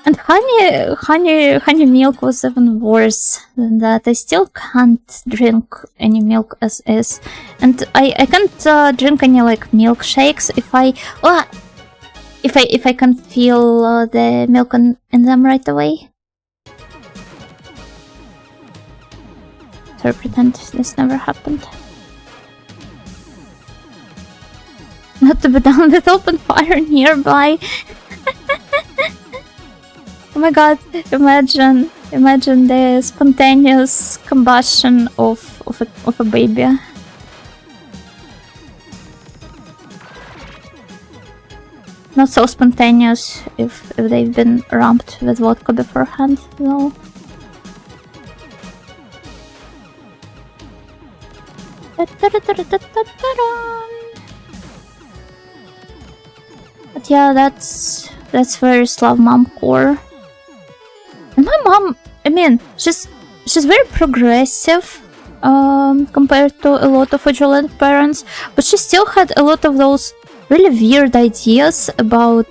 S1: And honey milk was even worse than that. I still can't drink any milk as is. And I can't drink any like milkshakes if I can feel the milk in them right away. So pretend this never happened. Not to be done with open fire nearby. Oh my god, imagine the spontaneous combustion of a baby. Not so spontaneous if they've been rubbed with vodka beforehand, though. But yeah, that's very Slav mom core. And my mom, I mean, she's very progressive compared to a lot of vigilant parents, but she still had a lot of those really weird ideas about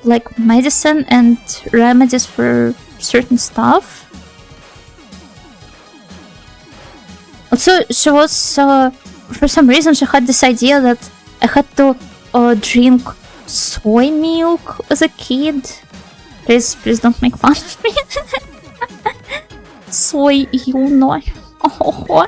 S1: like medicine and remedies for certain stuff. Also, she was, for some reason, she had this idea that I had to drink soy milk as a kid. Please don't make fun of me. Soy, you know. Oh.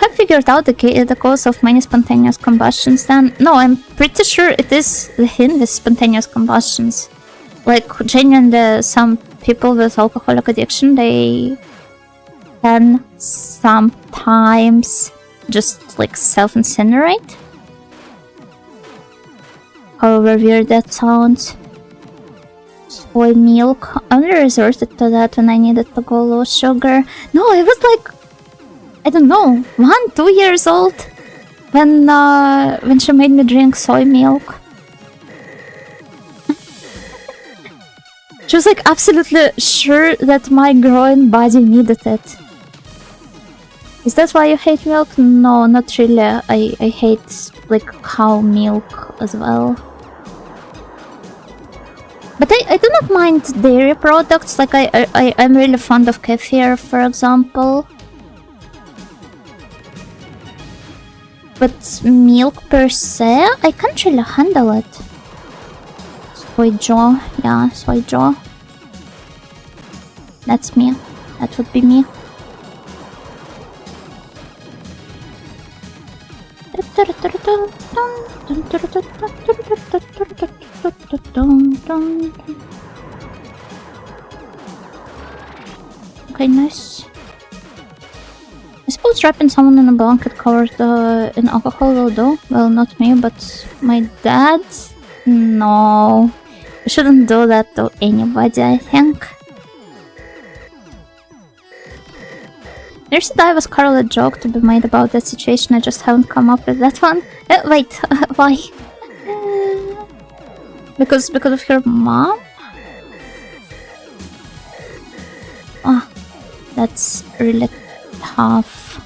S1: I figured out the cause of many spontaneous combustions then. No, I'm pretty sure it is the hint with spontaneous combustions. Like, genuinely, some people with alcoholic addiction, they can sometimes just like self-incinerate. However weird that sounds. Soy milk. I only resorted to that when I needed to go low sugar. No, I was like, I don't know, 1-2 years old when she made me drink soy milk. She was like absolutely sure that my growing body needed it. Is that why you hate milk? No, not really. I hate like cow milk as well. But I do not mind dairy products. Like I'm really fond of kefir, for example. But milk per se, I can't really handle it. Ojou, yeah, ojou. That's me. That would be me. Okay, nice. I suppose wrapping someone in a blanket covered in alcohol will do. Well, not me, but my dad? No. I shouldn't do that to anybody, I think. There's a diver's Carla joke to be made about that situation, I just haven't come up with that one. Wait, why? Because of her mom? Ah, that's really tough.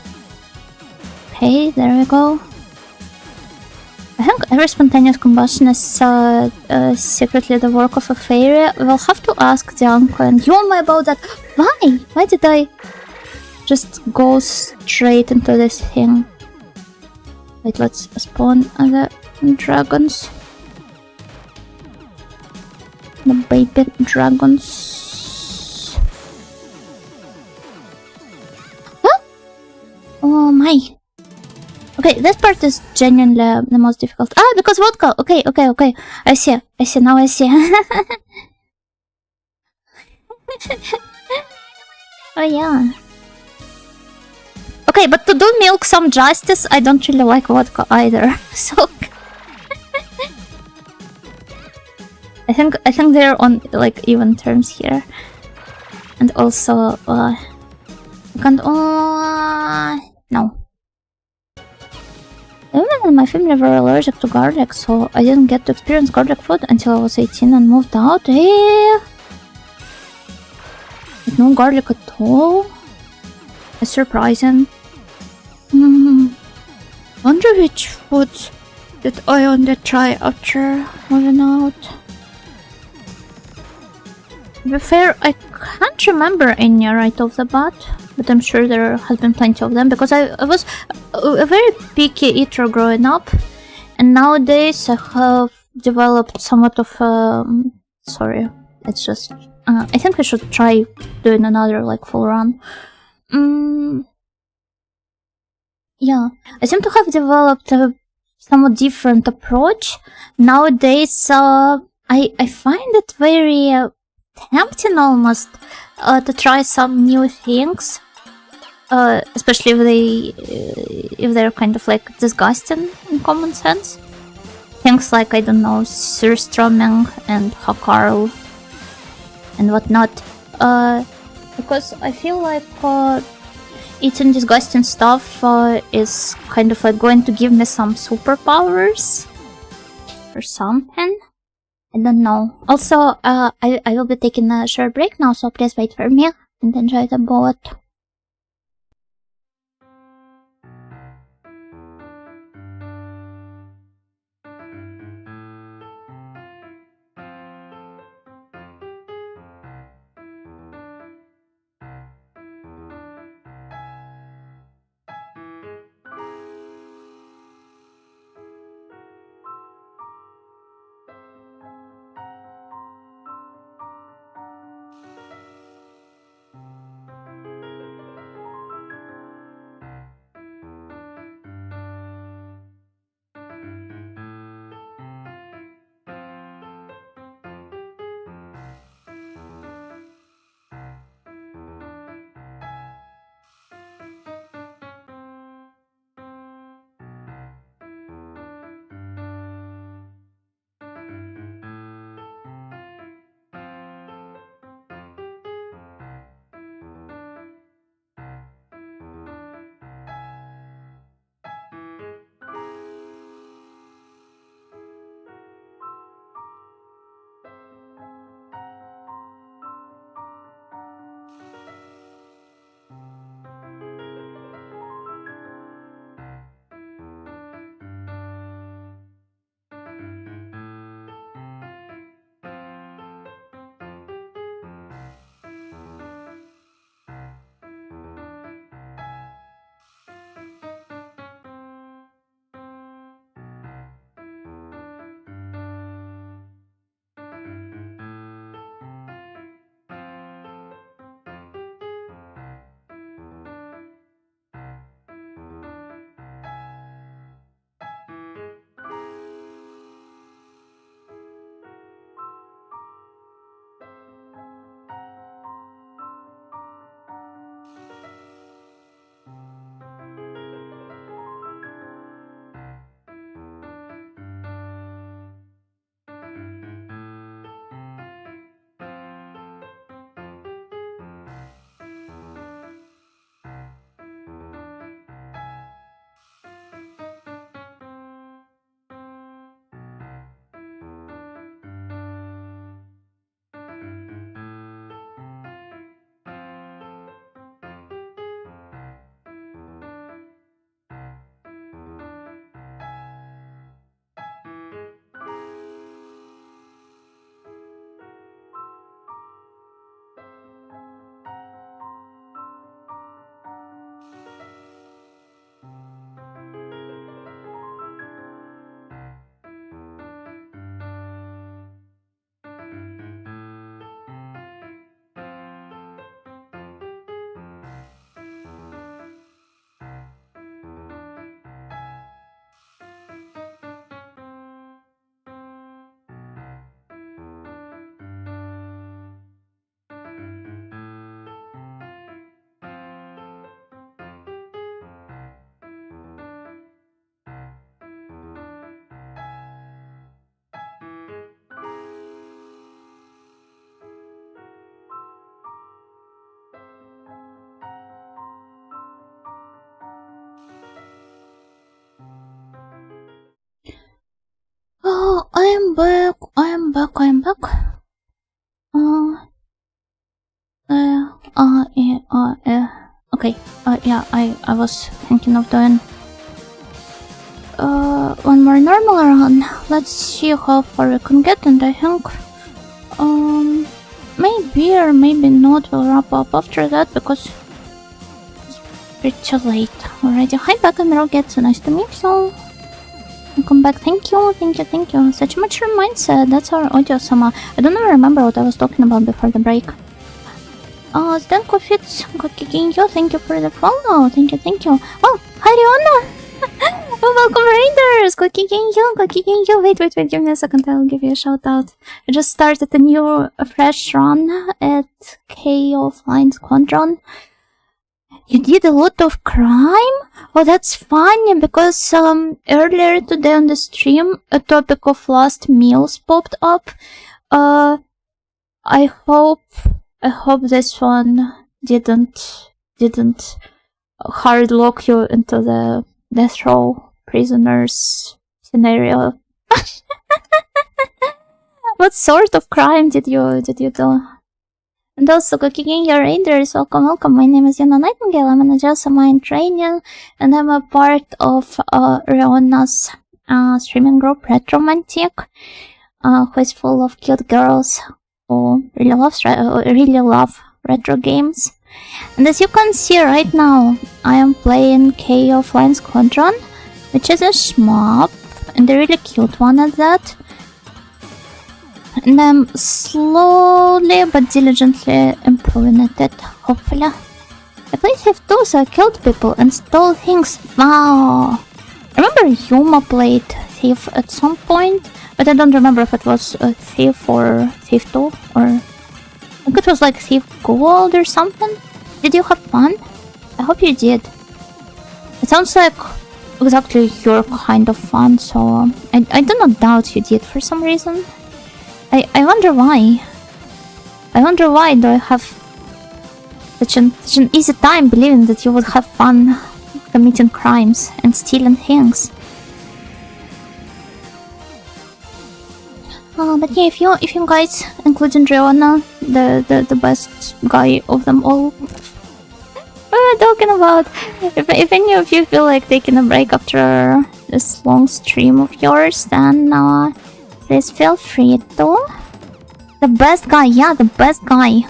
S1: Okay, there we go. I think every spontaneous combustion is secretly the work of a fairy. We'll have to ask the uncle and Yoma about that. Why? Why did I just go straight into this thing? Wait, let's spawn the dragons. The baby dragons. Huh? Oh my. Okay, this part is genuinely the most difficult. Ah, because vodka! Okay. I see, now I see. Oh yeah. Okay, but to do milk some justice, I don't really like vodka either, so... I think they're on, like, even terms here. And also, I can't... no. Everyone in my family were allergic to garlic, so I didn't get to experience garlic food until I was 18 and moved out. With no garlic at all? It's surprising. Wonder which foods did I only try after moving out. To be fair, I can't remember any right off the bat, but I'm sure there has been plenty of them because I was a very picky eater growing up, and nowadays I have developed somewhat of sorry, it's just I think we should try doing another like full run. Yeah, I seem to have developed a somewhat different approach nowadays. I find it very tempting almost to try some new things, especially if they're kind of like disgusting in common sense. Things like, I don't know, surströmming and hakarl and whatnot. Because I feel like eating disgusting stuff is kind of like going to give me some superpowers or something. I don't know. Also, I will be taking a short break now, so please wait for me and enjoy the boat. back. I am back. Okay. Yeah, I was thinking of doing one more normal run. Let's see how far we can get, and I think maybe or maybe not we'll wrap up after that because it's pretty late already. Hi back and Rocket, so nice to meet you. Welcome back. Thank you. Such a mature mindset. That's our audio-sama. I don't even remember what I was talking about before the break. Stanko Fits, Kokikinyo, thank you for the follow. Thank you. Oh, hi Riona! Oh, welcome Raiders! Kokikinyo. Wait, give me a second, I'll give you a shout out. I just started a new, fresh run at Keio Flying Squadron. You did a lot of crime? Oh, that's funny, because earlier today on the stream, a topic of last meals popped up. I hope this one didn't hard lock you into the death row prisoners scenario. What sort of crime did you do? And also, Gokigen your Raiders, welcome. My name is Yana Nightingale. I'm an ojou-sama in training, and I'm a part of Riona's streaming group Retromantic, who is full of cute girls who really love retro games. And as you can see right now, I am playing Keio Flying Squadron, which is a shmup, and a really cute one at that. And I'm slowly but diligently improving at it, hopefully. I played Thief 2, so I killed people and stole things. Wow! I remember Yuma played Thief at some point, but I don't remember if it was a Thief or Thief 2, or I think it was like Thief Gold or something. Did you have fun? I hope you did. It sounds like exactly your kind of fun, so I do not doubt you did for some reason. I wonder why. Do I have such an easy time believing that you would have fun committing crimes and stealing things? But yeah, if you guys, including Riona, the best guy of them all, what am I talking about? If any of you feel like taking a break after this long stream of yours, then please feel free to. The best guy, yeah, the best guy.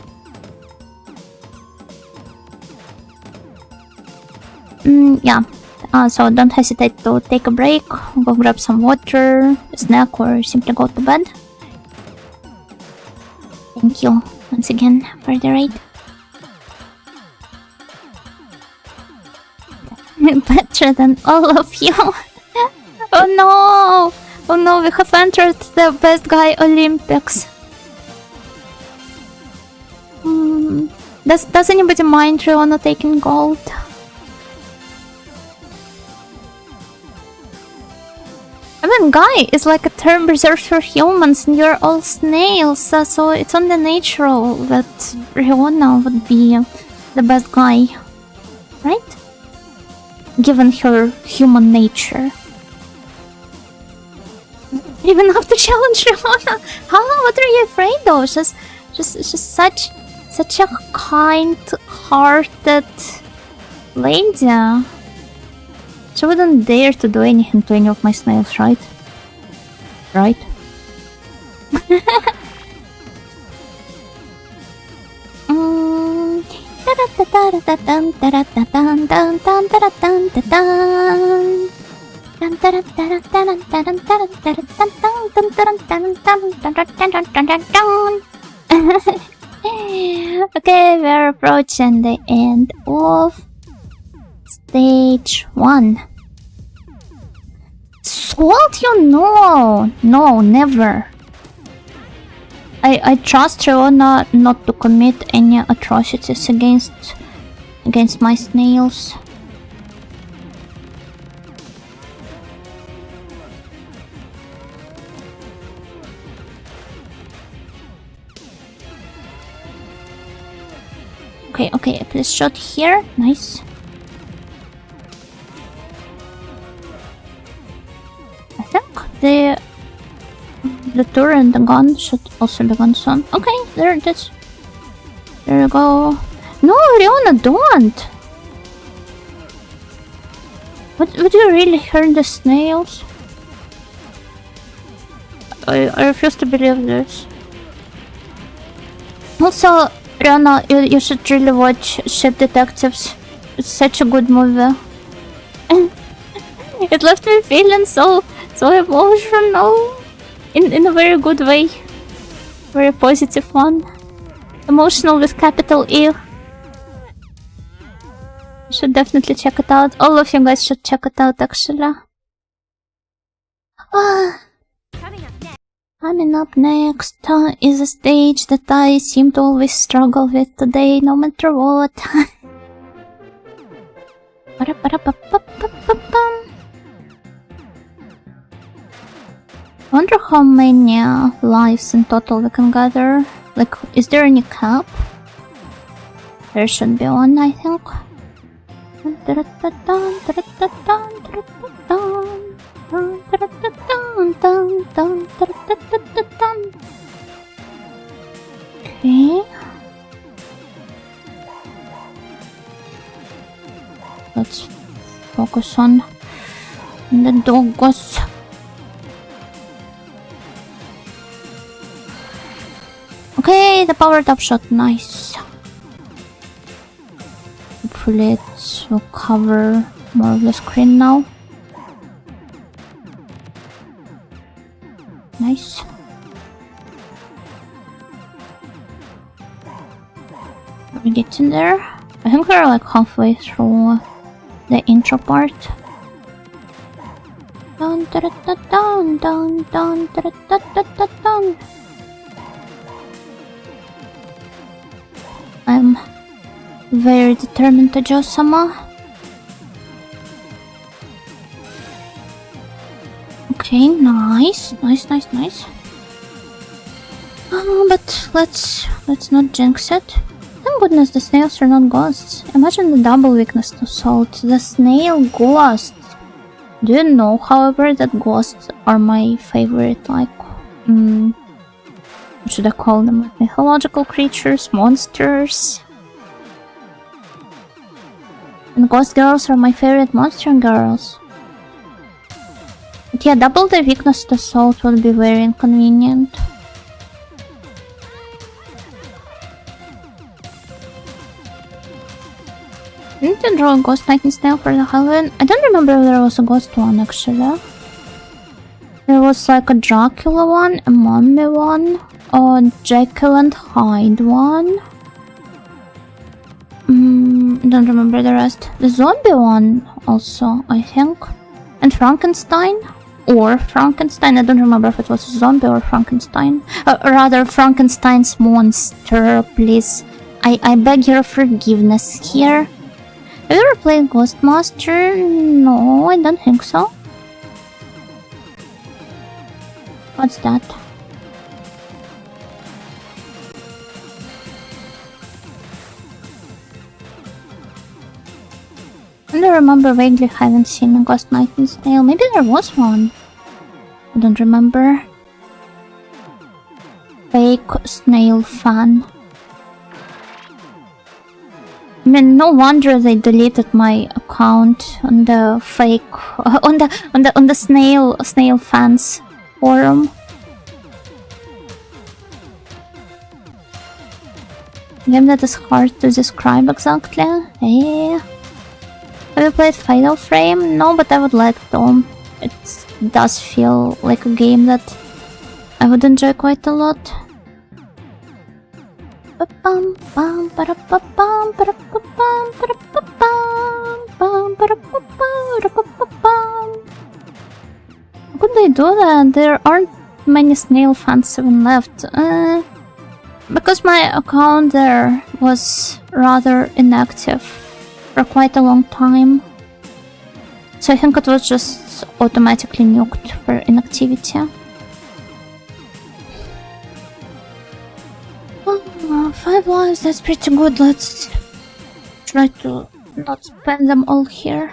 S1: Yeah. So don't hesitate to take a break, go grab some water, a snack, or simply go to bed. Thank you once again for the raid. Better than all of you. Oh no, we have entered the best guy Olympics. Does anybody mind Riona taking gold? I mean, guy is like a term reserved for humans, and you're all snails, so it's only natural that Riona would be the best guy, right? Given her human nature. You even have to challenge Riona. What are you afraid of? She's such a kind-hearted lady. She wouldn't dare to do anything to any of my snails, right? Right? Okay, we're approaching the end of stage 1. Salt you? No, never. I trust Riona not to commit any atrocities against my snails. Okay, please shot here. Nice. I think the the tour and the gun should also be gone soon. Okay, there it is. There you go. No, Riona, don't! Would you really hurt the snails? I refuse to believe this. Also, Riona, you should really watch Ship Detectives. It's such a good movie. It left me feeling so emotional. In a very good way. Very positive one. Emotional with capital E. You should definitely check it out. All of you guys should check it out, actually. Coming up next is a stage that I seem to always struggle with today, no matter what. Wonder how many lives in total we can gather. Like, is there any cap? There should be one, I think. Okay. Let's focus on the doggos. Okay, the powered up shot, nice. Hopefully it will cover more of the screen now. Nice. Are we getting there? I think we're like halfway through the intro part. Dun, dun, dun, dun, dun, dun, dun, dun, dun, dun. I'm very determined to do some. Okay, nice. But let's not jinx it. Thank goodness the snails are not ghosts. Imagine the double weakness to salt. The snail ghosts. Do you know, however, that ghosts are my favorite, like, what should I call them? Like mythological creatures, monsters. And ghost girls are my favorite monster girls. But yeah, double the weakness to salt would be very inconvenient. I need to draw a ghost knight and snail for the Halloween. I don't remember if there was a ghost one actually. There was like a Dracula one, a mummy one, a Jekyll and Hyde one. I don't remember the rest. The zombie one also, I think. And Frankenstein. Or Frankenstein. I don't remember if it was a zombie or Frankenstein. Rather, Frankenstein's monster, please. I beg your forgiveness here. Have you ever played Ghostmaster? No, I don't think so. What's that? I don't remember vaguely having seen a Ghost Knight and Snail. Maybe there was one. I don't remember. Fake snail fan. I mean, no wonder they deleted my account on the fake on the snail fans forum. Game that is hard to describe exactly. Yeah. Have you played Fatal Frame? No, but I would like to. It does feel like a game that I would enjoy quite a lot. How could they do that? There aren't many snail fans even left. Because my account there was rather inactive for quite a long time. So I think it was just automatically nuked for inactivity. 5 lives, that's pretty good. Let's try to not spend them all here.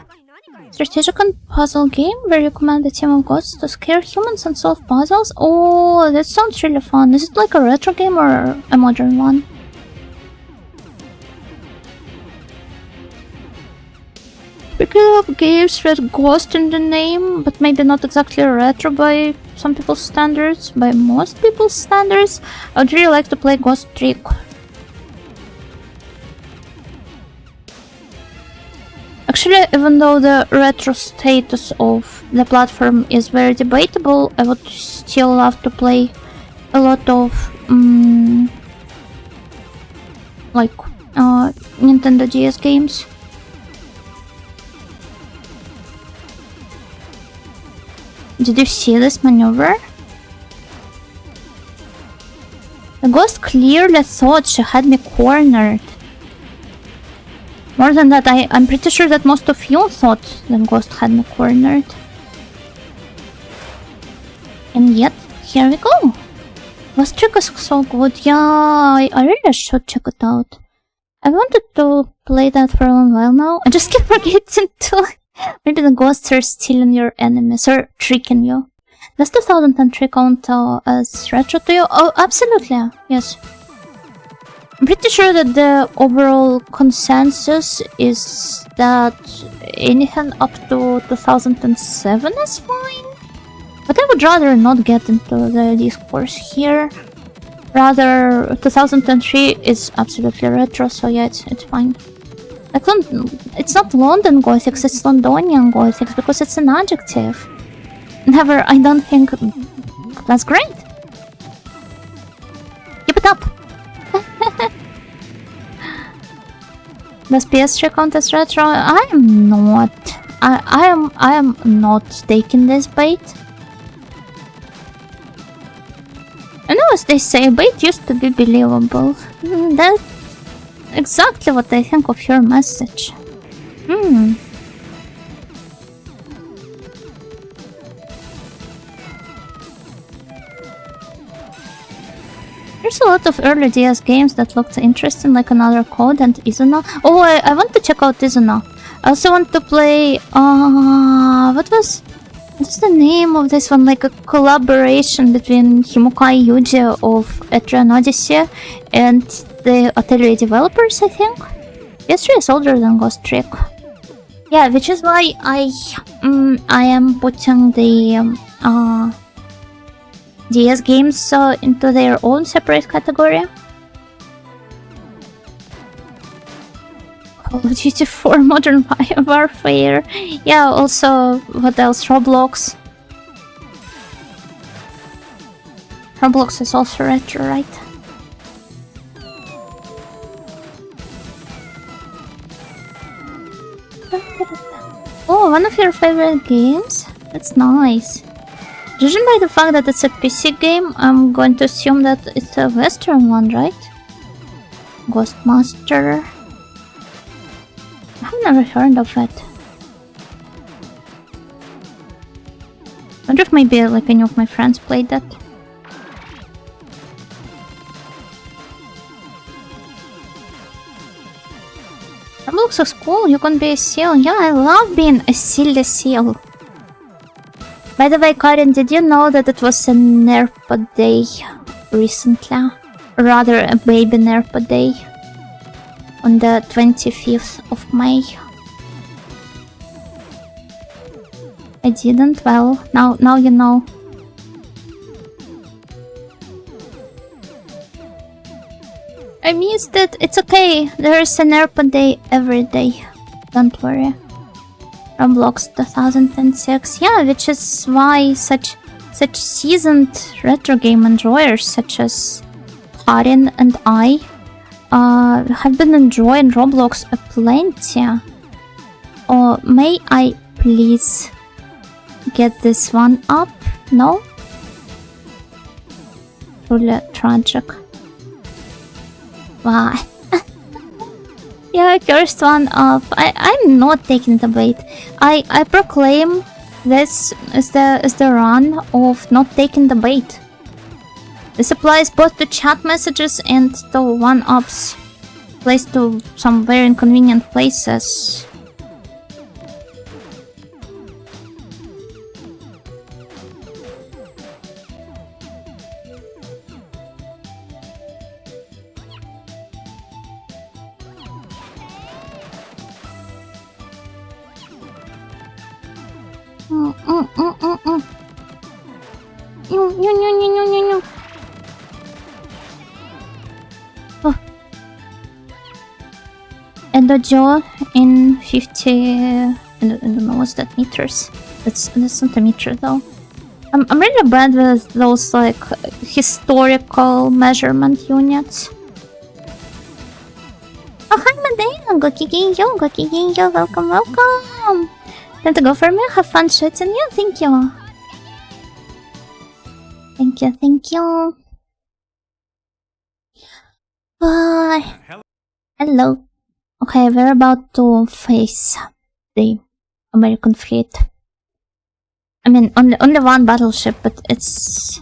S1: Strategic and puzzle game where you command a team of ghosts to scare humans and solve puzzles. Oh, that sounds really fun. Is it like a retro game or a modern one? Speaking of games with ghost in the name, but maybe not exactly retro by some people's standards, by most people's standards, I would really like to play Ghost Trick. Actually, even though the retro status of the platform is very debatable, I would still love to play a lot of Nintendo DS games. Did you see this maneuver? The ghost clearly thought she had me cornered. More than that, I'm pretty sure that most of you thought the ghost had me cornered. And yet, here we go. Ghost Trick is so good. Yeah, I really should check it out. I wanted to play that for a long while now. I just keep forgetting to. Maybe the ghosts are stealing your enemies or tricking you. Does 2003 count as retro to you? Oh, absolutely, yes. I'm pretty sure that the overall consensus is that anything up to 2007 is fine. But I would rather not get into the discourse here. Rather, 2003 is absolutely retro, so yeah, it's fine. It's not London Gothics, it's Londonian Gothics, because it's an adjective. Never, I don't think... That's great! Keep it up! Does PS3 count as retro? I am not. I am not taking this bait. I know, as they say, bait used to be believable. That's exactly what I think of your message. There's a lot of early DS games that looked interesting, like Another Code and Izuna. Oh, I want to check out Izuna. I also want to play... What's the name of this one? Like a collaboration between Himokai Yuji of Etrian Odyssey and the Atelier developers, I think. PS3 is older than Ghost Trick. Yeah, which is why I am putting the DS games into their own separate category. Call of Duty 4 Modern Warfare. Yeah, also, what else? Roblox. Roblox is also retro, right? Oh, one of your favorite games? That's nice. Judging by the fact that it's a PC game, I'm going to assume that it's a Western one, right? Ghostmaster. I've never heard of it. I wonder if maybe like any of my friends played that. Roblox is cool, you can be a seal. Yeah, I love being a silly seal. By the way, Karin, did you know that it was a Nerpa day recently? Rather, a baby Nerpa day. On the 25th of May. I didn't? Well, now you know. I missed it. It's okay. There is a Nerpa day every day. Don't worry. Roblox 2006. Yeah, which is why such seasoned retro game enjoyers such as Karin and I have been enjoying Roblox aplenty. Oh, may I please get this one up? No? Truly tragic. Why? Yeah, first one up. I'm not taking the bait. I proclaim this is the run of not taking the bait. This applies both to chat messages and to one-ups placed to some very inconvenient places. Oh. And ojou in 50. I don't know what's that meters. That's not a meter though. I'm really bad with those like historical measurement units. Oh hi Madea! Gokigenyo, welcome! Time to go for me, have fun shooting you, thank you! Thank you! Bye! Hello! Okay, we're about to face the American fleet. I mean, only one battleship, but it's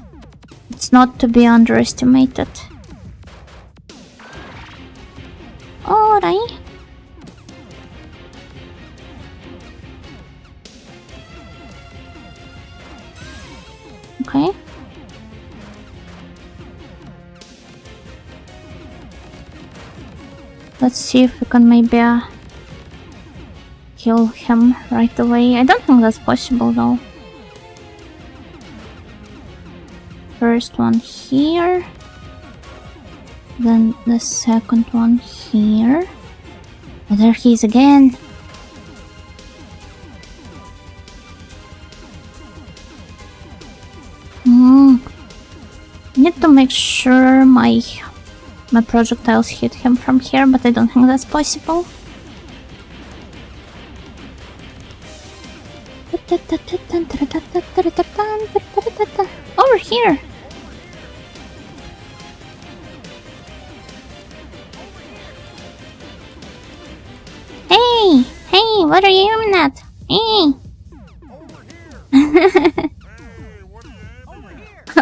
S1: not to be underestimated. Alright. Okay. Let's see if we can maybe kill him right away. I don't think that's possible though. First one here. Then the second one here. Oh, there he is again. Need to make sure my projectiles hit him from here, but I don't think that's possible. Over here! Hey, what are you aiming at? Hey!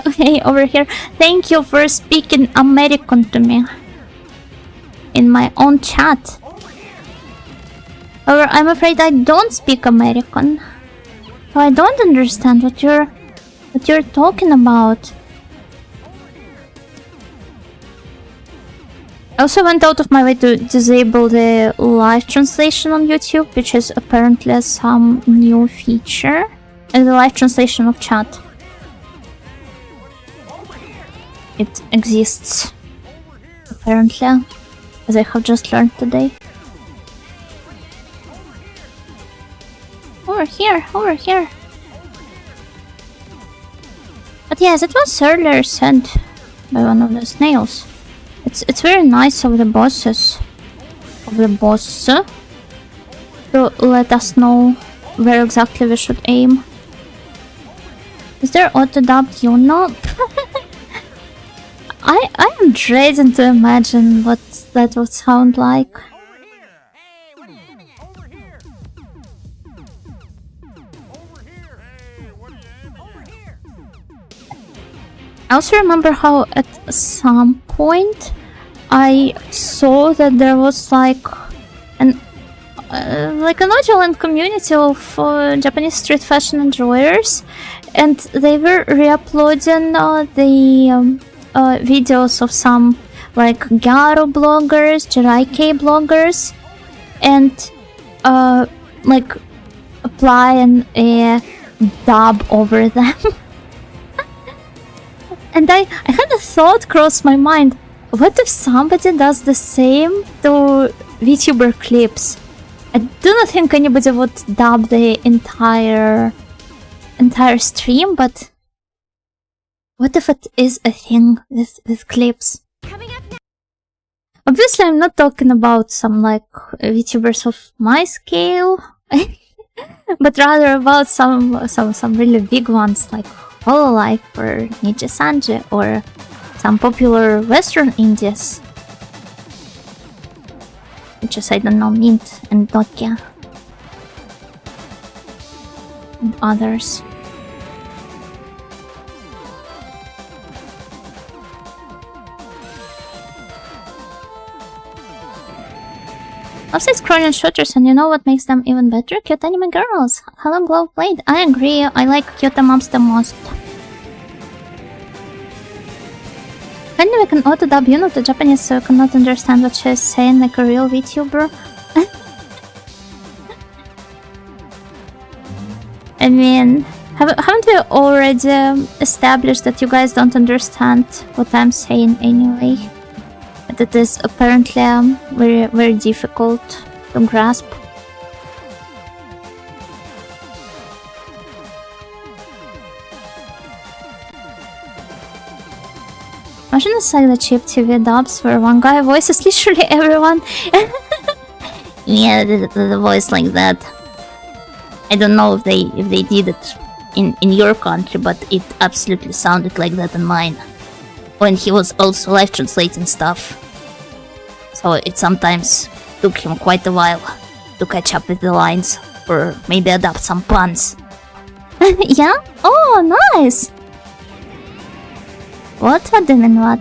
S1: Okay, over here. Thank you for speaking American to me. In my own chat. However, I'm afraid I don't speak American. So I don't understand what you're talking about. I also went out of my way to disable the live translation on YouTube, which is apparently some new feature. And the live translation of chat. It exists, apparently, as I have just learned today. Over here. But yes, it was earlier said by one of the snails. It's very nice of the bosses, to let us know where exactly we should aim. Is there auto-dubbed Yuno? I am dreading to imagine what that would sound like. I also remember how at some point I saw that there was like an Nigerian community of Japanese street fashion enjoyers, and they were re-uploading the videos of some like Garo bloggers, Jiraike bloggers, and like applying a dub over them. And I had a thought cross my mind: what if somebody does the same to VTuber clips? I do not think anybody would dub the entire stream, but what if it is a thing with clips? Obviously, I'm not talking about some like VTubers of my scale, but rather about some really big ones like Hololive or Nichi Sanji or some popular Western indies, which is, I don't know, Mint and Nokia and others. Side-scrolling shooters, and you know what makes them even better? Cute anime girls. Hello, Glowblade. I agree. I like cute moms the most. Finally, we can auto-dub Yuno to Japanese, so you cannot understand what she's saying like a real VTuber. I mean, haven't we already established that you guys don't understand what I'm saying anyway? That it is apparently very, very difficult to grasp. Imagine a side the cheap TV dubs where one guy voices literally everyone. Yeah, the voice like that. I don't know if they did it in your country, but it absolutely sounded like that in mine. When he was also live translating stuff. So it sometimes took him quite a while to catch up with the lines, or maybe adapt some puns. Yeah? Oh, nice! What? What do you mean what?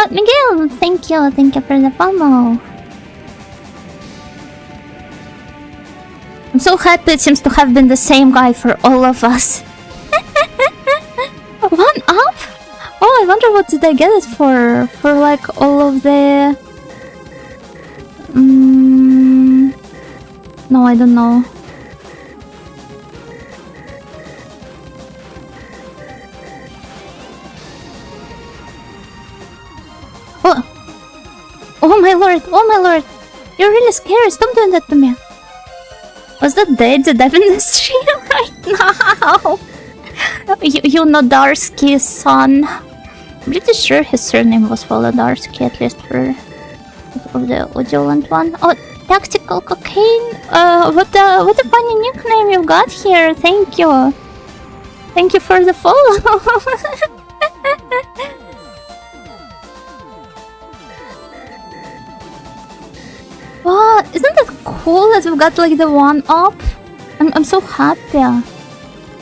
S1: Miguel, thank you for the follow. I'm so happy it seems to have been the same guy for all of us. 1 up? Oh, I wonder what did I get it for like all of the... No, I don't know. Oh my lord, oh my lord. You're really scary, stop doing that to me. Was that dead in the stream right now? You Nodarsky's son. I'm pretty sure his surname was Volodarsky, at least for the Audioland one. Oh, Tactical Cocaine. What a funny nickname you got here. Thank you. Thank you for the follow. Wow, isn't that cool that we've got like the 1 up? I'm so happy.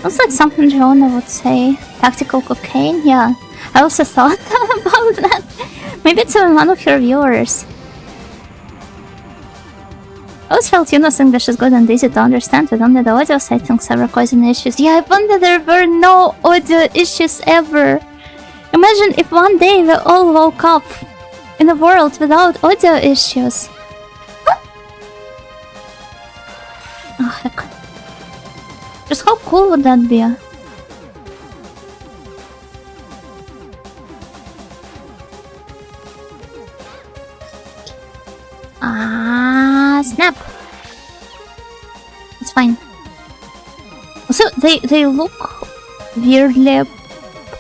S1: That's like something Joanna would say. Tactical Cocaine, yeah. I also thought about that. Maybe it's even one of your viewers. I always felt Yuno's English is good and easy to understand with only the audio settings ever causing issues. Yeah, I wonder there were no audio issues ever. Imagine if one day we all woke up in a world without audio issues. Oh heck. Just how cool would that be? Snap! It's fine. Also, they look weirdly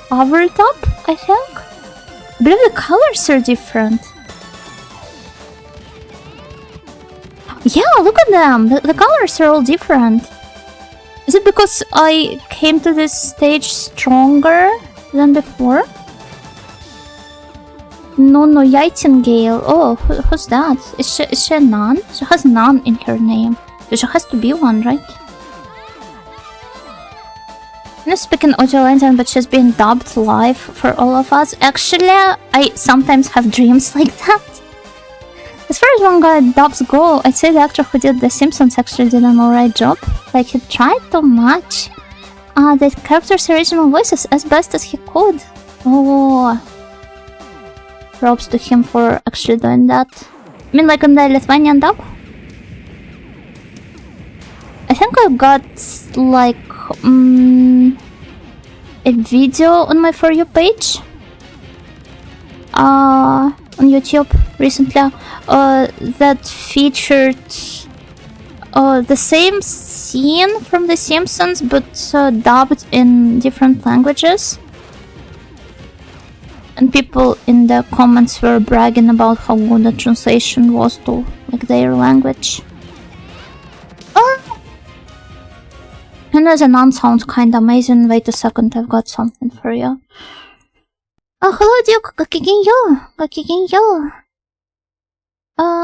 S1: powered up, I think? I believe the colors are different. Yeah, look at them! The colors are all different. Is it because I came to this stage stronger than before? No, Nightingale. Oh, who's that? Is she a nun? She has nun in her name. So she has to be one, right? I'm not speaking audio lantern, but she's being dubbed live for all of us. Actually, I sometimes have dreams like that. As far as one guy dubs go, I'd say the actor who did The Simpsons actually did an alright job. Like, he tried to match the character's original voices as best as he could. Oh, props to him for actually doing that. I mean, like in the Lithuanian dub? I think I got like a video on my For You page on YouTube recently that featured the same scene from The Simpsons but dubbed in different languages. And people in the comments were bragging about how good the translation was to like their language. And as a nun sounds kinda amazing. Wait a second, I've got something for you. Oh, hello Duke, Gokigenyo.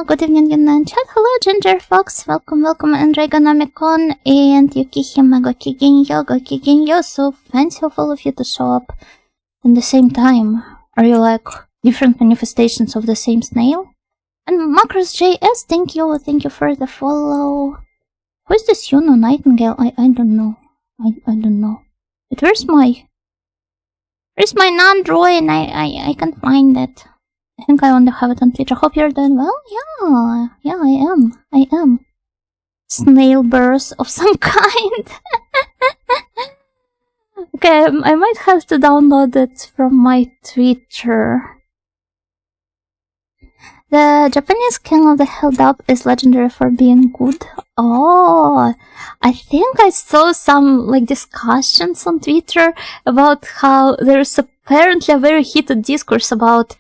S1: Good evening in chat. Hello Ginger Fox, welcome and Reganomicon and Yukihime Gokigenyo. So fancy of all of you to show up at the same time. Are you like different manifestations of the same snail? And Macros JS, thank you for the follow. Who is this Yuno Nightingale? I don't know. I don't know. But where's my non-drawing? I can't find it. I think I only have it on Twitch. I hope you're doing well. Yeah, I am. Snail burst of some kind. Okay, I might have to download it from my Twitter. The Japanese King of the Hill dub is legendary for being good. Oh, I think I saw some like discussions on Twitter about how there's apparently a very heated discourse about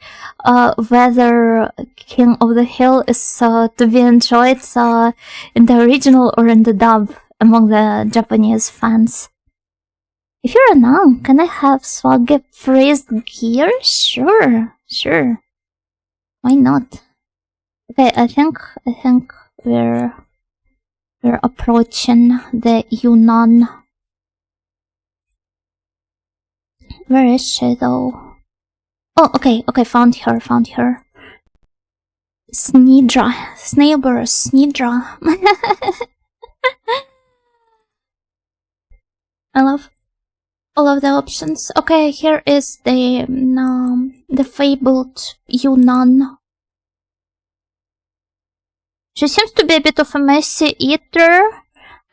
S1: whether King of the Hill is to be enjoyed in the original or in the dub among the Japanese fans. If you're a nun, can I have swaggy praised gear? Sure. Why not? Okay, I think we're approaching the Yunnan. Where is she though? Oh, okay, found her. Snidra. I love all of the options. Okay, here is the fabled Yunnan. She seems to be a bit of a messy eater.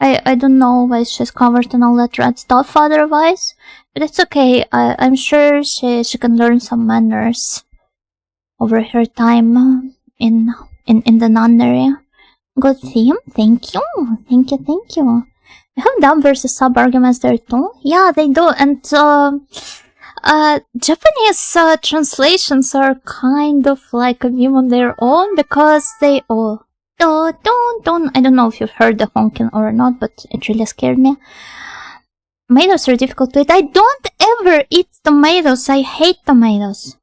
S1: I don't know why she's covered in all that red stuff otherwise, but it's okay. I'm sure she can learn some manners over her time in the nunnery. Good theme, thank you. They have dub versus sub arguments there too. Yeah, they do, and Japanese translations are kind of like a meme on their own because they all. Don't. I don't know if you've heard the honking or not, but it really scared me. Tomatoes are difficult to eat. I don't ever eat tomatoes. I hate tomatoes.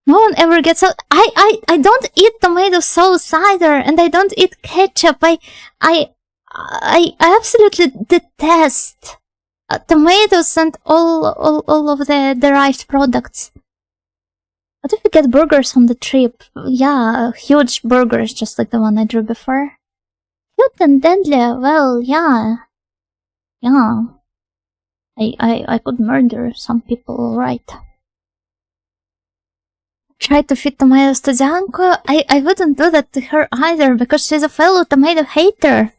S1: No one ever gets out. I don't eat tomato sauce either, and I don't eat ketchup. I absolutely detest tomatoes and all of the derived products. What if we get burgers on the trip? Yeah, huge burgers, just like the one I drew before. Cute and deadly. Well, yeah. I could murder some people, alright. Try to feed tomatoes to Janko? I wouldn't do that to her either, because she's a fellow tomato hater.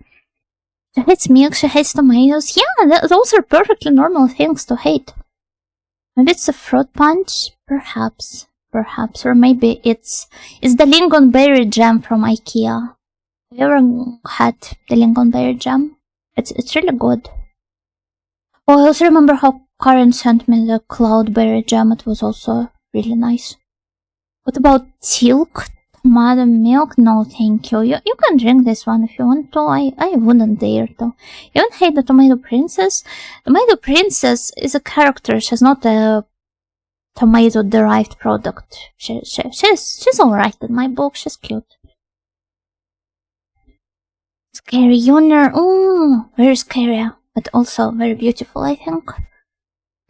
S1: She hates milk, she hates tomatoes. Yeah, those are perfectly normal things to hate. Maybe it's a fruit punch? Perhaps, or maybe it's the lingonberry jam from IKEA. Have you ever had the lingonberry jam? It's really good. Oh, I also remember how Karen sent me the cloudberry jam. It was also really nice. What about Tilk? Tomato milk? No, thank you. You can drink this one if you want to. I wouldn't dare to. You don't hate the Tomato Princess? Tomato Princess is a character. She's not a tomato-derived product. She's alright in my book. She's cute. Scary Yunner. Oh, very scary, but also very beautiful, I think.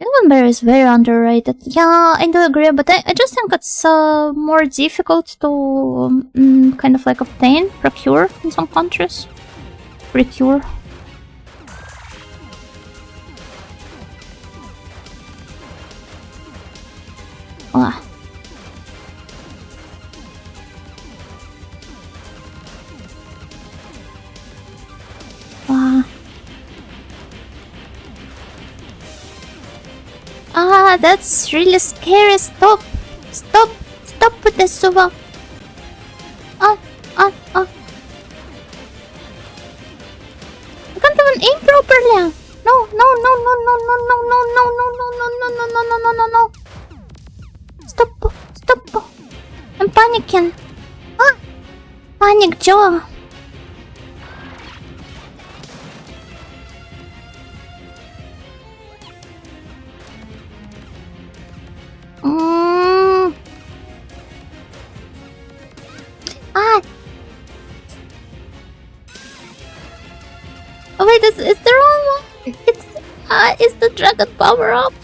S1: Lingonberry is very underrated. Yeah, I do agree, but I just think it's more difficult to kind of like obtain, procure in some countries. Procure. That's really scary. Stop with the suva. I can't even aim properly. No. Stop. I'm panicking. Panic Joe. Oh wait, is the wrong one? It's the dragon power up.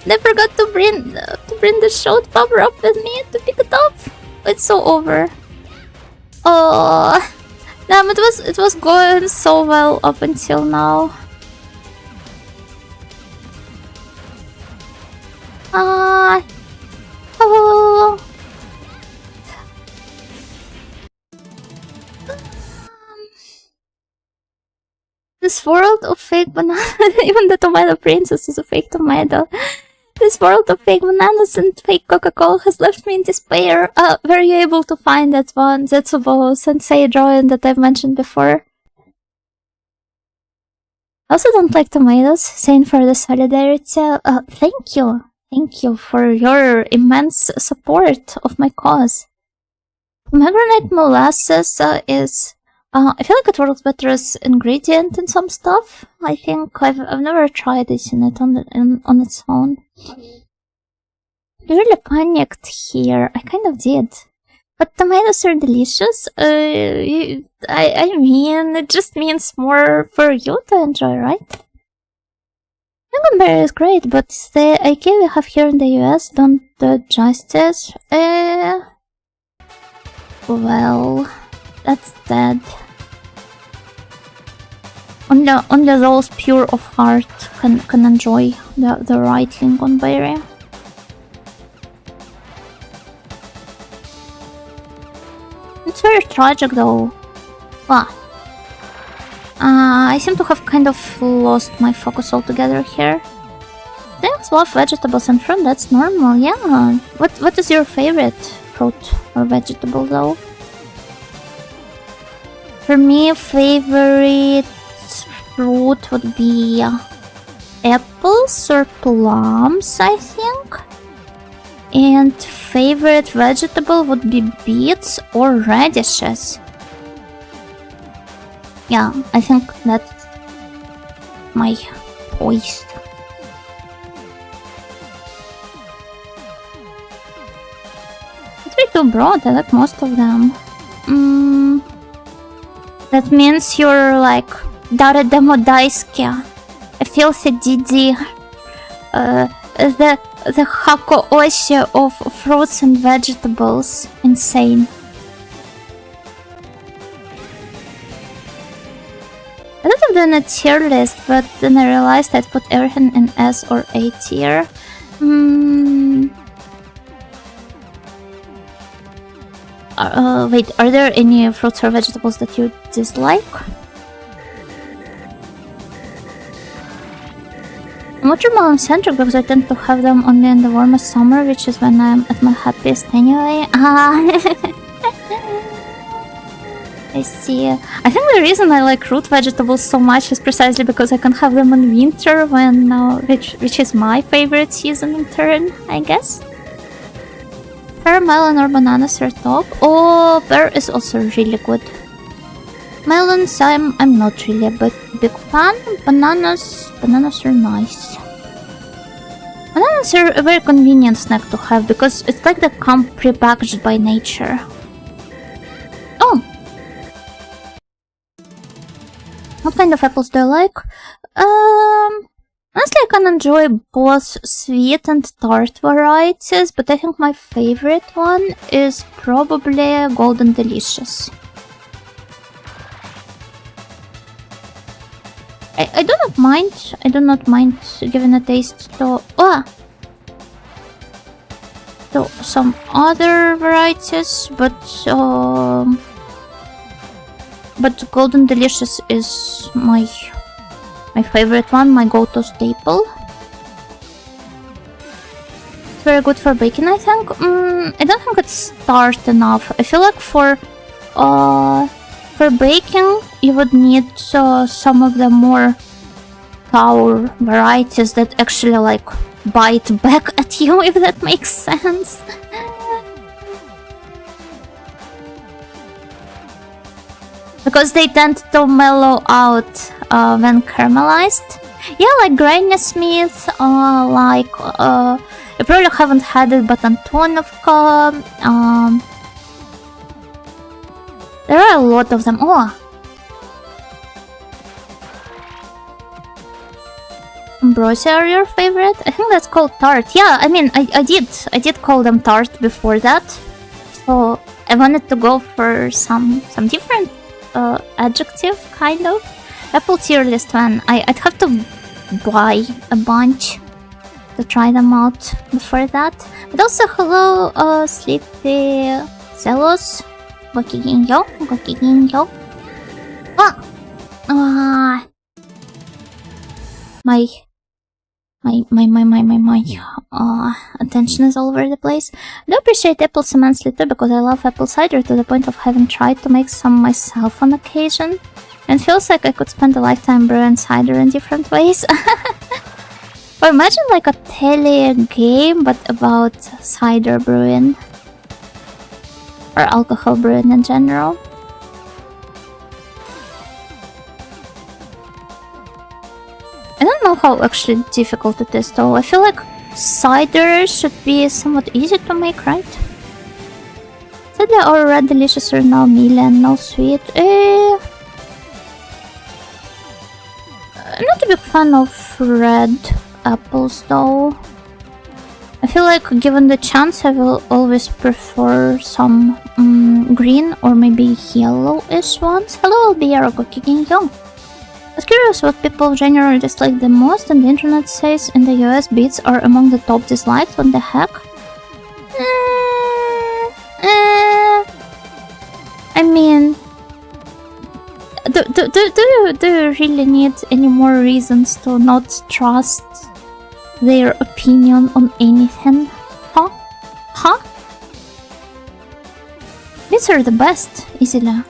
S1: They forgot to bring the shot power up with me to pick it up. It's so over. Oh, damn! It was going so well up until now. Oh. This world of fake bananas, even the tomato princess is a fake tomato. This world of fake bananas and fake Coca-Cola has left me in despair. Were you able to find that one? That's about Sensei drawing that I've mentioned before. I also don't like tomatoes, saying for the solidarity. Thank you. Thank you for your immense support of my cause. Pomegranate molasses is... I feel like it works better as ingredient in some stuff. I think I've never tried using it on its own. You really panicked here. I kind of did. But tomatoes are delicious. I mean, it just means more for you to enjoy, right? Lingonberry is great, but the IKEA we have here in the US don't do justice. Well, that's dead. Only those pure of heart can enjoy the right lingonberry. It's very tragic though. I seem to have kind of lost my focus altogether here. Things love vegetables and fruit, that's normal, yeah. What is your favorite fruit or vegetable though? For me, favorite fruit would be apples or plums, I think. And favorite vegetable would be beets or radishes. Yeah, I think that's my choice. It's way too broad, I like most of them. That means you're like Dare Demodaiski, a filthy Didi, the Hako Oshi of fruits and vegetables. Insane. I thought of doing a tier list, but then I realized I'd put everything in S or A tier. Wait, are there any fruits or vegetables that you dislike? I'm watermelon-centric because I tend to have them only in the warmest summer, which is when I'm at my happiest anyway. I see. I think the reason I like root vegetables so much is precisely because I can have them in winter, when which is my favorite season in turn, I guess. Pear, melon, or bananas are top. Oh, pear is also really good. Melons, I'm not really a big fan. Bananas are nice. Bananas are a very convenient snack to have because it's like they come pre-packaged by nature. Oh! What kind of apples do you like? Honestly, I can enjoy both sweet and tart varieties, but I think my favorite one is probably Golden Delicious. I do not mind giving a taste to some other varieties, but Golden Delicious is my favorite one, my go-to staple. It's very good for baking, I think. I don't think it's tart enough. I feel like for baking, you would need some of the more sour varieties that actually like bite back at you, if that makes sense. Because they tend to mellow out when caramelized. Yeah, like Granny Smith, you probably haven't had it, but Antonovka. There are a lot of them. Oh! Ambrosia are your favorite? I think that's called tart. Yeah, I mean, I did call them tart before that. So I wanted to go for some different adjective, kind of. Apple tier list one. I'd have to buy a bunch to try them out before that. But also, hello, Sleepy Zelos. Gokigenyo. my attention is all over the place. I do appreciate apples immensely too, because I love apple cider to the point of having tried to make some myself on occasion. And feels like I could spend a lifetime brewing cider in different ways. Or imagine like a tele game, but about cider brewing. Or alcohol brewing in general. I don't know how actually difficult it is though. I feel like cider should be somewhat easy to make, right? Said they are red delicious or no mealy and no sweet. I'm not a big fan of red apples though. I feel like given the chance I will always prefer some green or maybe yellowish ones. Hello, Albiero King Yo. I was curious what people generally dislike the most, and the internet says in the US beats are among the top disliked. What the heck? I mean, do you really need any more reasons to not trust their opinion on anything? Huh? Huh? These are the best, easily.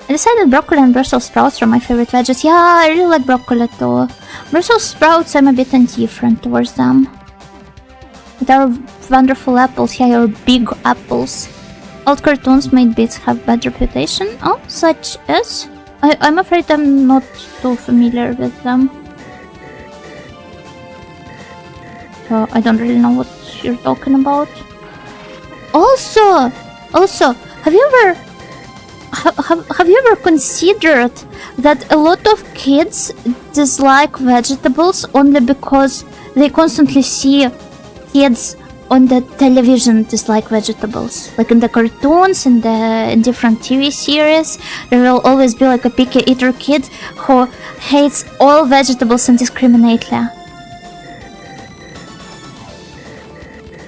S1: I decided broccoli and Brussels sprouts are my favorite veggies. Yeah, I really like broccoli too. Brussels sprouts, I'm a bit indifferent towards them. But our wonderful apples, yeah, your big apples. Old cartoons made beets have bad reputation. Oh, such as? I'm afraid I'm not too familiar with them. So I don't really know what you're talking about. Also, have you ever considered that a lot of kids dislike vegetables only because they constantly see kids on the television dislike vegetables? Like in the cartoons, in different TV series, there will always be like a picky eater kid who hates all vegetables indiscriminately.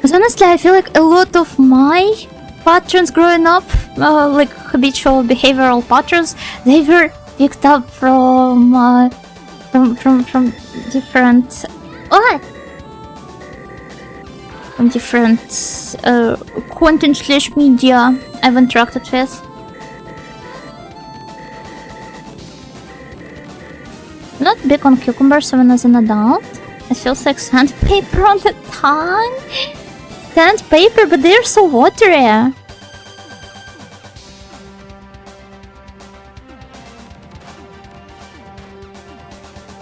S1: But honestly, I feel like a lot of my patterns growing up, like habitual behavioral patterns, they were picked up from different content/media I've interacted with. Not big on cucumbers even as an adult. It feels like sandpaper on the tongue. Sandpaper, but they're so watery.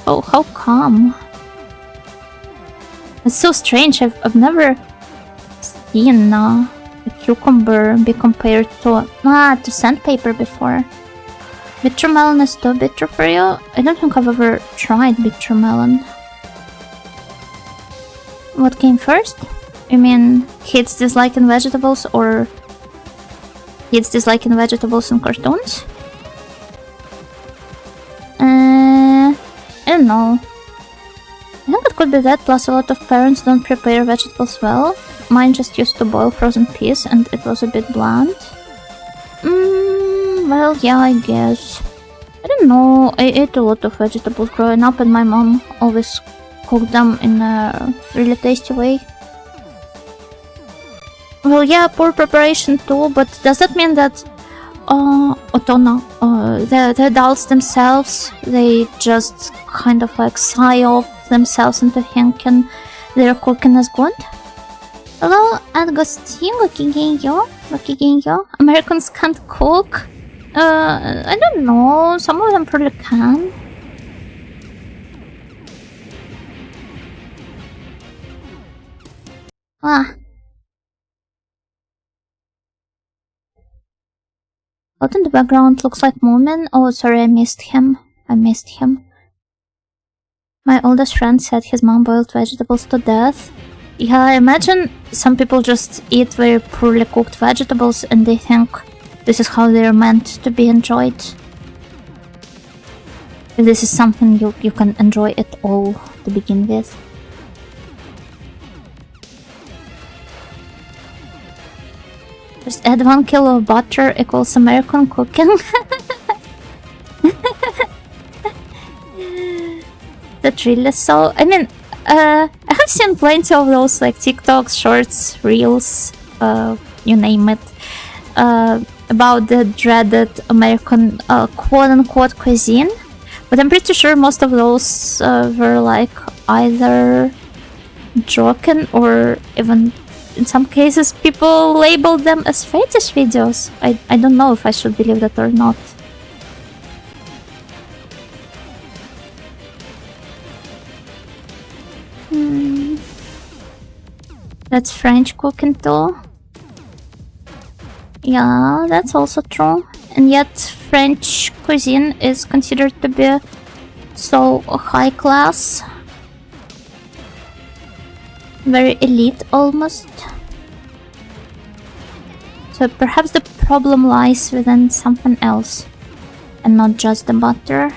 S1: Oh, how come? It's so strange. I've never seen a cucumber be compared to sandpaper before. Bitter melon is too bitter for you? I don't think I've ever tried bitter melon. What came first? You mean kids disliking vegetables or kids disliking vegetables in cartoons? I don't know. I think it could be that, plus a lot of parents don't prepare vegetables well. Mine just used to boil frozen peas and it was a bit bland. Well, yeah, I guess. I don't know, I ate a lot of vegetables growing up and my mom always cooked them in a really tasty way. Well, yeah, poor preparation too, but does that mean that the adults themselves, they just kind of like psyop themselves into thinking their cooking is good? Hello, Agostinho, Kigenyo. Americans can't cook? I don't know, some of them probably can. What in the background looks like Moomin? Oh, sorry, I missed him. My oldest friend said his mom boiled vegetables to death. Yeah, I imagine some people just eat very poorly cooked vegetables and they think this is how they're meant to be enjoyed. This is something you can enjoy at all to begin with. Just add 1 kilo of butter equals American cooking. that really so. I mean, I have seen plenty of those like TikToks, shorts, reels, you name it, about the dreaded American quote-unquote cuisine. But I'm pretty sure most of those were like either joking or even in some cases people labeled them as fetish videos. I don't know if I should believe that or not. That's French cooking too. Yeah, that's also true. And yet French cuisine is considered to be so high class. Very elite almost. So perhaps the problem lies within something else and not just the butter.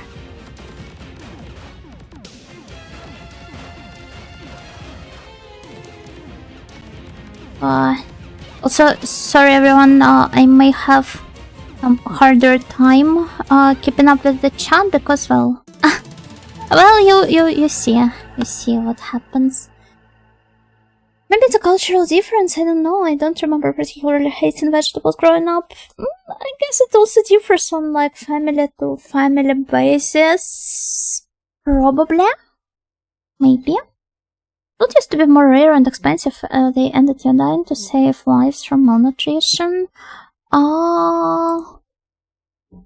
S1: Also, sorry everyone, I may have a harder time keeping up with the chat because, well, well, you see what happens. Maybe it's a cultural difference, I don't know. I don't remember particularly hating vegetables growing up. I guess it also differs on like family to family basis. Probably. Maybe. Food used to be more rare and expensive. They ended dying to save lives from malnutrition.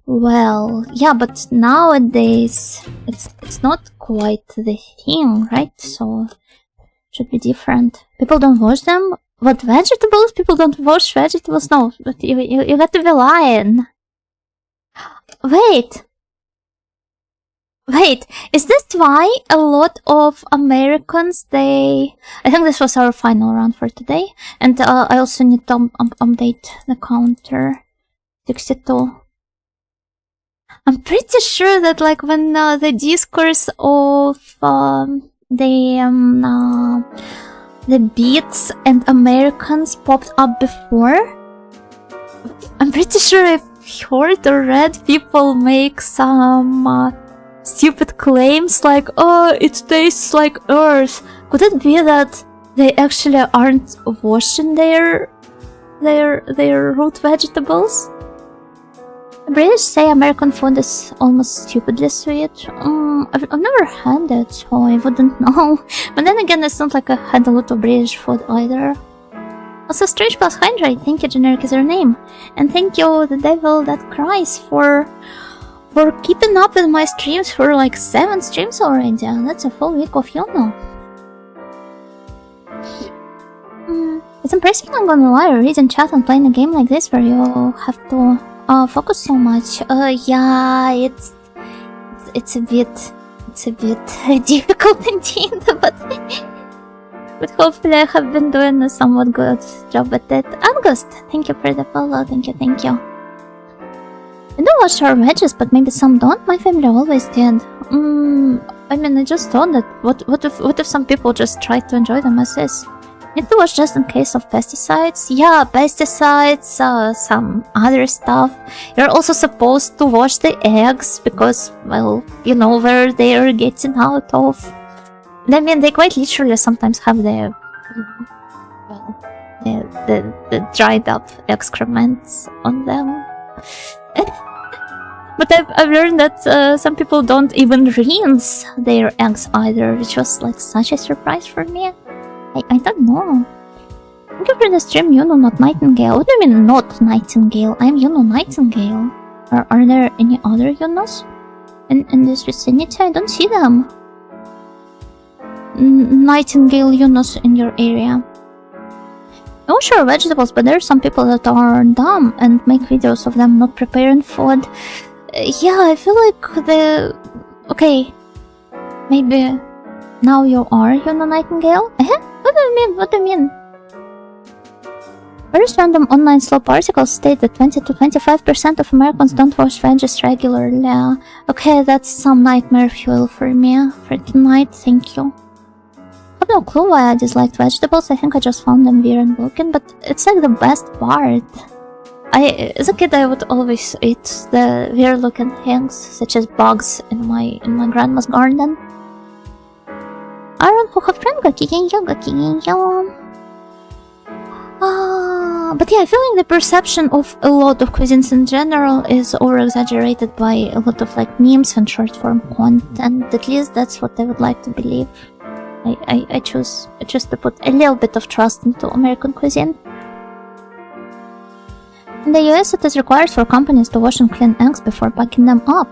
S1: Well, yeah, but nowadays it's not quite the thing, right? So should be different. People don't wash them. What, vegetables? People don't wash vegetables? No, but you got to be lying. Wait, is this why a lot of Americans, I think this was our final round for today, and I also need to update the counter. 62. I'm pretty sure that like when the discourse of the beats and Americans popped up before, I'm pretty sure I've heard or read people make some stupid claims like, oh, it tastes like earth. Could it be that they actually aren't washing their root vegetables? The British say American food is almost stupidly sweet. I've never had it, so I wouldn't know. But then again, it's not like I had a lot of British food either. Also, Strange Plus Hydrate, thank you, Generic is your name. And thank you, The Devil That Cries, for keeping up with my streams for like 7 streams already. That's a full week of Yuno. It's impressive, I'm gonna lie, reading chat and playing a game like this where you have to focus so much. Yeah, it's a bit difficult indeed, but hopefully I have been doing a somewhat good job at it. August, thank you for the follow, thank you. We do wash our veggies, but maybe some don't. My family always did. I mean, I just thought that what if some people just try to enjoy them as is? Need to wash just in case of pesticides. Yeah, pesticides, some other stuff. You're also supposed to wash the eggs because, well, you know where they are getting out of. I mean, they quite literally sometimes have the dried up excrements on them. But I've learned that some people don't even rinse their eggs either, which was like such a surprise for me. I don't know. Thank you for the stream, Yuno, not Nightingale. What do you mean, not Nightingale? I'm Yuno Nightingale. Are there any other Yunos in this vicinity? I don't see them. Nightingale Yunos in your area. No, sure, vegetables, but there are some people that are dumb and make videos of them not preparing food. Yeah, I feel like okay, maybe now you are Yuno Nightingale? What do you mean? Various random online slope articles state that 20 to 25% of Americans don't wash veggies regularly. Okay, that's some nightmare fuel for me for tonight, thank you. I have no clue why I disliked vegetables. I think I just found them weird looking, but it's like the best part. As a kid, I would always eat the weird looking things, such as bugs in my grandma's garden. Aaron who have friend Gokigenyo. But yeah, I feel like the perception of a lot of cuisines in general is over-exaggerated by a lot of like memes and short-form content. At least that's what I would like to believe. I choose to put a little bit of trust into American cuisine. In the US, it is required for companies to wash and clean eggs before packing them up.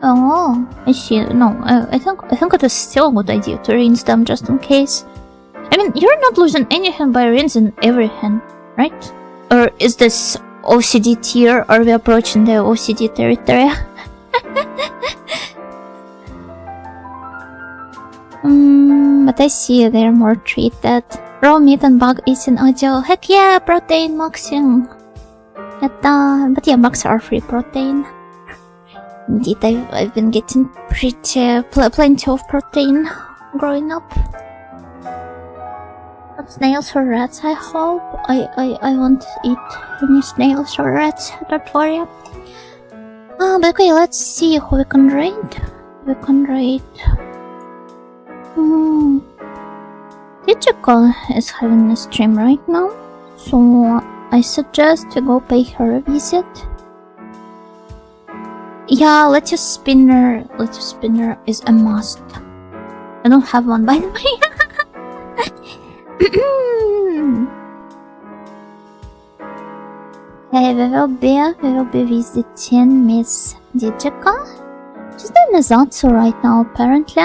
S1: Oh, I see. No, I think it is still a good idea to rinse them just in case. I mean, you're not losing anything by rinsing everything, right? Or is this OCD tier? Are we approaching the OCD territory? But I see they're more treated. Raw meat and bug eating audio. Heck yeah, protein maxing. But yeah, bugs are free protein. Indeed, I've been getting plenty of protein growing up. Not snails or rats, I hope. I won't eat any snails or rats, don't worry. But okay, let's see who we can raid. Digital is having a stream right now, so I suggest to go pay her a visit. Yeah, lettuce spinner is a must. I don't have one, by the way. Okay, we will be visiting Miss Digica. She's doing a Zatsu right now, apparently.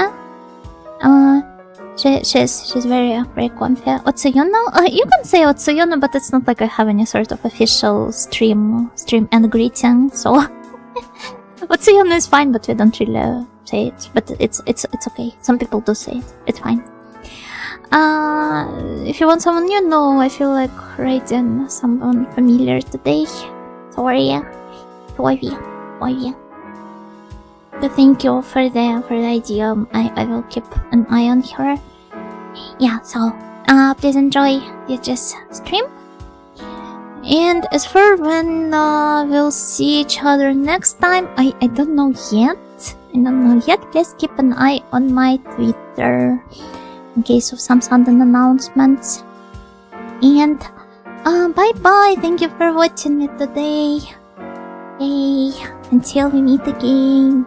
S1: She's very comfy. Otsuyuno? You can say Otsuyuno, but it's not like I have any sort of official stream and greeting, so Otsuyuno is fine, but we don't really say it. But it's okay. Some people do say it. It's fine. If you want someone new, no, I feel like raiding someone familiar today. Sorry. But thank you for the idea. I will keep an eye on her. Yeah, so please enjoy this stream. And as for when we'll see each other next time, I don't know yet. Please keep an eye on my Twitter in case of some sudden announcements. And bye bye. Thank you for watching me today. Yay! Until we meet again.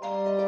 S3: it.